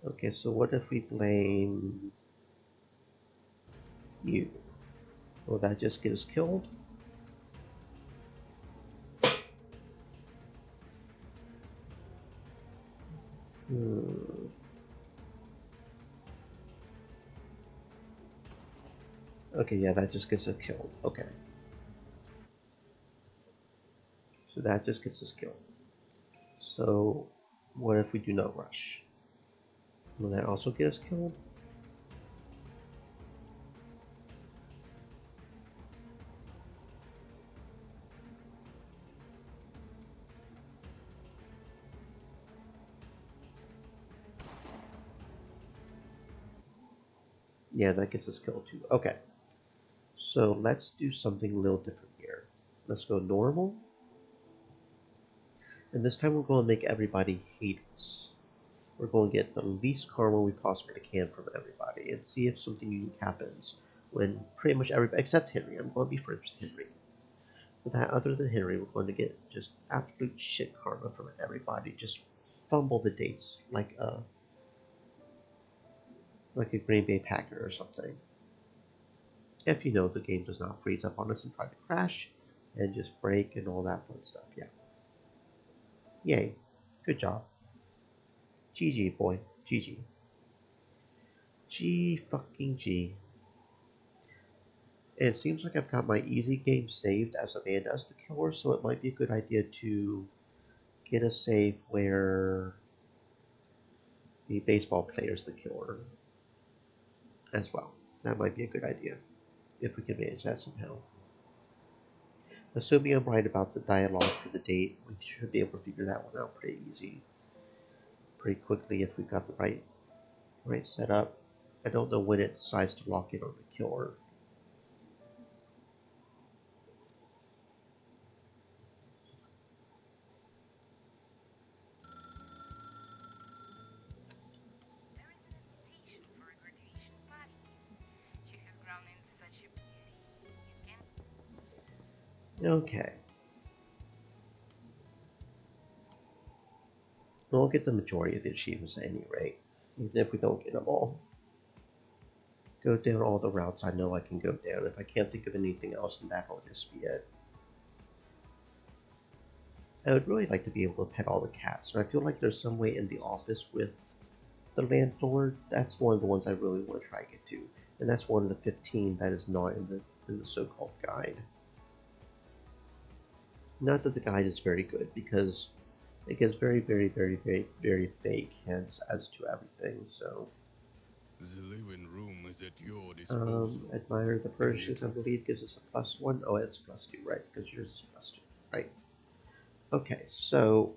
Okay, so what if we blame you? Will that just get us killed? Okay, yeah, that just gets us killed. Okay. So that just gets us killed. So what if we do not rush? Will that also get us killed? Yeah, that gets us killed too. Okay. So let's do something a little different here. Let's go normal. And this time we're going to make everybody hate us. We're going to get the least karma we possibly can from everybody and see if something unique happens when pretty much everybody, except Henry. I'm going to be friends with Henry. But that, other than Henry, we're going to get just absolute shit karma from everybody. Just fumble the dates like a Green Bay Packer or something. If you know the game does not freeze up on us and try to crash and just break and all that fun stuff. Yeah. Yay. Good job. GG, boy. GG. G fucking G. It seems like I've got my easy game saved as Amanda as the killer, so it might be a good idea to get a save where the baseball player is the killer as well. That might be a good idea if we can manage that somehow. Assuming I'm right about the dialogue for the date, we should be able to figure that one out pretty pretty quickly if we've got the right setup. I don't know when it decides to lock in on the killer. There is an invitation for a graduation party. You have grown into such a beauty. You can. Okay. We'll get the majority of the achievements at any rate, even if we don't get them all. Go down all the routes I know I can go down. If I can't think of anything else, then that'll just be it. I would really like to be able to pet all the cats, and I feel like there's some way in the office with the landlord. That's one of the ones I really want to try to get to, and that's one of the 15 that is not in the so-called guide. Not that the guide is very good, because it gets very, very, very, very, very fake hints as to everything, so... The living room is at your disposal. Admire the furnishings, I believe, gives us a +1. Oh, it's +2, right, because yours is +2, right. Okay, so...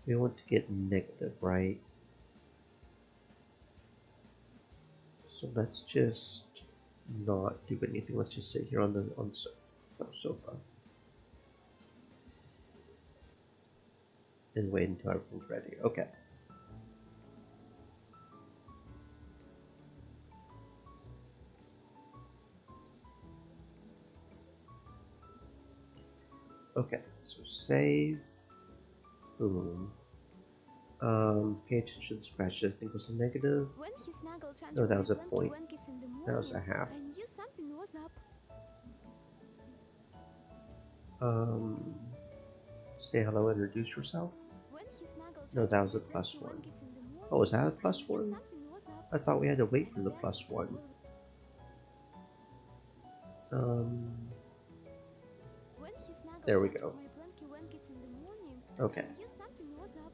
we want to get negative, right? So let's just not do anything. Let's just sit here on the sofa. And wait until everything's ready. Okay. Okay, so save. Boom. Pay attention to the scratches. I think was a negative. When he snuggled No, under that my was a blankie point. wankies in the That was a morning, half. I knew something was up. Say hello, introduce yourself. When he snuggled No, that was under a my plus blankie one. wankies in the morning, Oh, was that a I plus knew one? something was up. I thought we had to wait for the And then plus one. When he snuggled There we under go. my blankie wankies in the morning, Okay. I knew something was up.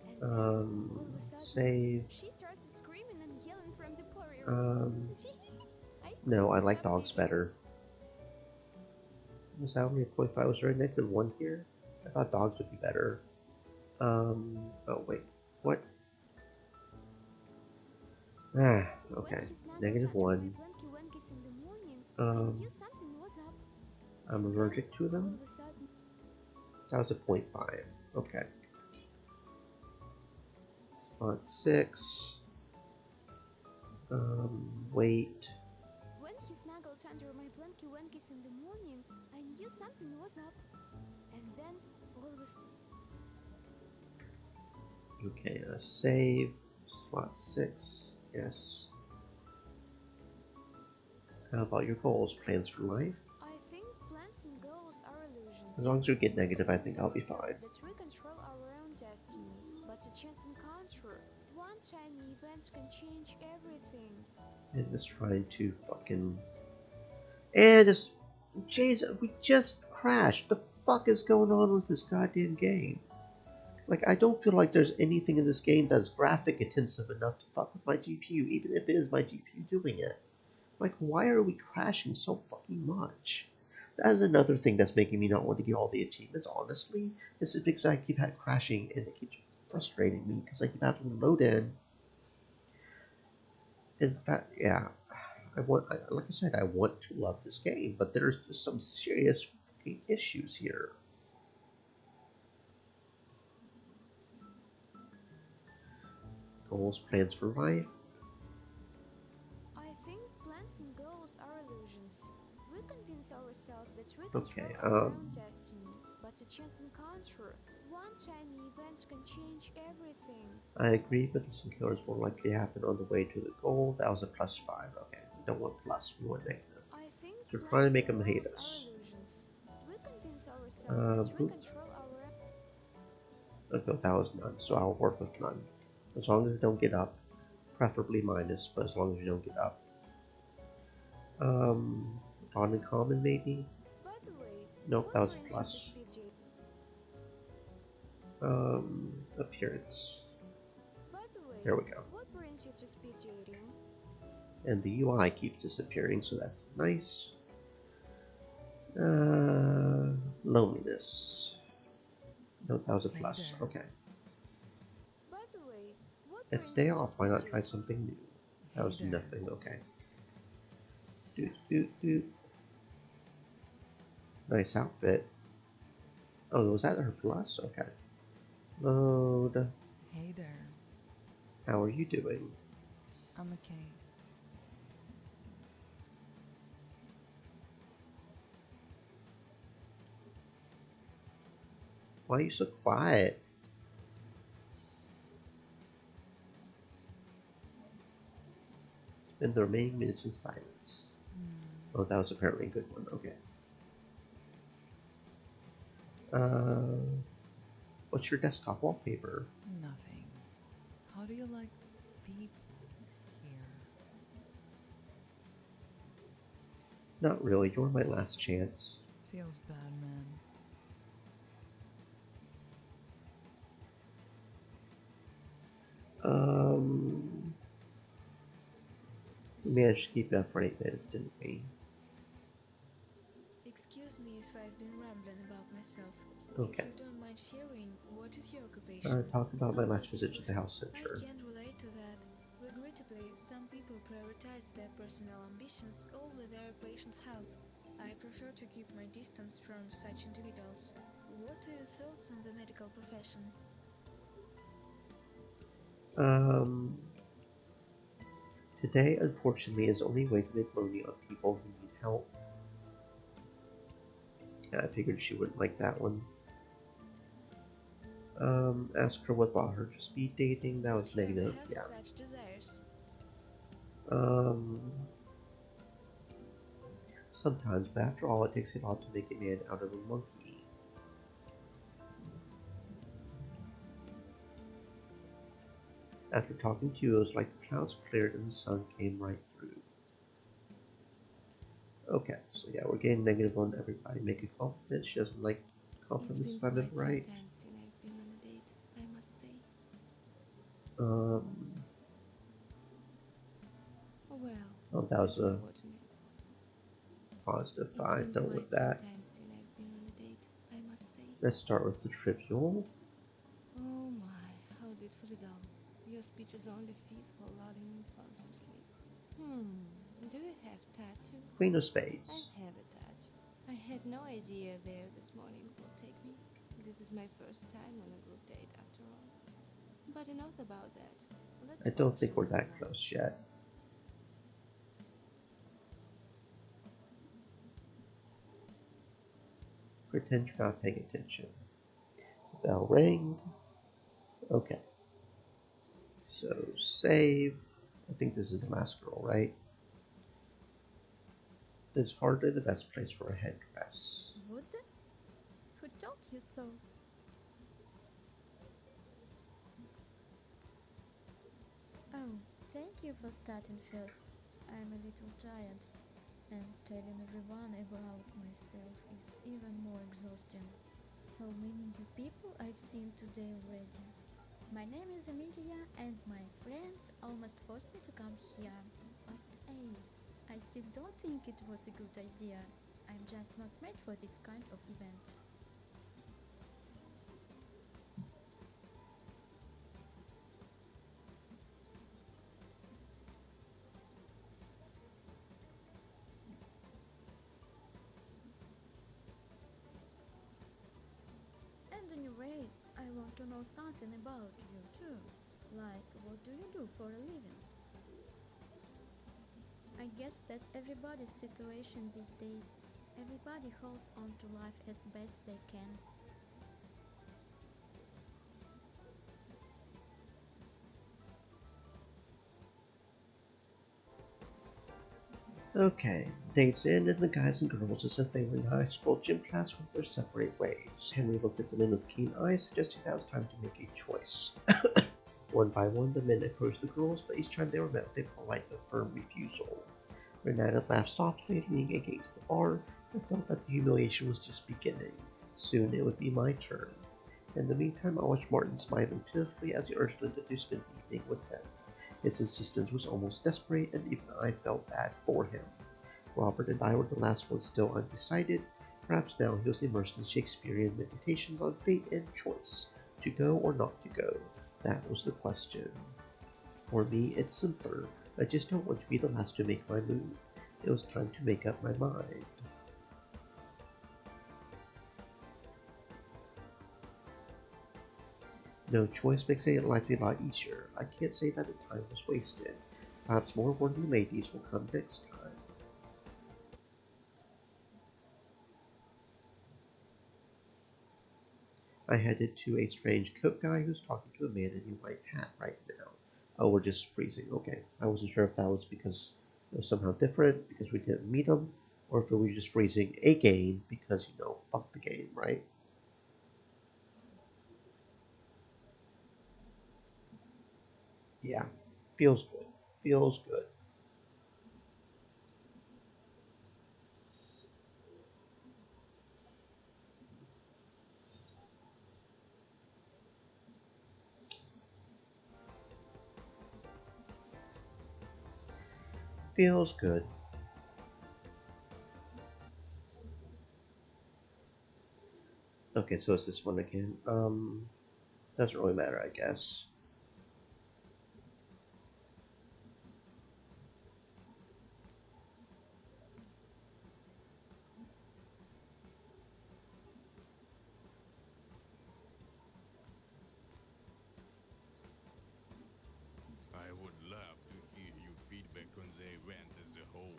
And then, all of a sudden, Save. she started screaming and yelling from the party Um, I No, I couldn't like stop dogs giggling. better. Was that only a 0.5? Was there a negative 1 here? I thought dogs would be better. Oh wait, what? Ah, okay. When he snuggled Negative under 1. my blankie wankies in the morning, I knew something was up. I'm And then, allergic to all them? of a sudden, That was a 0.5. Okay. Slot 6. Wait. when he snuggled under my blankie wankies in the morning, I knew something was up. And then, all of a sudden, Okay, save. Slot 6. Yes. How about your goals? Plans for life? I think plans and goals are illusions. As long as you get We negative, I convince think I'll be ourselves fine. that we control our own destiny, but a chance encounter, one tiny event can change everything. And it's trying to fucking. And this. Jesus, we just crashed. The fuck is going on with this goddamn game? Like, I don't feel like there's anything in this game that's graphic intensive enough to fuck with my GPU, even if it is my GPU doing it. Like, why are we crashing so fucking much? That is another thing that's making me not want to get all the achievements, honestly. It's just because I keep crashing and it keeps frustrating me because I keep having to load in. In fact, yeah, like I said, I want to love this game, but there's just some serious fucking issues here. Goals, plans for life. I think plans and goals are illusions. We convince ourselves that we control Okay, our own destiny, but a chance encounter, one tiny event can change everything. I agree, but this encounter is more likely to happen on the way to the goal. That was a +5. Okay, we don't want plus, we want negative. I think So we're trying to plans make and them hate goals us. are illusions. We convince ourselves that we Boop. control our Okay, that was none, so I'll work with none. As long as we don't get up. Preferably minus, but as long as we don't get up. Uncommon maybe? By the way, Nope, what that was a brings you to plus. Speed Appearance. By the way, There we go. what brings you to speed dating? And the UI keeps disappearing, so that's nice. Loneliness. No, that was a plus. Okay. By the way, what It's brings day you to off, why speed not try dating? something new? That was Hey there. nothing, okay. Doot, doot, doot. Nice outfit. Oh, was that her plus? Okay. Load. Hey there. How are you doing? I'm okay. Why are you so quiet? Spend the remaining minutes in silence. Oh, that was apparently a good one. Okay. What's your desktop wallpaper? Nothing. How do you like people here? Not really. You're my last chance. Feels bad, man. We managed to keep it up for 8 minutes, didn't we? Excuse me if I've been rambling about myself. Okay. If you don't mind sharing, what is your occupation? Talk about my Not last as visit to the prof- health center. I can relate to that. Regrettably, some people prioritize their personal ambitions over their patient's health. I prefer to keep my distance from such individuals. What are your thoughts on the medical profession? Today, unfortunately, is the only way to make money on people who need help. Yeah, I figured she wouldn't like that one. Ask her what brought her to speed dating. That was Could you ever negative. have Yeah. such desires? Um, Sometimes, but after all, it takes a lot to make a man out of a monkey. After talking to you, it was like the clouds cleared and the sun came right through. Okay, so yeah, we're getting negative on everybody. Make a compliment. She doesn't like It's compliments, been if I remember quite some right. time since I've been on a date, I must say. Um, Well, oh, that was that's a unfortunate. positive It's 5. been Done quite with some that. time since I've been on a date, I must say. Let's start with the trivial. Oh my, how delightfully dull. Your speech is only fit for lulling infants to sleep. Do you have tattoo? Queen of I Spades. have a tattoo. I had no idea there this morning will take me. This is my first time on a group date after all. But enough about that. Let's I don't watch think we're that Movie close yet. Pretend you're not paying attention. Bell rang. Okay. So save. I think this is the mask girl, right? It's hardly the best place for a headdress. Would? Who told you so? Oh, thank you for starting first. I'm a little tired, and telling everyone about myself is even more exhausting. So many new people I've seen today already. My name is Emilia, and my friends almost forced me to come here. But hey, I still don't think it was a good idea. I'm just not made for this kind of event. And anyway, I want to know something about you too. Like, what do you do for a living? I guess that's everybody's situation these days. Everybody holds on to life as best they can. Okay, the date's in, and the guys and girls, as if they were in high school gym class, went their separate ways. Henry looked at the men with keen eyes, suggesting that it was time to make a choice. One by one, the men approached the girls, but each time they were met with a polite but firm refusal. Renata laughed softly, leaning against the bar, and felt that the humiliation was just beginning. Soon it would be my turn. In the meantime, I watched Martin smiling pitifully as he urged Linda to spend the evening with him. His insistence was almost desperate, and even I felt bad for him. Robert and I were the last ones still undecided. Perhaps now he was immersed in Shakespearean meditations on fate and choice. To go or not to go? That was the question. For me, it's simpler. I just don't want to be the last to make my move. It was time to make up my mind. No choice makes life a lot easier. I can't say that the time was wasted. Perhaps more worthy ladies will come next time. I headed to a strange coat guy who's talking to a man in a white hat right now. Oh, we're just freezing. Okay. I wasn't sure if that was because it was somehow different, because we didn't meet him, or if we were just freezing again because, fuck the game, right? Yeah. Feels good. Feels good. Feels good. Okay, so it's this one again. Doesn't really matter, I guess. I would love to hear your feedback on the event as a whole.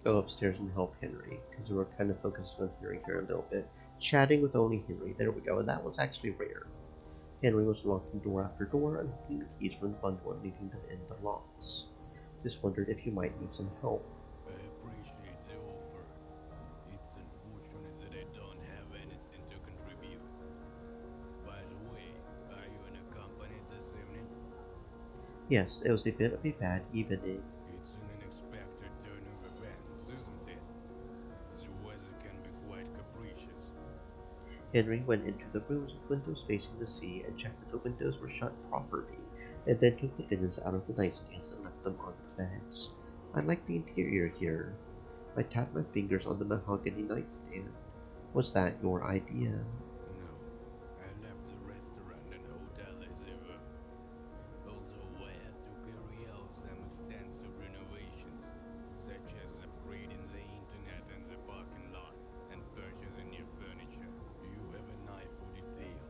go upstairs and help Henry, because we were kind of focused on hearing her a little bit. Chatting with only Henry, there we go, and that was actually rare. Henry was locking door after door, unhooking the keys from the bundle and leaving them in the locks. Just wondered if you might need some help. I appreciate the offer. It's unfortunate that I don't have anything to contribute. By the way, are you in a company this evening? Yes, it was a bit of a bad evening. It's an unexpected turn of events, isn't it? The weather can be quite capricious. Henry went into the rooms with windows facing the sea and checked that the windows were shut properly, and then took the linens out of the nightstands and left them on the beds. I like the interior here. I tapped my fingers on the mahogany nightstand. Was that your idea? No, I left the restaurant and hotel as they were. Although I had to carry out some extensive renovations, such as upgrading the internet and the parking lot and purchasing new furniture. You have an eye for detail.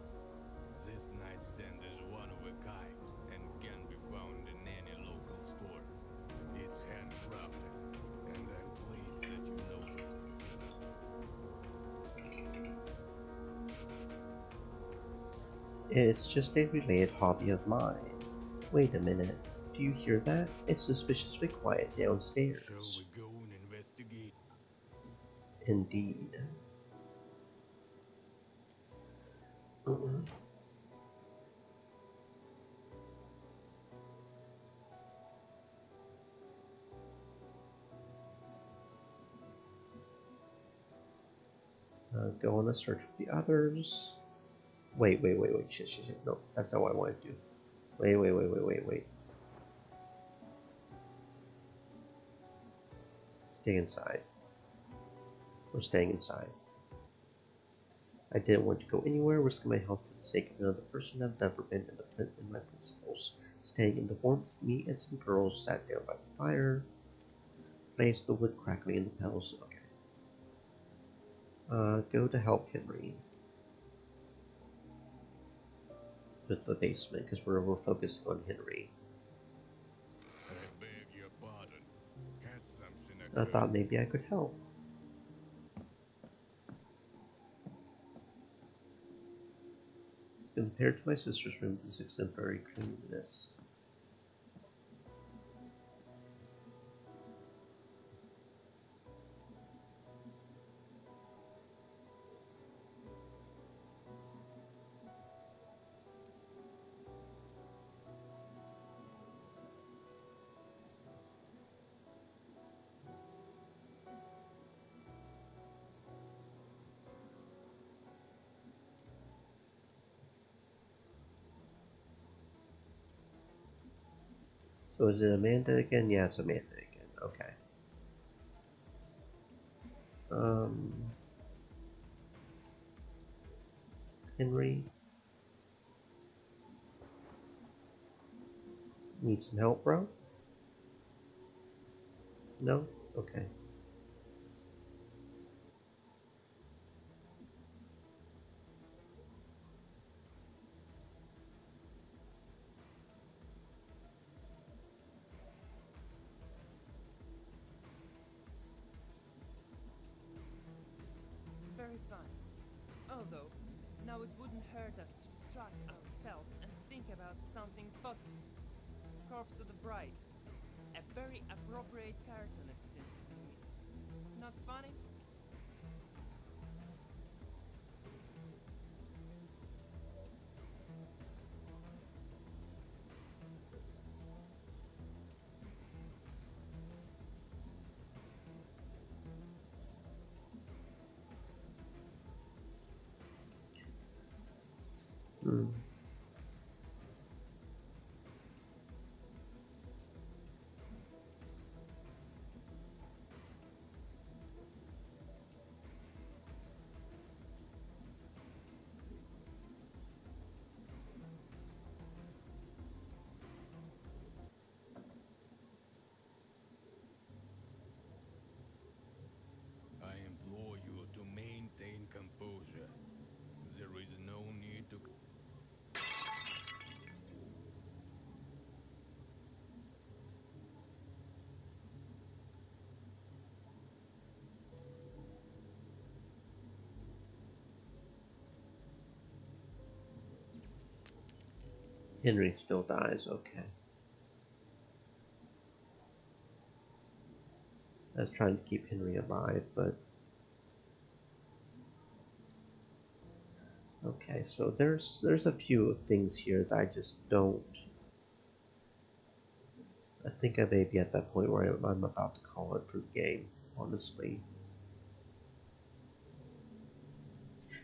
This nightstand is one of a kind and can be found in any local store. It's handcrafted, and I'm pleased that you noticed. It's just a related hobby of mine. Wait a minute. Do you hear that? It's suspiciously quiet downstairs. Shall we go and investigate? Indeed. Go on a search with the others. Wait. Shit. No, that's not what I want to do. Wait. Stay inside. We're staying inside. I didn't want to go anywhere, risking my health for the sake of another person. I've never been in my principles. Staying in the warmth, me and some girls sat down by the fire. Placed the wood crackling in the petals. Okay. Go to help Henry with the basement because we're focusing on Henry. I beg your pardon. Has something I occurred? thought maybe I could help. Compared to my sister's room, this is exemplary cleanliness. So is it Amanda again? Yeah, it's Amanda again. Okay. Henry. Need some help, bro? No? Okay. Very fine. Although, now it wouldn't hurt us to distract ourselves and think about something positive. Corpse of the Bride. A very appropriate cartoon, it seems to me. Not funny? Hmm. Henry still dies, okay. I was trying to keep Henry alive, but... Okay, so there's a few things here that I just don't... I think I may be at that point where I'm about to call it for the game, honestly.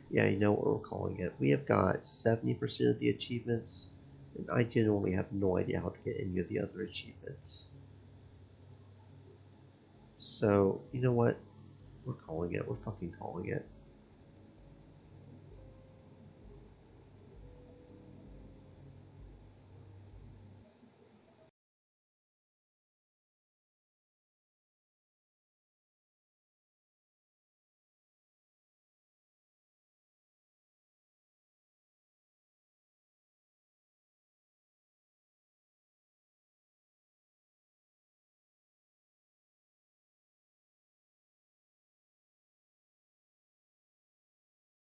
Yeah, you know what we're calling it. We have got 70% of the achievements, and I genuinely have no idea how to get any of the other achievements. So, you know what? We're calling it. We're fucking calling it.